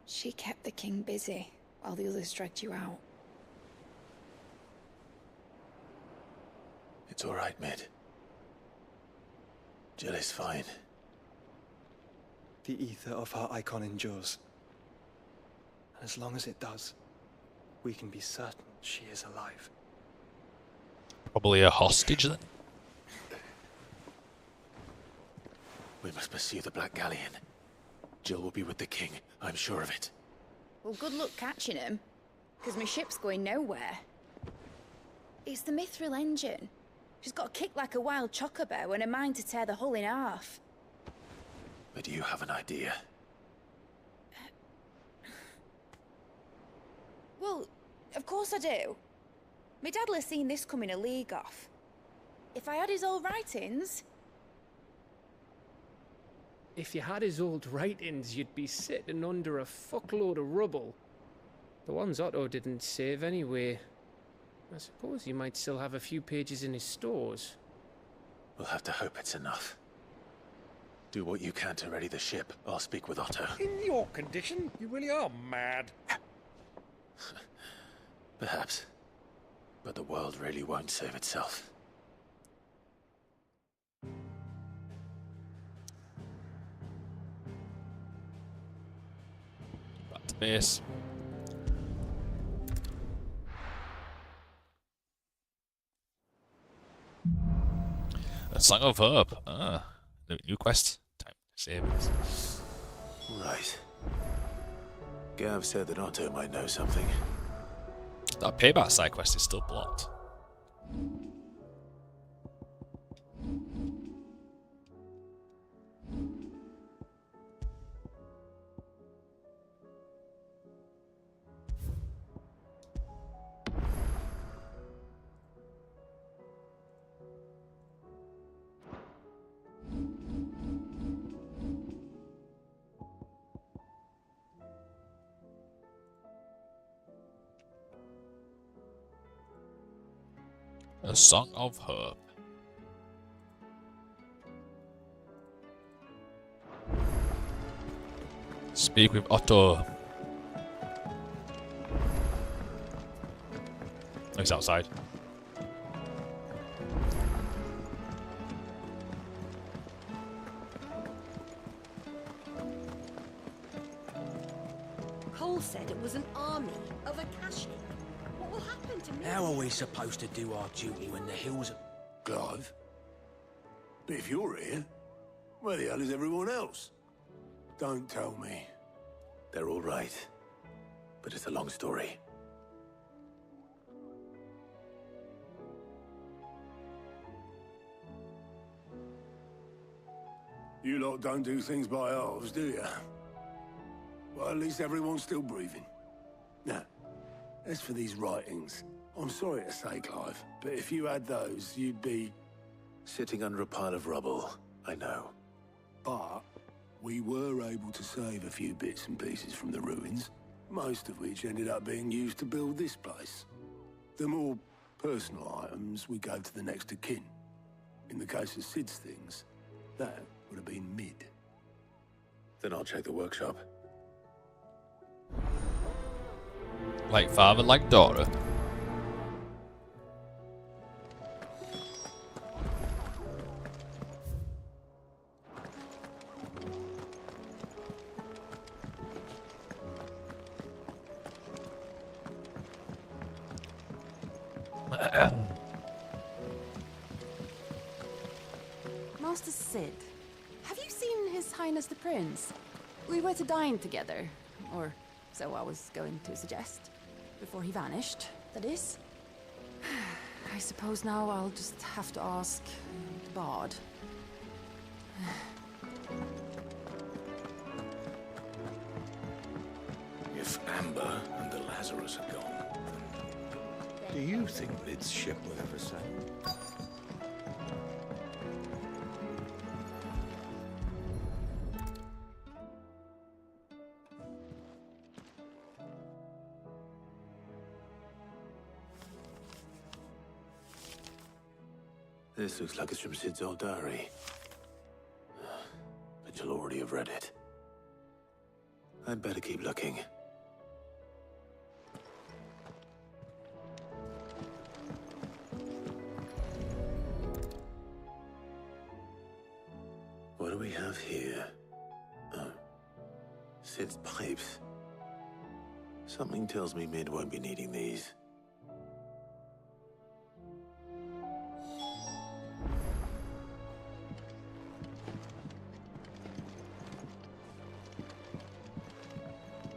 She kept the king busy while the others dragged you out. It's all right, Mid. Jill is fine. The ether of her icon endures. And as long as it does, we can be certain she is alive. Probably a hostage then. We must pursue the Black Galleon. Jill will be with the king, I'm sure of it. Well, good luck catching him, because my ship's going nowhere. It's the Mithril engine. She's got a kick like a wild chocobo and a mind to tear the hull in half. But do you have an idea? Well, of course I do. My dad'll have seen this coming a league off. If I had his old writings... If you had his old writings, you'd be sitting under a fuckload of rubble. The ones Otto didn't save anyway. I suppose he might still have a few pages in his stores. We'll have to hope it's enough. Do what you can to ready the ship. I'll speak with Otto. In your condition, you really are mad. Perhaps. But the world really won't save itself. Back to base. A Song of Hope. Ah, new quest. Time to save it. Right. Gav said that Otto might know something. That payback side quest is still blocked. A Song of Hope. Speak with Otto. It's outside. Cole said it was an army of Akashi. What will happen to me? How are we supposed to do our duty when the hills are... Clive? But if you're here, where the hell is everyone else? Don't tell me. They're all right. But it's a long story. You lot don't do things by halves, do you? Well, at least everyone's still breathing. Now, as for these writings, I'm sorry to say, Clive, but if you had those, you'd be... Sitting under a pile of rubble, I know. But we were able to save a few bits and pieces from the ruins, most of which ended up being used to build this place. The more personal items we gave to the next of kin. In the case of Sid's things, that would have been mid. Then I'll check the workshop. Like father, like daughter. Master Sid, have you seen His Highness the Prince? We were to dine together, or so I was going to suggest. Before he vanished, that is. I suppose now I'll just have to ask the Bard. If Amber and the Lazarus are gone, do you think Lid's ship will ever sail? This looks like it's from Sid's old diary. But you'll already have read it. I'd better keep looking. What do we have here? Oh. Sid's pipes. Something tells me Mid won't be needing these.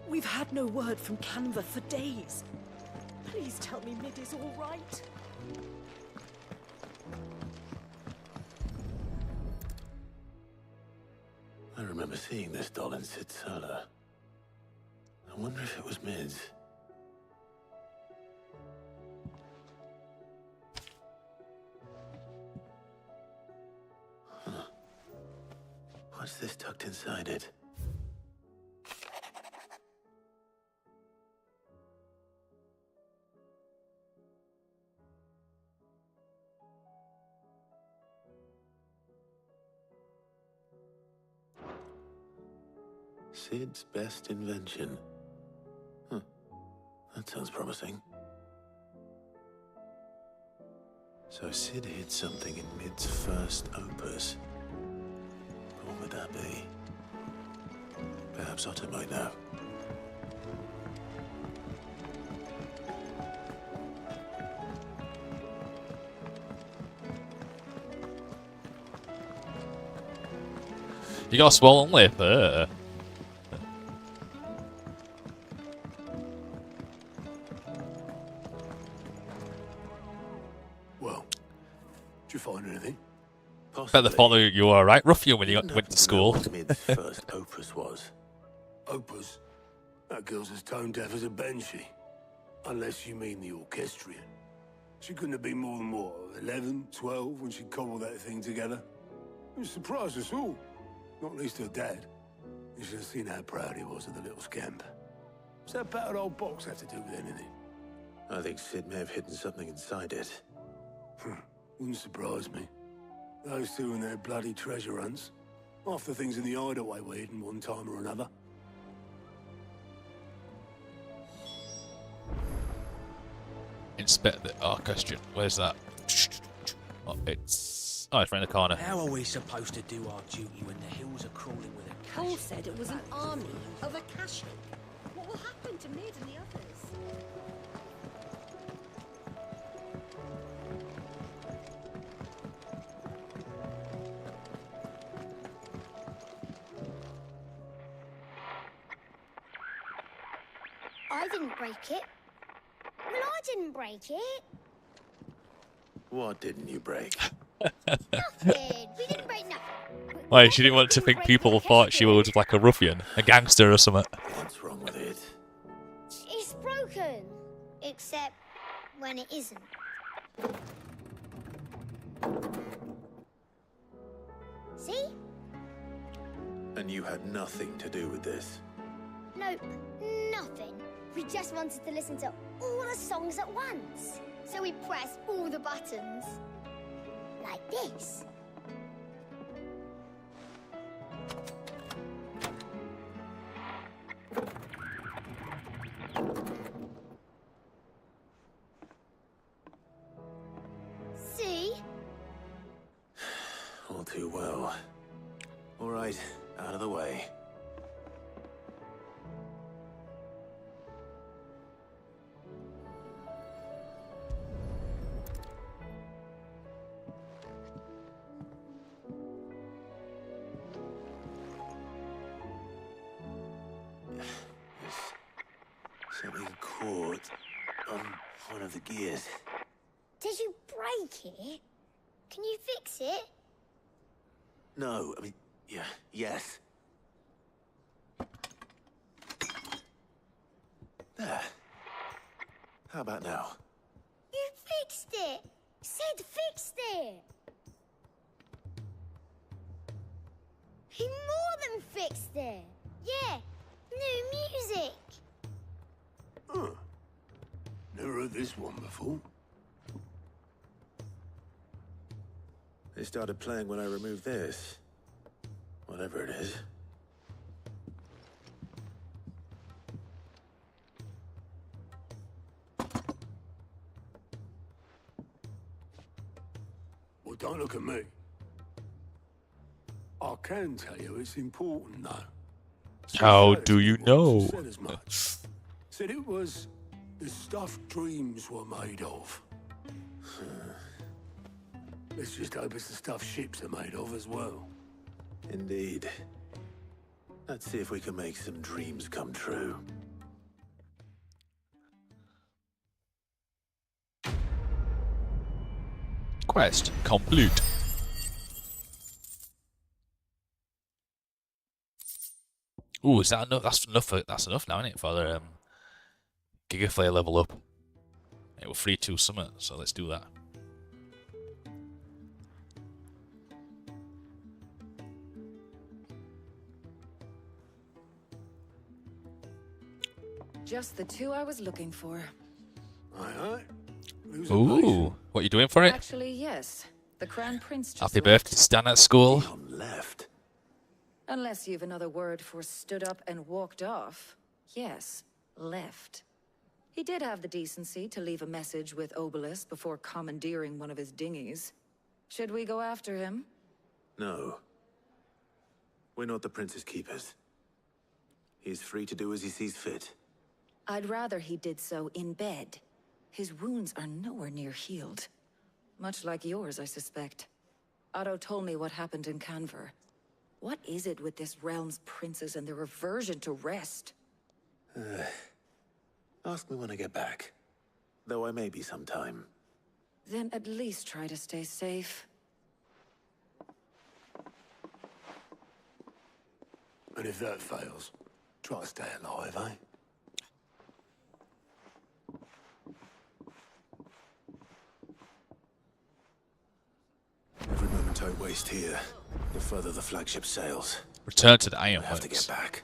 We've had no word from Canva for days. Please tell me Mid is all right. I remember seeing this doll in Sid's cellar. I wonder if it was Mid's. Huh. What's this tucked inside it? Sid's best invention. Huh. That sounds promising. So Sid hid something in Mid's first opus. What would that be? Perhaps Otto might know. You got a swollen lip. Well, did you find anything? Bet they thought you were alright ruffian when you went to school. What Mid's first opus was. Opus? That girl's as tone deaf as a banshee. Unless you mean the orchestrion. She couldn't have been more than, what, 11, 12 when she cobbled that thing together? It surprised us all. Not least her dad. You should have seen how proud he was of the little scamp. What's that battered old box have to do with anything? I think Sid may have hidden something inside it. Wouldn't surprise me. Those two and their bloody treasure hunts. Half the things in the hideaway were hidden one time or another. Inspect the... Oh, question. Where's that? Oh, it's right in the corner. How are we supposed to do our duty when the hills are crawling with a Paul said it was an army of Akashi. What will happen to Mid and the others? I didn't break it. Well, I didn't break it. What didn't you break? Nothing. We didn't break nothing. Why, she didn't want to think people thought she was like a ruffian, a gangster or something. What's wrong with it? It's broken. Except when it isn't. See? And you had nothing to do with this? Nope, nothing. We just wanted to listen to all the songs at once. So we pressed all the buttons. Like this. See? All too well. All right, out of the way. Something caught on one of the gears. Did you break it? Can you fix it? No, I mean, yeah, yes. There. How about now? You fixed it! Sid fixed it! He more than fixed it! Yeah, new music! Huh. Never heard this one before. They started playing when I removed this. Whatever it is. Well, don't look at me. I can tell you it's important, though. How do you know? Said as much. Said it was the stuff dreams were made of. Let's just hope it's the stuff ships are made of as well. Indeed. Let's see if we can make some dreams come true. Quest complete. Ooh, is that enough? That's enough. That's enough now, isn't it, for the Gigaflare level up? It will free 2 summit, so let's do that. Just the 2 I was looking for. Aye. Ooh, what are you doing for it? Actually, yes. The Crown Prince just Happy left. birthday, Stan at school. Left. Unless you've another word for stood up and walked off. Yes, left. He did have the decency to leave a message with Obelisk before commandeering one of his dinghies. Should we go after him? No. We're not the Prince's keepers. He's free to do as he sees fit. I'd rather he did so in bed. His wounds are nowhere near healed. Much like yours, I suspect. Otto told me what happened in Canver. What is it with this realm's princes and their aversion to rest? Ask me when I get back. Though I may be sometime. Then at least try to stay safe. And if that fails, try to stay alive, eh? Every moment I waste here, the further the flagship sails. Return to the Iron I have to Works. get back.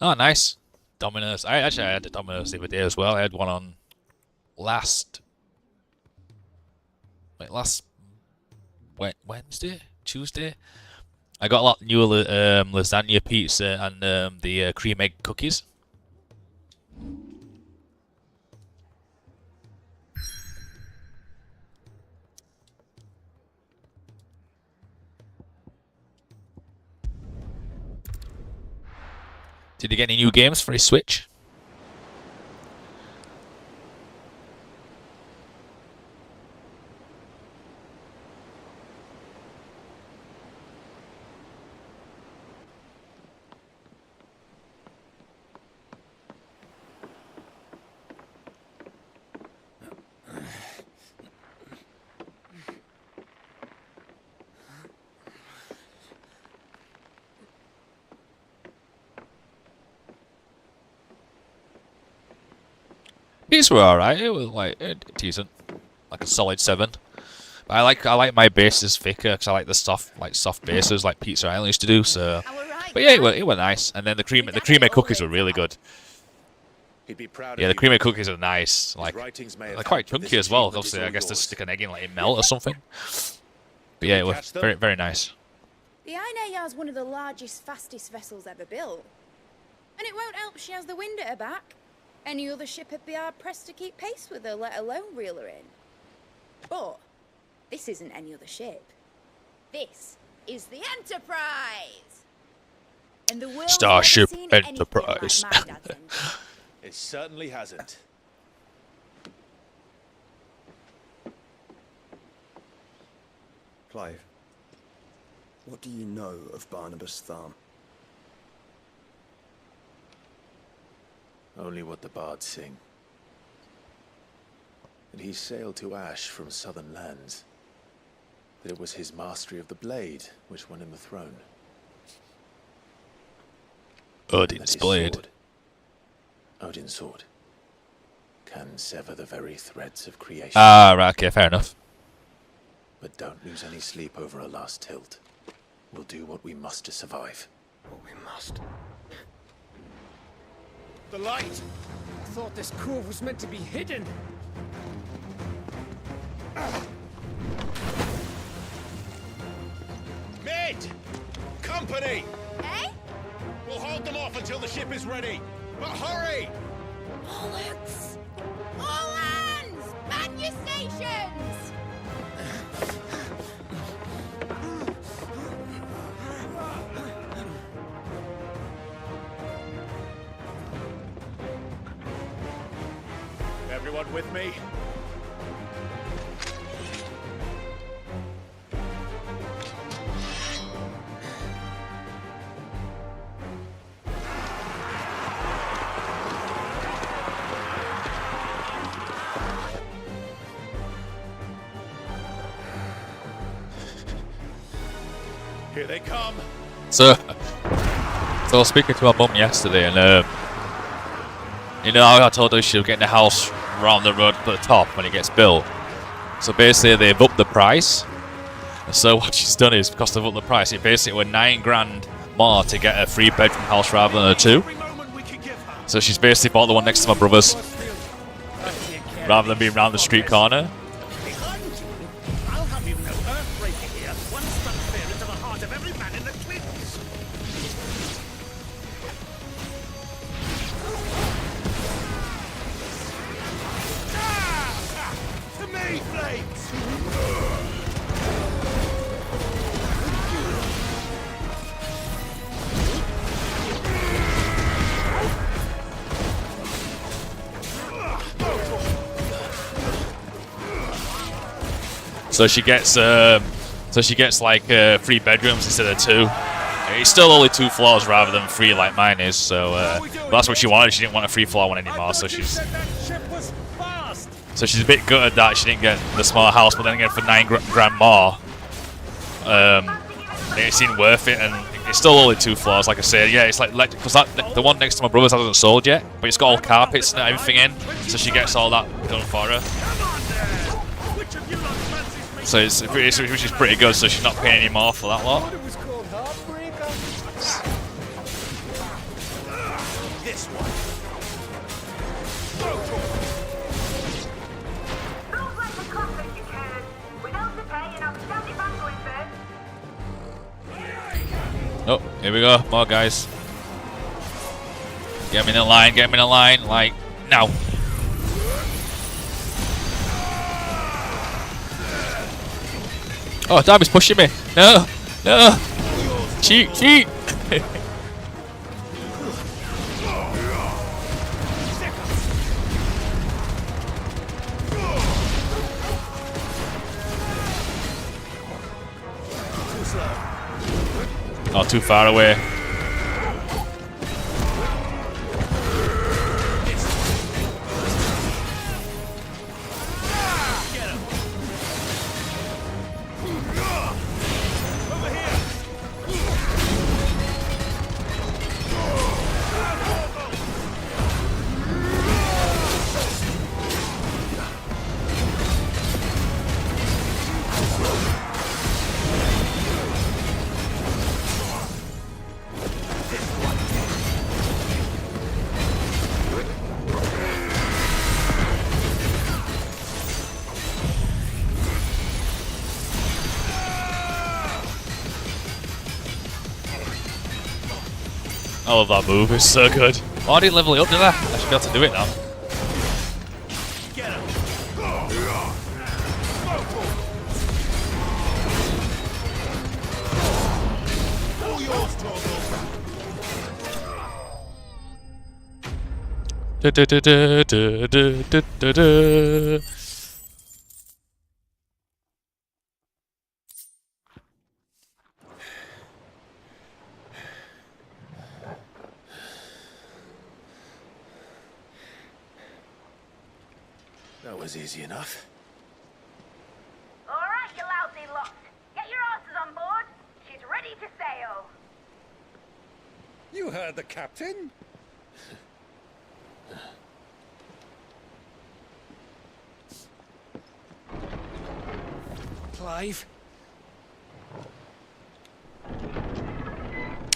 Oh, nice. Dominoes. I had a Dominoes the other day as well. I had one on last Wednesday? Tuesday? I got a lot new lasagna pizza and the cream egg cookies. Did you get any new games for his Switch? These were alright. It was like decent, like a solid 7. But I like my bases thicker because I like the soft bases like Pizza Island used to do. So, but yeah, it were nice. And then the cream egg cookies were really good. Yeah, the cream egg cookies are nice. Like they're quite chunky as well. Obviously, I guess they stick an egg in, like it melt or something. But yeah, it was very nice. The Eikons is one of the largest, fastest vessels ever built, and it won't help she has the wind at her back. Any other ship would be hard-pressed to keep pace with her, let alone reel her in. But this isn't any other ship. This is the Enterprise! And the world's Starship never seen anything Enterprise. like my dad's engine. It certainly hasn't. Clive, what do you know of Barnabas Tharm? Only what the bards sing. That he sailed to Ash from southern lands. That it was his mastery of the blade which won him the throne. Odin's blade. Odin's sword. Can sever the very threads of creation. Ah, right, okay, fair enough. But don't lose any sleep over a last tilt. We'll do what we must to survive. What we must. The light! I thought this cove was meant to be hidden. Mate! Company! Eh? We'll hold them off until the ship is ready. But hurry! Bollocks! All hands! Man your stations! Everyone with me? Here they come. So I was speaking to my mum yesterday, and you know how I told her she'll get the house around the road to the top when it gets built. So basically, they've upped the price. And so what she's done is, because they've upped the price, it basically were $9,000 more to get a 3-bedroom house rather than a 2. So she's basically bought the one next to my brother's, rather than being round the street corner. I'll have you know, earthbreaking here once struck fear into the heart of every man in the cliffs. To me, Flames! So she gets like 3 bedrooms instead of 2. It's still only 2 floors rather than 3 like mine is. So but that's what she wanted. She didn't want a 3-floor one anymore. So she's a bit gutted that she didn't get the smaller house. But then again, for $9,000 more, it seemed worth it. And it's still only 2 floors, like I said. Yeah, it's like because the one next to my brother's hasn't sold yet, but it's got all carpets and everything in. So she gets all that done for her. So which is pretty good, so she's not paying any more for that lot. This one. Oh, here we go. More guys. Get me in a line, get me in a line. Like, now. Oh, damn, he's pushing me. No, no. Cheat, cheat. Not too far away. I love that move, it's so good. Oh, I didn't level it up, did I? I should be able to do it now. Da, da, da, da, da, da, da, da. That was easy enough. All right, you lousy lot. Get your asses on board. She's ready to sail. You heard the captain. Clive?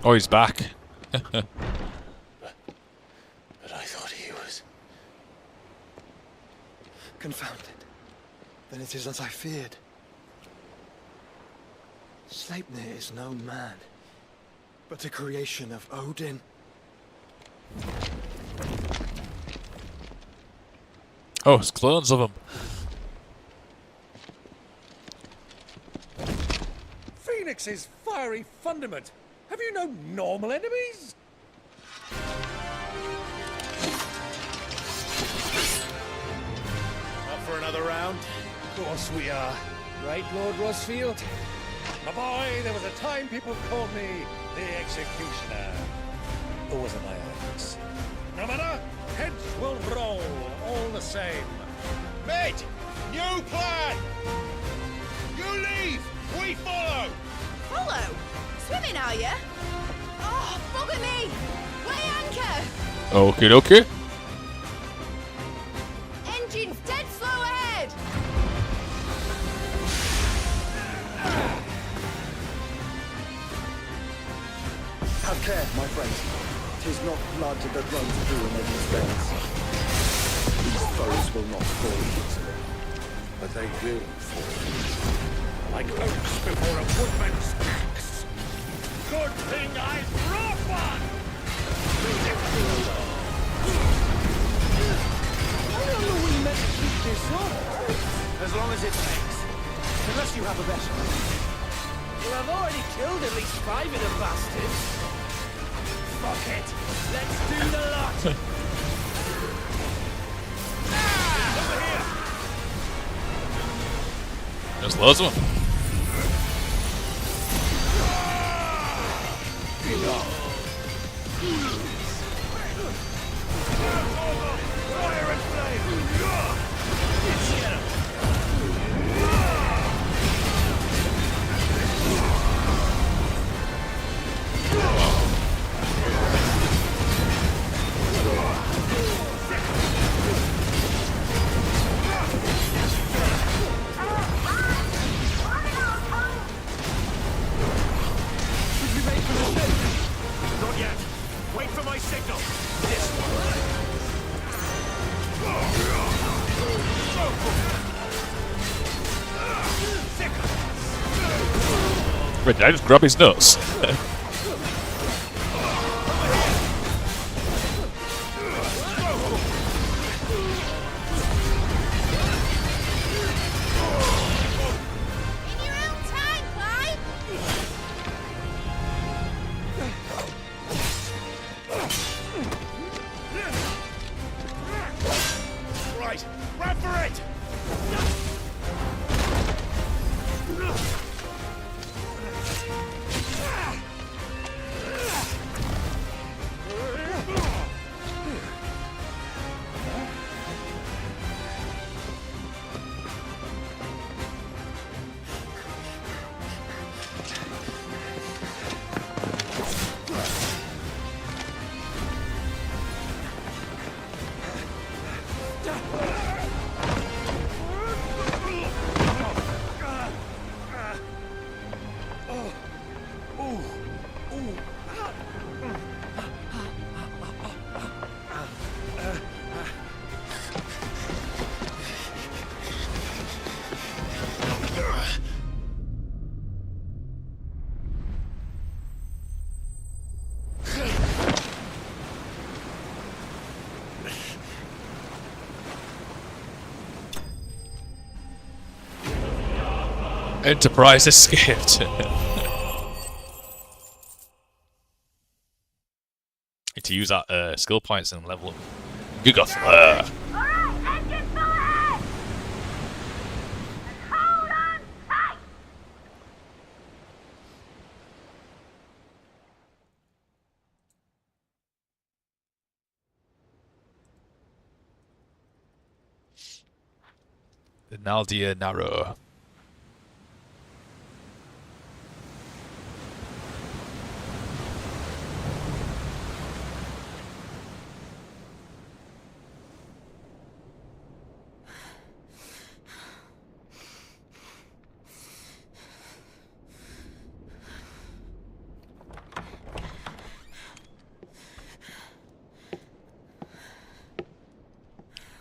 Oh, he's back. But I thought he was... Confounded. Then it is as I feared. Sleipnir is no man, but a creation of Odin. Oh, it's clones of him. Phoenix's fiery fundament. Have you no normal enemies? Up for another round? Of course we are. Right, Lord Rosfield? My boy, there was a time people called me the Executioner. Or was it my eyes? No matter, heads will roll, all the same. Mate! New plan! You leave! We follow! Follow? Swimming, are you? Oh, bugger me! Weigh anchor! Okay, okay. Engine's dead slow ahead! Have care, my friends. 'Tis not blood that runs through an enemy's veins. These foes will not fall easily, but they will fall. Like oaks before a woodman's axe. Good thing I brought one! How long are we meant to keep this on? As long as it takes. Unless you have a better. Well, I've already killed at least 5 of the bastards. Fuck it. Let's do the lot. Over here. There's loads of them. Fire and flame. Not yet. Wait for my signal. This one. Wait, did I just grab his nuts? Enterprise escaped. Need to use that skill points and level up. Giga Flare. The Naldia Narrow.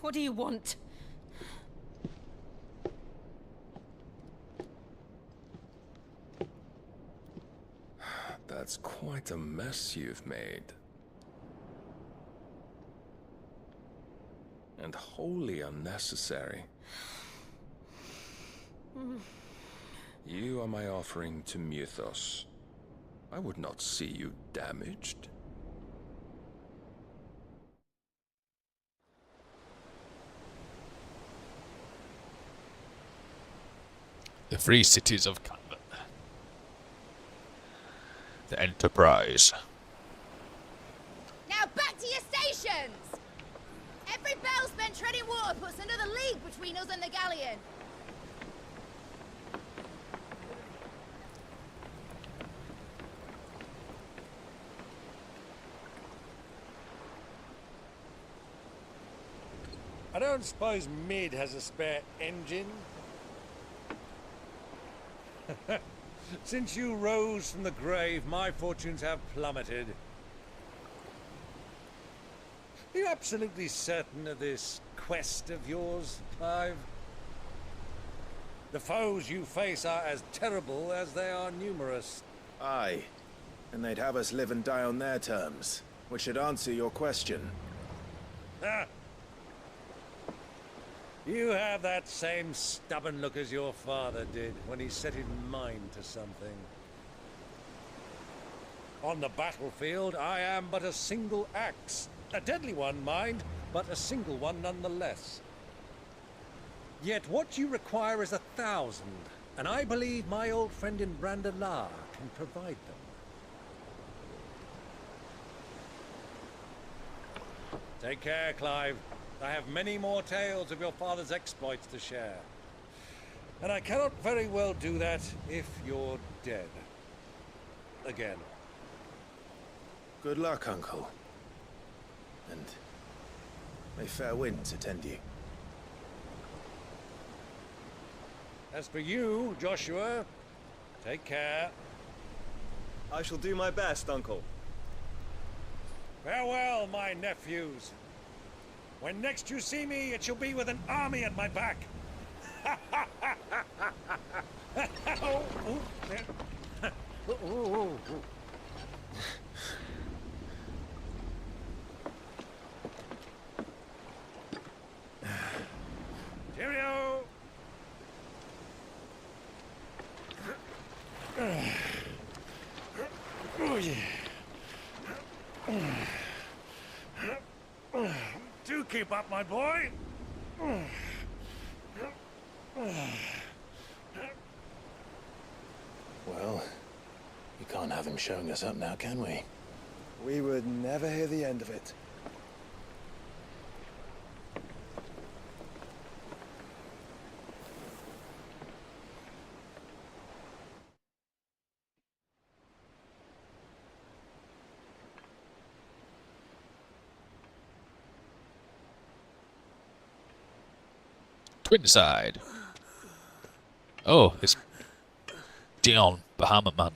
What do you want? That's quite a mess you've made. And wholly unnecessary. You are my offering to Mythos. I would not see you damaged. The free cities of Canva. The Enterprise. Now back to your stations! Every bell spent treading water puts another league between us and the galleon. I don't suppose Mid has a spare engine? Since you rose from the grave, my fortunes have plummeted. Are you absolutely certain of this quest of yours, Clive? The foes you face are as terrible as they are numerous. Aye. And they'd have us live and die on their terms, which should answer your question. Ah. You have that same stubborn look as your father did when he set his mind to something. On the battlefield, I am but a single axe. A deadly one, mind, but a single one nonetheless. Yet what you require is 1,000, and I believe my old friend in Brandalar can provide them. Take care, Clive. I have many more tales of your father's exploits to share. And I cannot very well do that if you're dead. Again. Good luck, Uncle. And may fair winds attend you. As for you, Joshua, take care. I shall do my best, Uncle. Farewell, my nephews. When next you see me, it shall be with an army at my back. Cheerio! Oh, yeah. Do keep up, my boy. Well, we can't have him showing us up now, can we? We would never hear the end of it. Twin side. Oh, it's Dion, Bahamut man.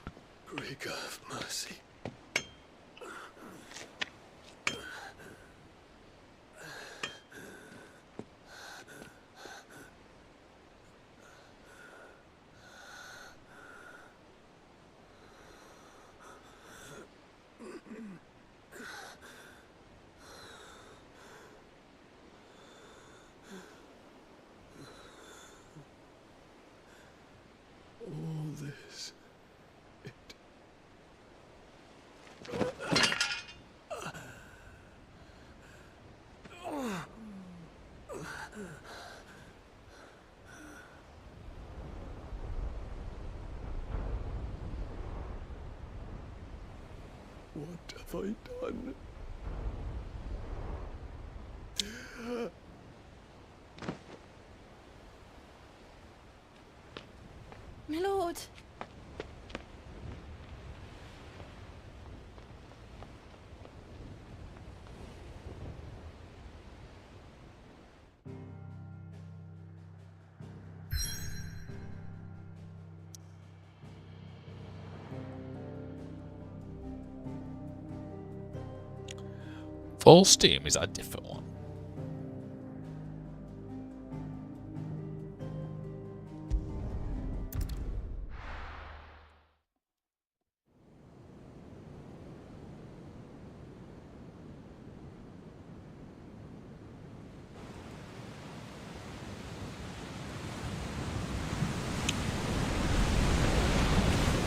Greek of mercy. What have I done? My lord. Full Steam, is that a different one?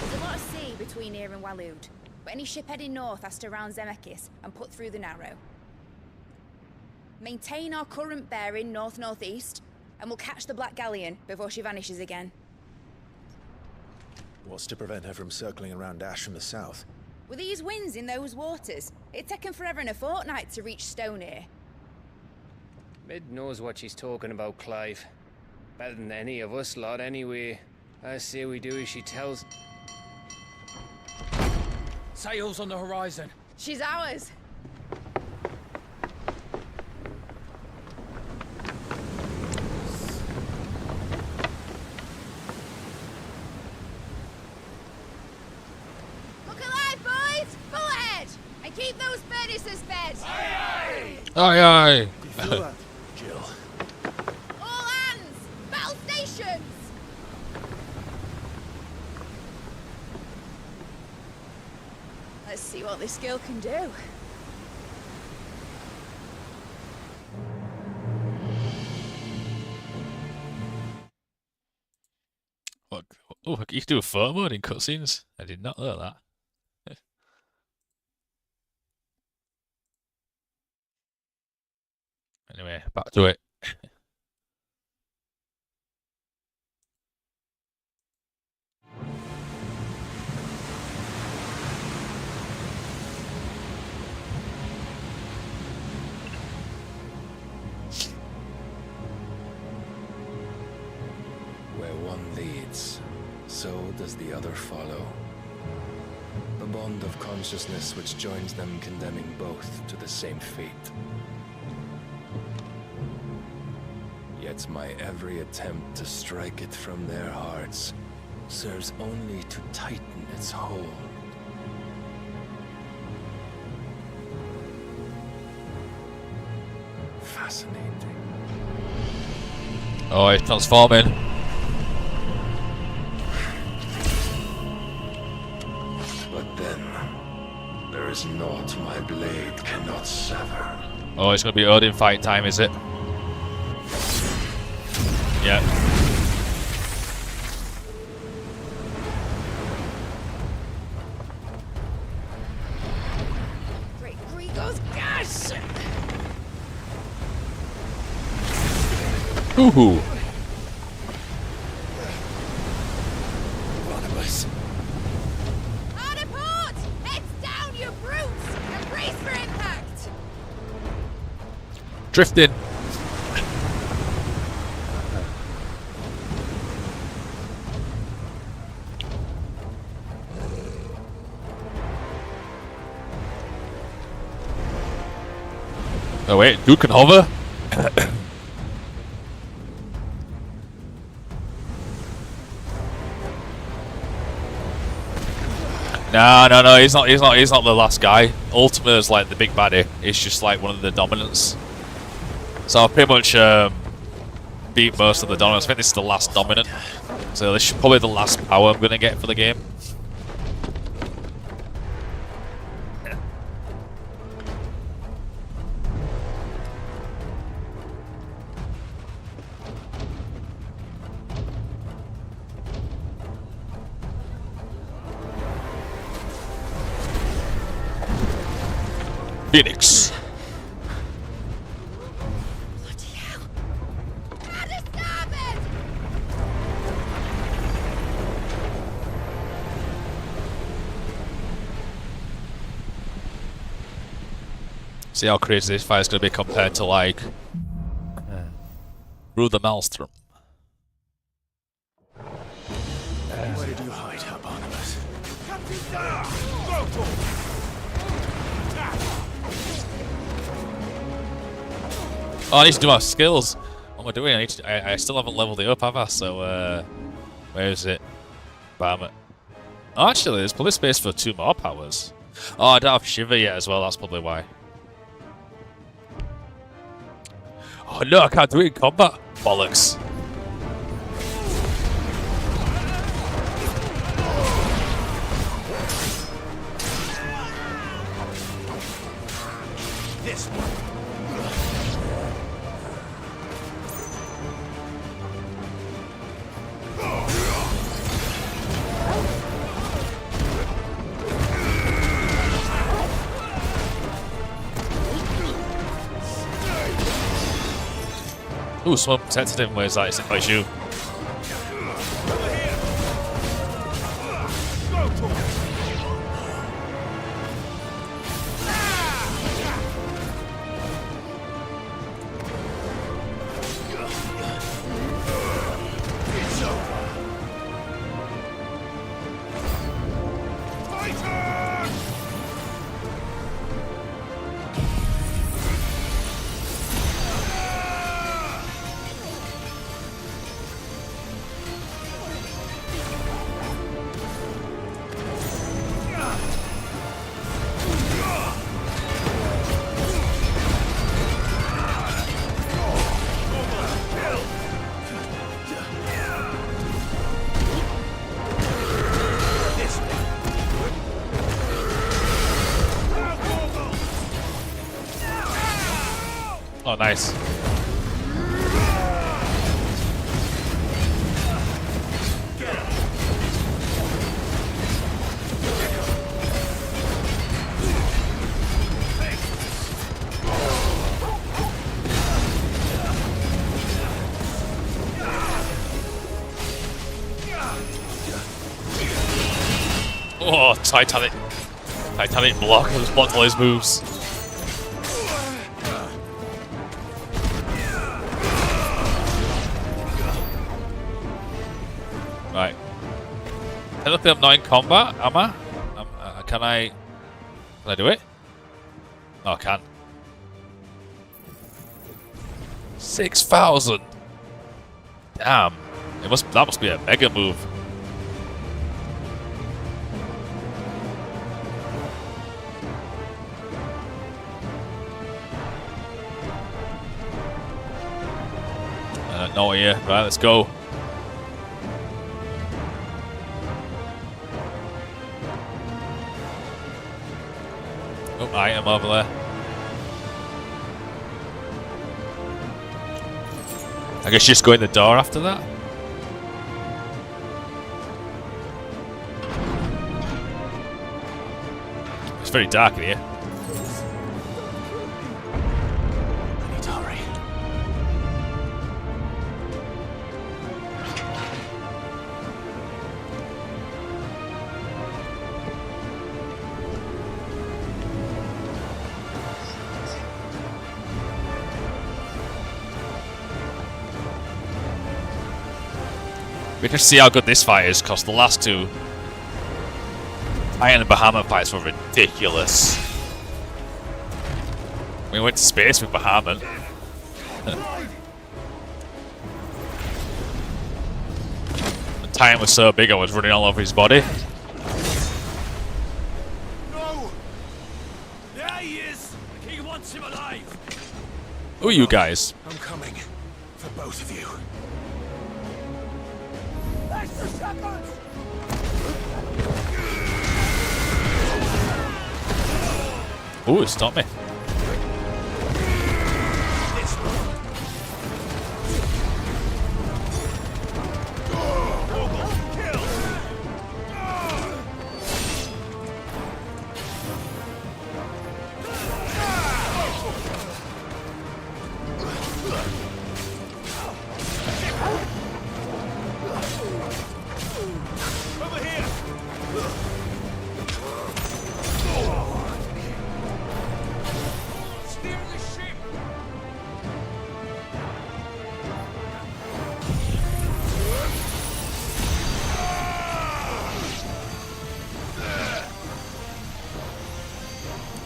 There's a lot of sea between here and Waloed, but any ship heading north has to round Zemeckis and put through the Narrow. Maintain our current bearing north-northeast, and we'll catch the Black Galleon before she vanishes again. What's to prevent her from circling around Ash from the south? With these winds in those waters, it'd taken forever and a fortnight to reach Stonehere. Mid knows what she's talking about, Clive. Better than any of us lot, anyway. I say we do as she tells. Sails on the horizon. She's ours. Look alive, boys! Full ahead! And keep those furnaces fed! Aye aye! Jill. All hands! Battle stations! Let's see what this girl can do. Look, oh, you can do a photo mode in cutscenes. I did not know that. Anyway, back to it. Where one leads, so does the other follow. The bond of consciousness which joins them condemning both to the same fate. Yet my every attempt to strike it from their hearts serves only to tighten its hold. Fascinating. Oh, it's transforming. But then, there is naught my blade cannot sever. Oh, it's gonna be Odin fight time, is it? Yeah. Great Grigor's gas! Hoo-hoo. Barnabas. Hard a port! Heads down, you brutes! And brace for impact! Drifting. Oh wait, Duke can hover? No, he's not the last guy. Ultima is like the big baddie. It's just like one of the dominants. So I've pretty much beat most of the dominants. I think this is the last dominant. So this is probably the last power I'm gonna get for the game. Phoenix. See how crazy this fight is going to be compared to, like, Ruther Maelstrom. Where did you hide her, Barnabas? Oh, I need to do my skills. What am I doing? I still haven't leveled it up, have I? So, where is it? Bam it. Oh, actually, there's probably space for 2 more powers. Oh, I don't have Shiver yet as well, that's probably why. Oh no, I can't do it in combat. Bollocks. This one. Ooh, someone protected him. Where's that? It's not you. Oh, nice. Oh, Titanic block. I just blocked all his moves. Right. Technically, I'm not in combat, am I? Can I do it? Oh, I can. 6,000. Damn. That must be a mega move. No, yeah. Right, let's go. Oh, item over there. I guess just go in the door after that. It's very dark in here. I need to hurry. We can see how good this fight is, because the last two Iron and Bahamut fights were ridiculous. We went to space with Bahamut. The Titan was so big I was running all over his body. No! There he is! The king wants him alive! Who are you guys? I'm coming for both of you. Extra seconds! Ooh, it stopped me.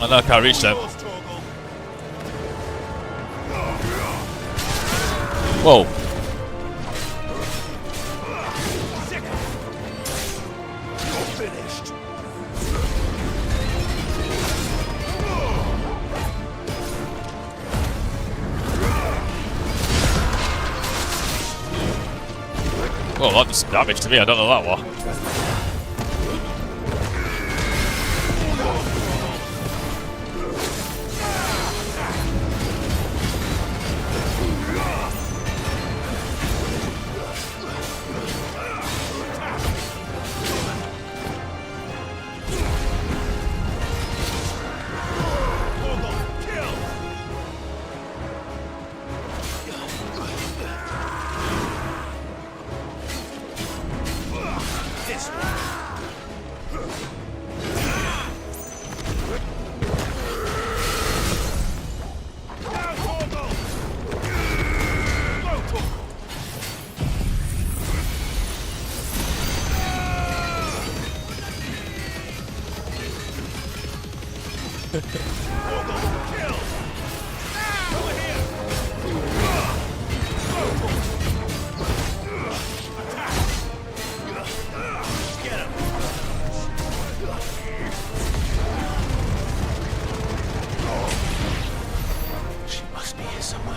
I know I can't reach them. Whoa. Well, that did some damage to me, I don't know that one. She must be here somewhere.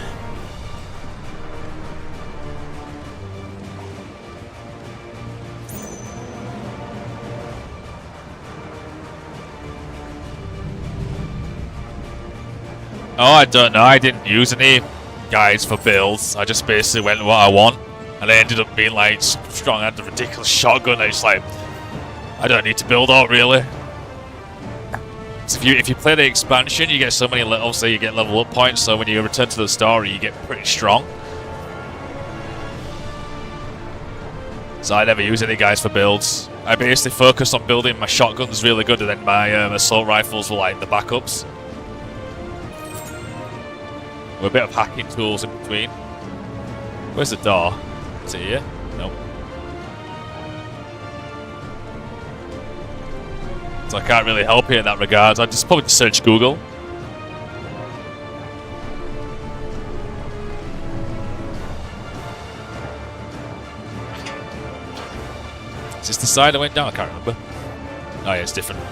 Oh, I don't know. I didn't use any guides for builds. I just basically went what I want, and I ended up being like strong. I had the ridiculous shotgun. I just like, I don't need to build out really. So if you play the expansion, you get so many levels. So you get level up points. So when you return to the story, you get pretty strong. So I never use any guides for builds. I basically focused on building my shotguns really good, and then my assault rifles were like the backups. With a bit of hacking tools in between. Where's the door? Is it here? Nope. So I can't really help you in that regard. I just probably search Google. Is this the side I went down? I can't remember. Oh yeah, it's different.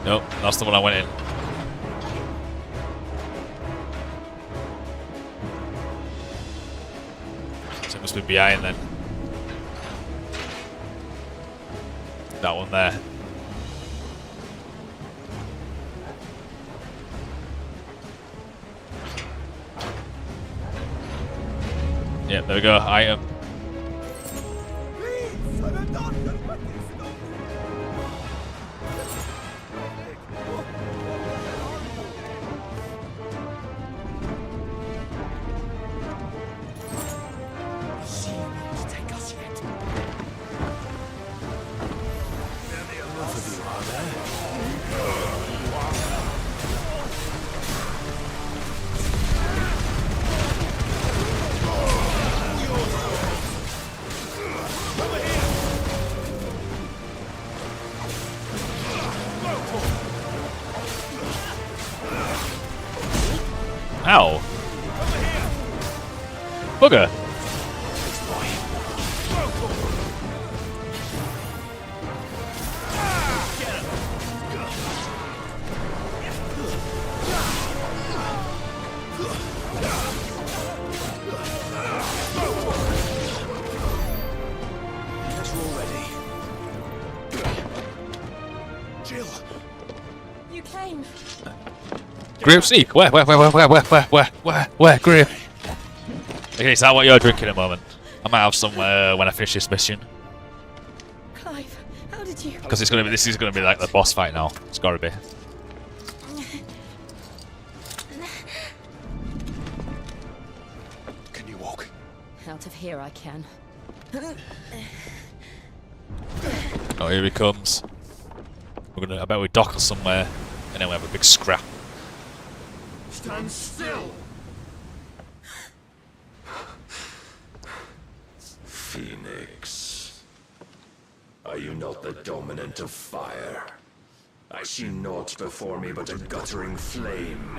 Nope, that's the one I went in. So it must be behind then. That one there. Yep, there we go. Item. Ow. Bugger. You came. Grape Sneak? Where, Grape? Okay, is that what you're drinking at the moment? I might have some when I finish this mission. Clive, how did you? Because this is gonna be like the boss fight now. It's gotta be. Can you walk? Out of here, I can. Oh, here he comes. I bet we dock somewhere, and then we have a big scrap. Stand still! Phoenix, are you not the dominant of fire? I see naught before me but a guttering flame.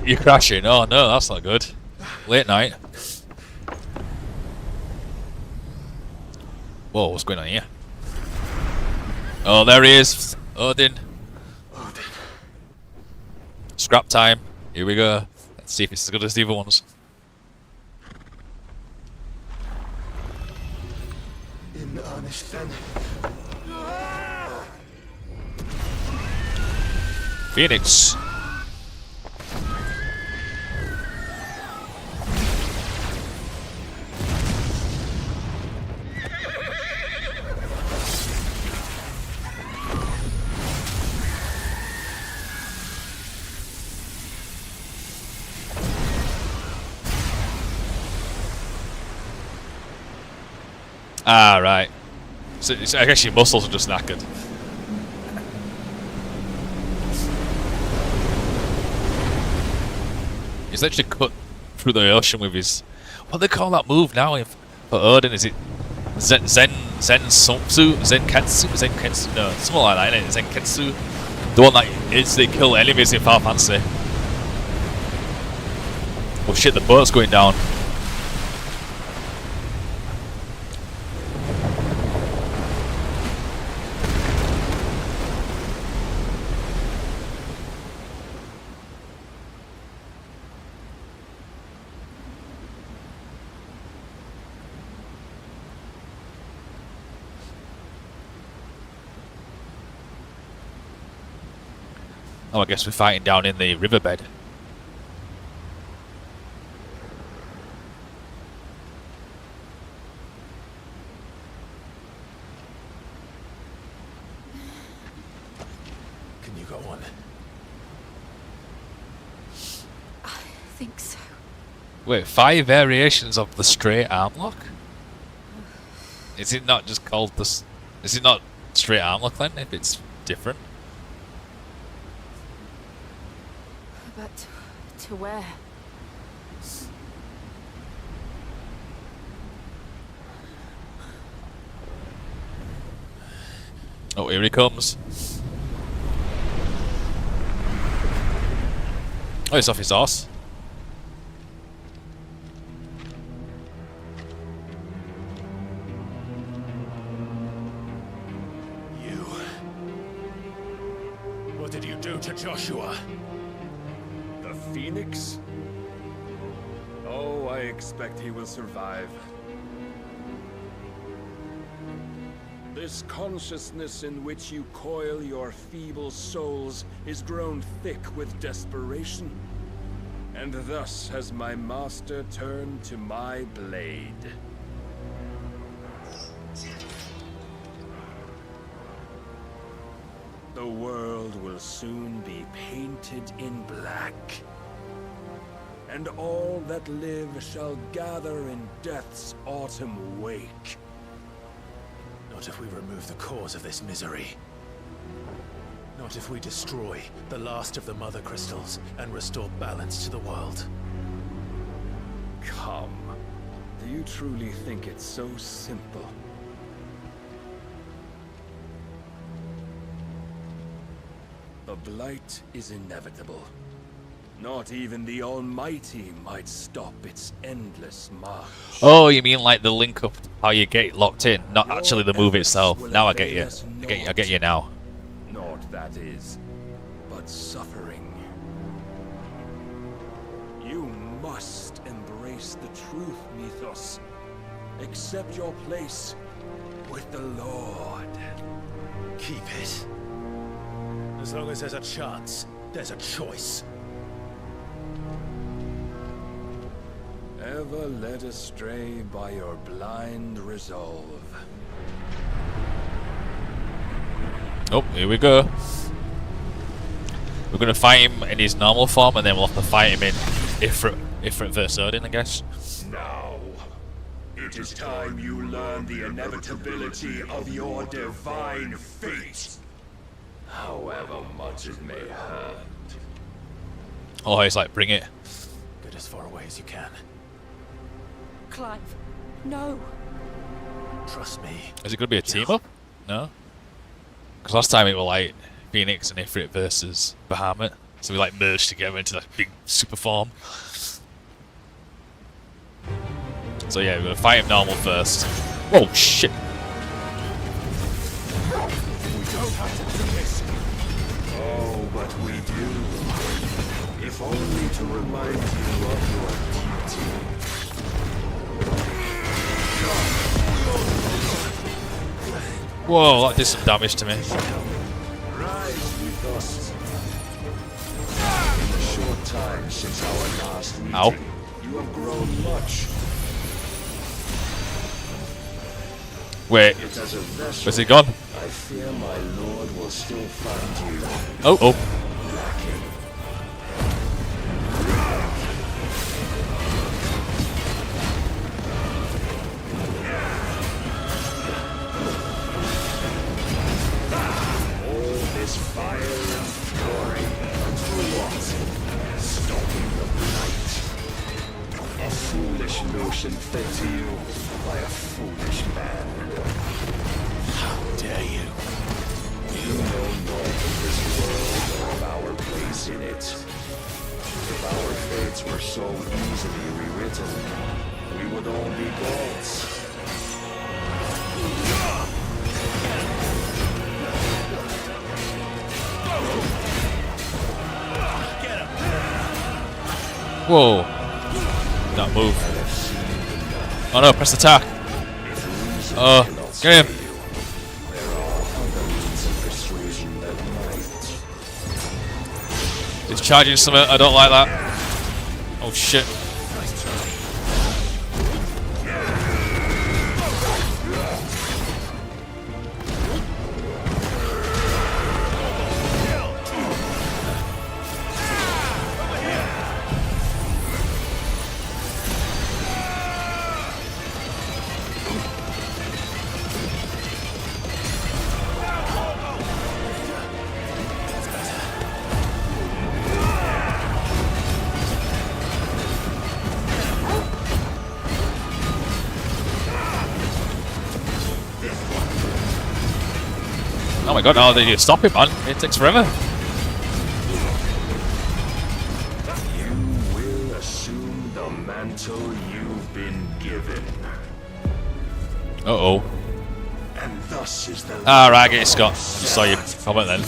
You're crashing. Oh no, that's not good. Late night. Whoa, what's going on here? Oh, there he is. Odin. Scrap time. Here we go. Let's see if it's as good as the other ones. In earnest then. Phoenix. Ah, right. So I guess your muscles are just knackered. He's literally cut through the ocean with his... What do they call that move now for Odin? Is it Zenketsu? No, something like that, isn't it? Zenketsu? The one that instantly kill enemies in Final Fantasy. Oh shit, the boat's going down. Oh, I guess we're fighting down in the riverbed. Can you go on? I think so. Wait, 5 variations of the straight arm lock? Is it not just called this? Is it not straight arm lock then, if it's different? But to where? Oh, here he comes. Oh, he's off his horse. You... What did you do to Joshua? The Phoenix? Oh, I expect he will survive. This consciousness in which you coil your feeble souls is grown thick with desperation. And thus has my master turned to my blade. The world will soon be painted in black. And all that live shall gather in death's autumn wake. Not if we remove the cause of this misery. Not if we destroy the last of the Mother Crystals and restore balance to the world. Come. Do you truly think it's so simple? The blight is inevitable. Not even the Almighty might stop its endless march. Oh, you mean like the link up, how you get locked in, not actually the move itself. Now I get you. I get you now. Not that is, but suffering. You must embrace the truth, Mythos. Accept your place with the Lord. Keep it. As long as there's a chance, there's a choice. Ever led astray by your blind resolve. Oh, here we go. We're gonna fight him in his normal form, and then we'll have to fight him in Ifrit versus Odin, I guess. Now, it is time you learn the inevitability of your divine fate. However, however much it may hurt. Oh, he's like, bring it. Get as far away as you can. Clive, no. Trust me. Is it going to be a team up? No? Because last time it was like Phoenix and Ifrit versus Bahamut. So we like merged together into that big super form. So yeah, we're going to fight him normal first. Whoa, shit. We don't have to do this. Oh, but we do. If only to remind you of your duty. Whoa, that did some damage to me. Rise with us. In the short time since our last meeting, Ow. you have grown much. Wait, Yet as a vessel, where's he gone? I fear my lord will still find you Oh. lacking. All this fire and fury, for what? Stopping the blight. A foolish notion fed to you by a foolish man. How dare you? You know naught of this world or of our place in it. If our fates were so easily rewritten, we would all be gods. Whoa. Not move. Oh no, press attack. Get him. He's charging something, I don't like that. Oh shit. Oh my god, no, they need to stop it, man. It takes forever. You will assume the mantle you've been given. Uh-oh. And thus is the Ah, right, I get it, Scott. Just saw your comment then.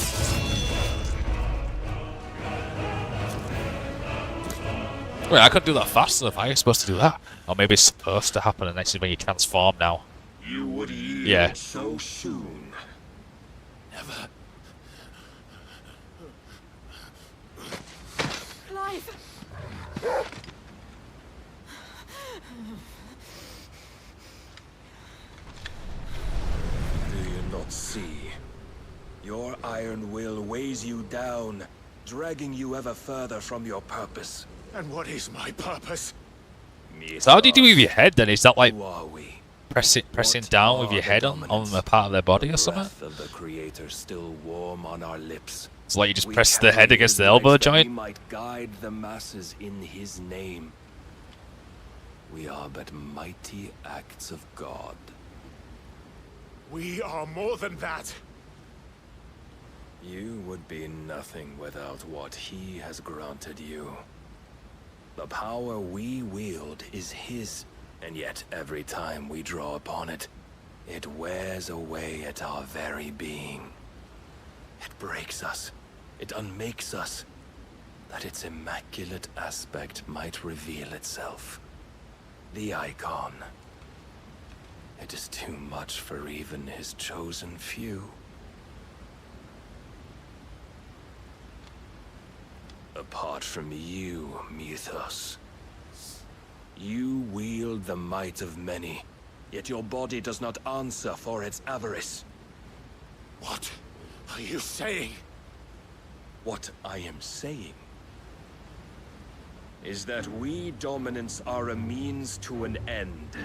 Wait, I couldn't do that fast enough. How are you supposed to do that? Or maybe it's supposed to happen and this is when you transform now. You would yield Yeah. so soon. Never. Clive! Do you not see? Your iron will weighs you down, dragging you ever further from your purpose. And what is my purpose? So how do you do with your head then? Is that like Who are we? pressing down with your head on a part of their body or something? Breath of the Creator still warm on our lips. It's like you just We press the head carry against the his elbow life that joint? We might guide the masses in his name. We are but mighty acts of God. We are more than that. You would be nothing without what he has granted you. The power we wield is his, and yet every time we draw upon it, it wears away at our very being. It breaks us, it unmakes us, that its immaculate aspect might reveal itself. The Eikon. It is too much for even his chosen few. Apart from you, Mythos. You wield the might of many, yet your body does not answer for its avarice. What are you saying? What I am saying is that we dominants are a means to an end.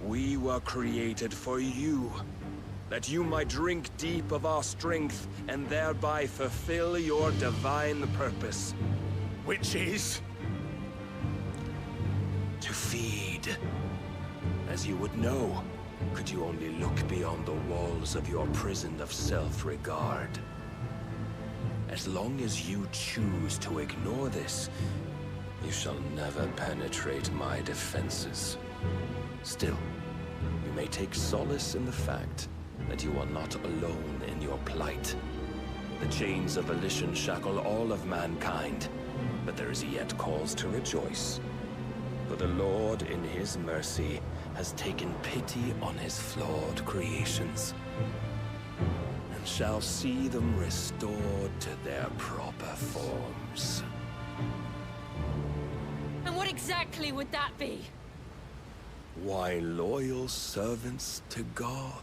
We were created for you, that you might drink deep of our strength and thereby fulfill your divine purpose. Which is? To feed. As you would know, could you only look beyond the walls of your prison of self-regard. As long as you choose to ignore this, you shall never penetrate my defenses. Still, you may take solace in the fact that you are not alone in your plight. The chains of volition shackle all of mankind, but there is yet cause to rejoice. For the Lord, in his mercy, has taken pity on his flawed creations, and shall see them restored to their proper forms. And what exactly would that be? Why, loyal servants to God.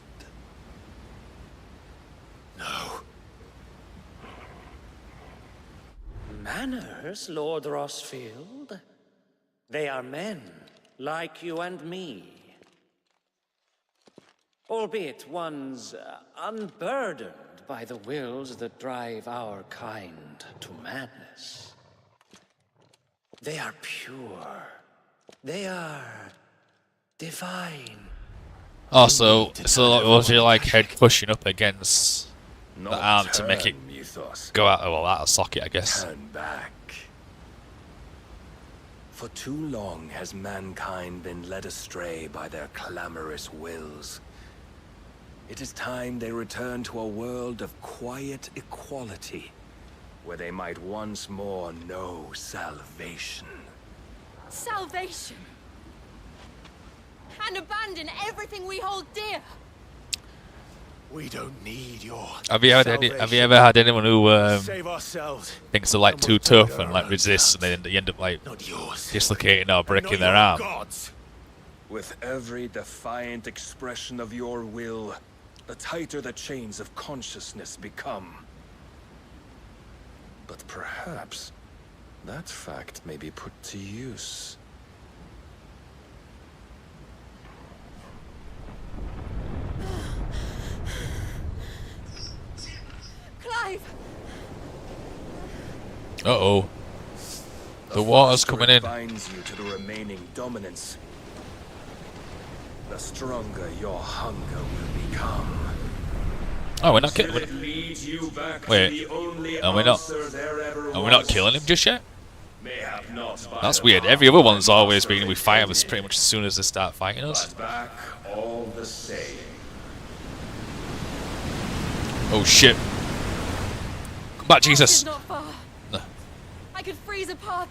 No. Manners, Lord Rosfield? They are men, like you and me. Albeit ones unburdened by the wills that drive our kind to madness. They are pure. They are divine. Also, was your like head pushing up against the arm to make it go out of socket, I guess. Turn back. For too long has mankind been led astray by their clamorous wills. It is time they return to a world of quiet equality, where they might once more know salvation. Salvation? And abandon everything we hold dear? We don't need your Have you ever had anyone who save ourselves. thinks they're like too tough and like resists, and then they end up like dislocating or breaking their arm? With every defiant expression of your will, the tighter the chains of consciousness become. But perhaps that fact may be put to use. Clive! Uh-oh. The water's coming in. Binds you to the remaining dominance, the stronger your hunger will become. Oh, we're not killing Till it leads you back Wait, to the only are we not? answer there ever Are we not was. killing him just yet? Mayhap not by That's the weird. power Every other of one's my always master been we fire us pretty much as soon as they start fighting us. But back all the same. Oh shit! Come back, Jesus! Not far. No. I could freeze a path.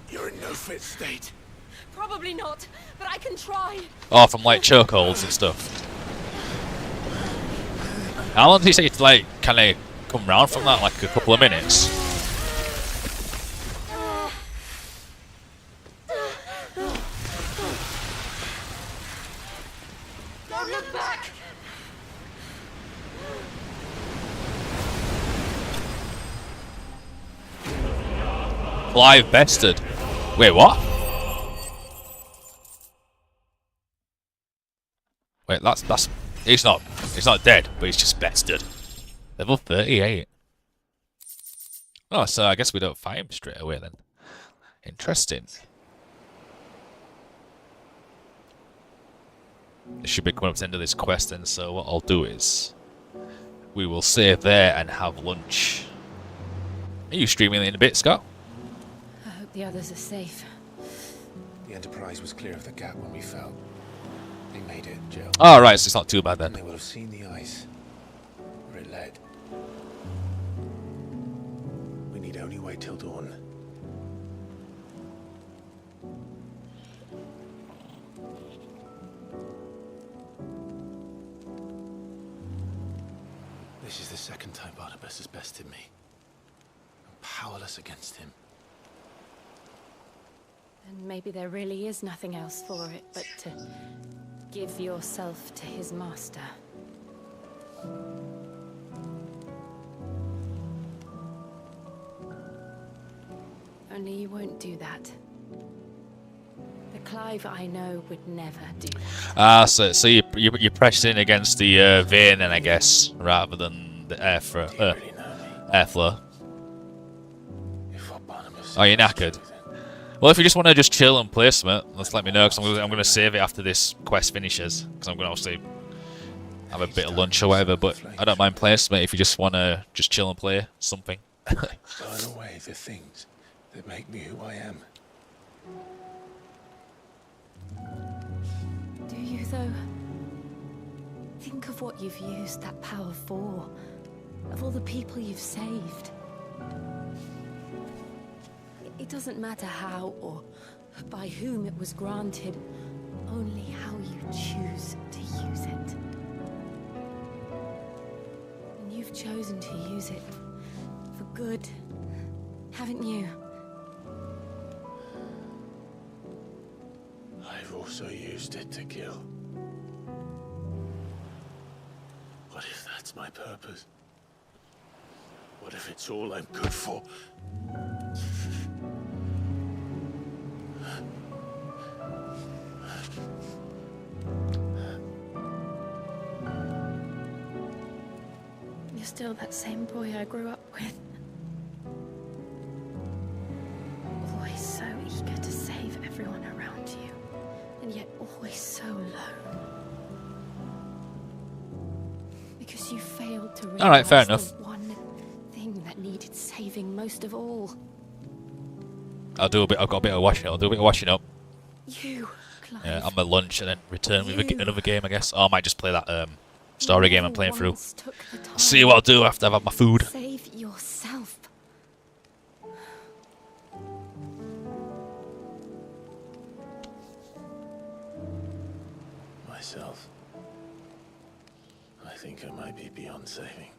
You're in no fit state. Probably not, but I can try. Oh, from like chokeholds and stuff. How long does he say to like kind of come round from that? Like a couple of minutes. Don't look back. Clive bested. Wait, what? Wait, that's he's not dead, but he's just bested. Level 38. Oh, so I guess we don't fight him straight away then. Interesting. This should be coming up to the end of this quest then, so what I'll do is we will save there and have lunch. Are you streaming in a bit, Scott? I hope the others are safe. The Enterprise was clear of the gap when we fell. They made it, Jill. Oh, right, so it's not too bad then. They will have seen the ice where it led. We need only wait till dawn. This is the second time Barnabas has bested me. I'm powerless against him. And maybe there really is nothing else for it but to give yourself to his master. Only you won't do that. The Clive, I know, would never do that. Ah, so you're pressing against the vein, then I guess, rather than the airflow. Oh, you're knackered. Well, if you just want to just chill and play something, let's let me know, because I'm going to save it after this quest finishes, because I'm going to obviously have a bit of lunch or whatever, but I don't mind playing something if you just want to just chill and play something. Burn away the things that make me who I am. Do you, though? Think of what you've used that power for, of all the people you've saved. It doesn't matter how or by whom it was granted, only how you choose to use it. And you've chosen to use it for good, haven't you? I've also used it to kill. What if that's my purpose? What if it's all I'm good for? You're still that same boy I grew up with. Always so eager to save everyone around you, and yet always so low. Because you failed to realize Alright, fair enough. the one thing that needed saving most of all. I've got a bit of washing up. I'll do a bit of washing up. You, Clive. Yeah, on my lunch, and then return with another game, I guess. Or I might just play that story game I'm playing through. See what I'll do after I've had my food. Save yourself. Myself. I think I might be beyond saving.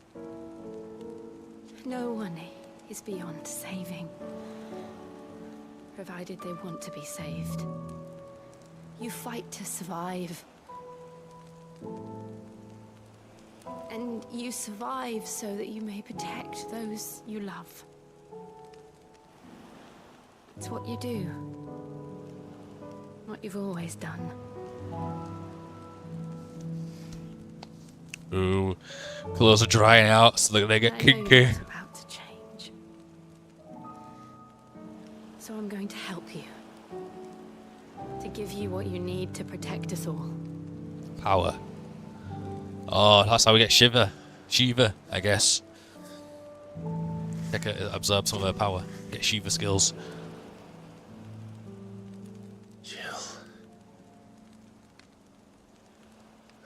No one is beyond saving, provided they want to be saved. You fight to survive. And you survive so that you may protect those you love. It's what you do. What you've always done. Ooh, clothes are drying out, so they get kinky. It's about to change. So I'm going to help you. To give you what you need to protect us all. Power. Oh, that's how we get Shiva, I guess. Absorb some of her power. Get Shiva skills. Jill.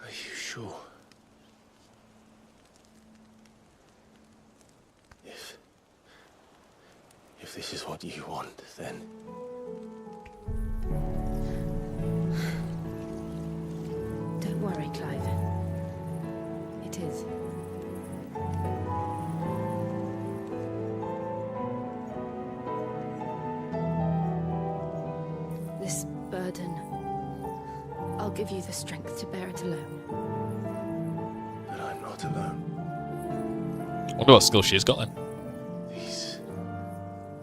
Are you sure? If this is what you want, then... Don't worry, Clive. It is. This burden, I'll give you the strength to bear it alone. But I'm not alone. I wonder what skill she's got then. These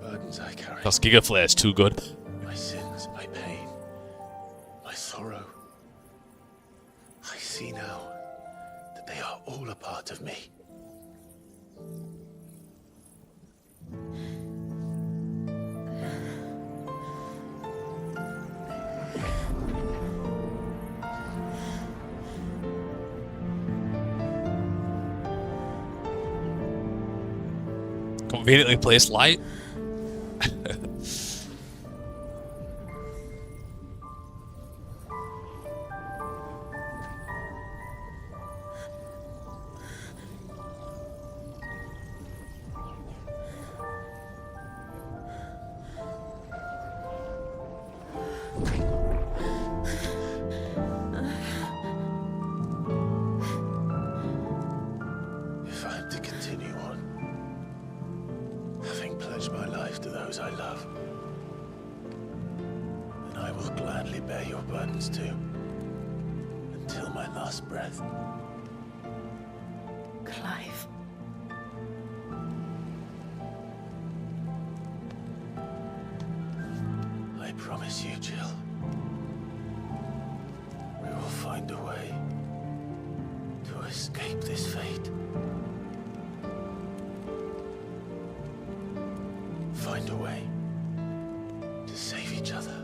burdens I carry. Because Giga Flare's too good. My sins, my pain, my sorrow. I see now that they are all a part of me. Conveniently placed light. If I'm to continue on, having pledged my life to those I love, then I will gladly bear your burdens too, until my last breath. Clive. I promise you, Jill, find a way to escape this fate. Find a way to save each other.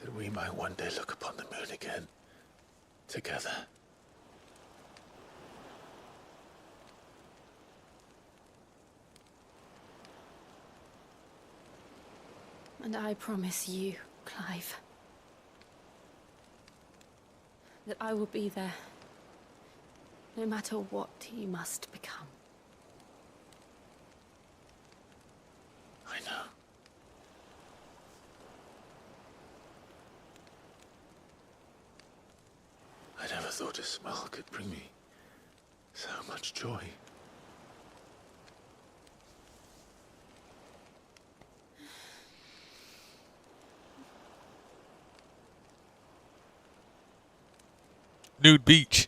That we might one day look upon the moon again, together. And I promise you, Clive, that I will be there, no matter what you must become. I know. I never thought a smile could bring me so much joy. Nude beach.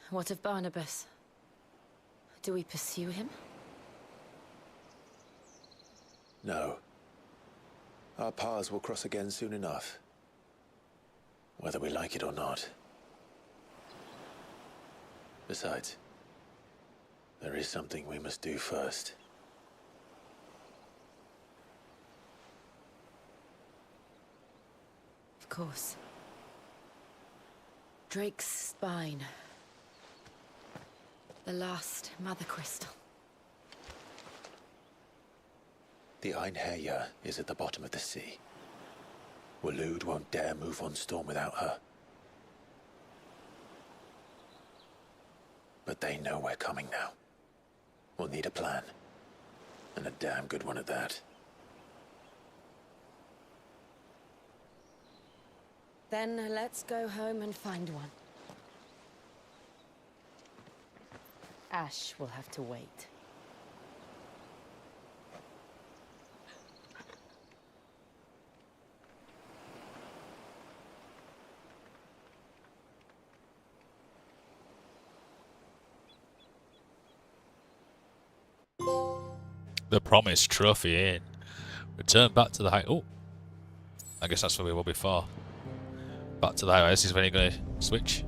What of Barnabas? Do we pursue him? No. Our paths will cross again soon enough. Whether we like it or not. Besides, there is something we must do first. Of course. Drake's spine. The last Mother Crystal. The Einherjar is at the bottom of the sea. Waloed won't dare move on Storm without her. But they know we're coming now. We'll need a plan. And a damn good one at that. Then let's go home and find one. Ash will have to wait. The promised trophy in. Return back to the high. Oh, I guess that's where we were before. Back to the high. Is when he's going to switch.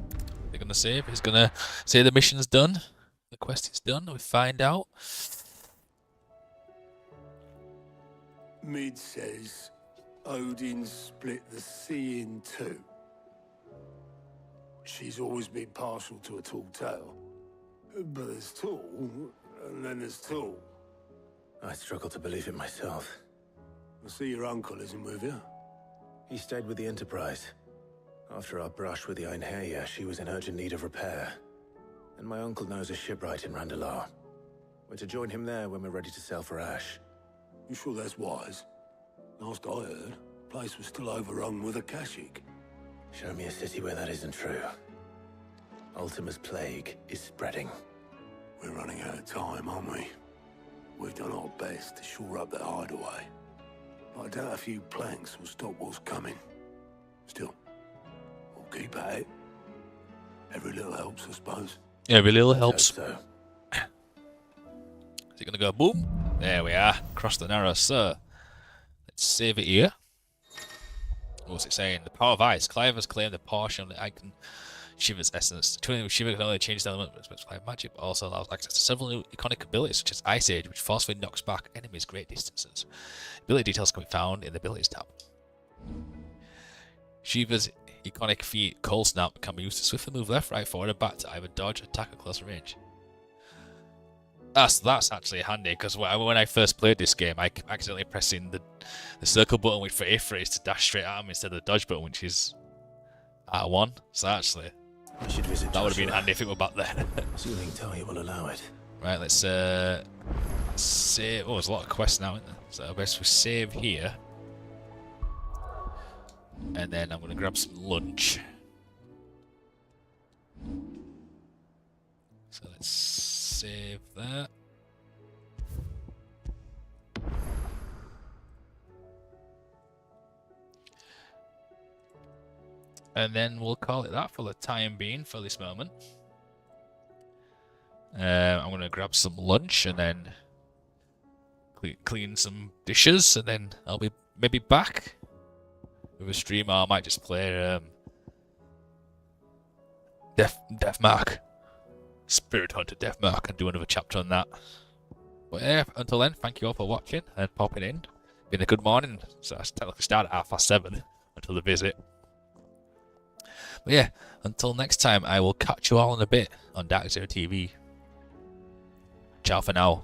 They're going to save. He's going to say the mission's done. The quest is done. We find out. Mid says Odin split the sea in two. She's always been partial to a tall tale. But there's tall, and then there's tall. I struggle to believe it myself. I see your uncle isn't with you. He stayed with the Enterprise. After our brush with the Einherjar, she was in urgent need of repair. And my uncle knows a shipwright in Randalar. We're to join him there when we're ready to sail for Ash. You sure that's wise? Last I heard, the place was still overrun with Akashic. Show me a city where that isn't true. Ultima's plague is spreading. We're running out of time, aren't we? We've done our best to shore up that hideaway. But I doubt a few planks will stop what's coming. Still, Keep at it. Every little helps, I suppose. Every little helps. So. Is it going to go boom? There we are. Across the narrow, so let's save it here. What's it saying? The power of ice. Clive has claimed a portion of the Eikon Shiva's essence. The twin of Shiva can only change the element with Clive magic, but also allows access to several new iconic abilities, such as Ice Age, which forcefully knocks back enemies great distances. Ability details can be found in the abilities tab. Shiva's iconic feat, Cold Snap, can be used to swiftly move left, right, forward, and back to either dodge or attack at closer range. That's actually handy, because when I first played this game, I accidentally pressing the circle button for Ifrit is to dash straight at him instead of the dodge button, which is R1. So actually, that would have been handy if it were back there. Sealing tie will allow it. Right, let's save. Oh, there's a lot of quests now, isn't there? So I guess we save here. And then I'm going to grab some lunch. So let's save that. And then we'll call it that for the time being, for this moment. I'm going to grab some lunch and then clean some dishes, and then I'll be maybe back with a stream, or I might just play Deathmark. Spirit Hunter Deathmark, and do another chapter on that. But yeah, until then, thank you all for watching and popping in. Been a good morning, so I technically start at 7:30 until the visit. But yeah, until next time, I will catch you all in a bit on Dark Zero TV. Ciao for now.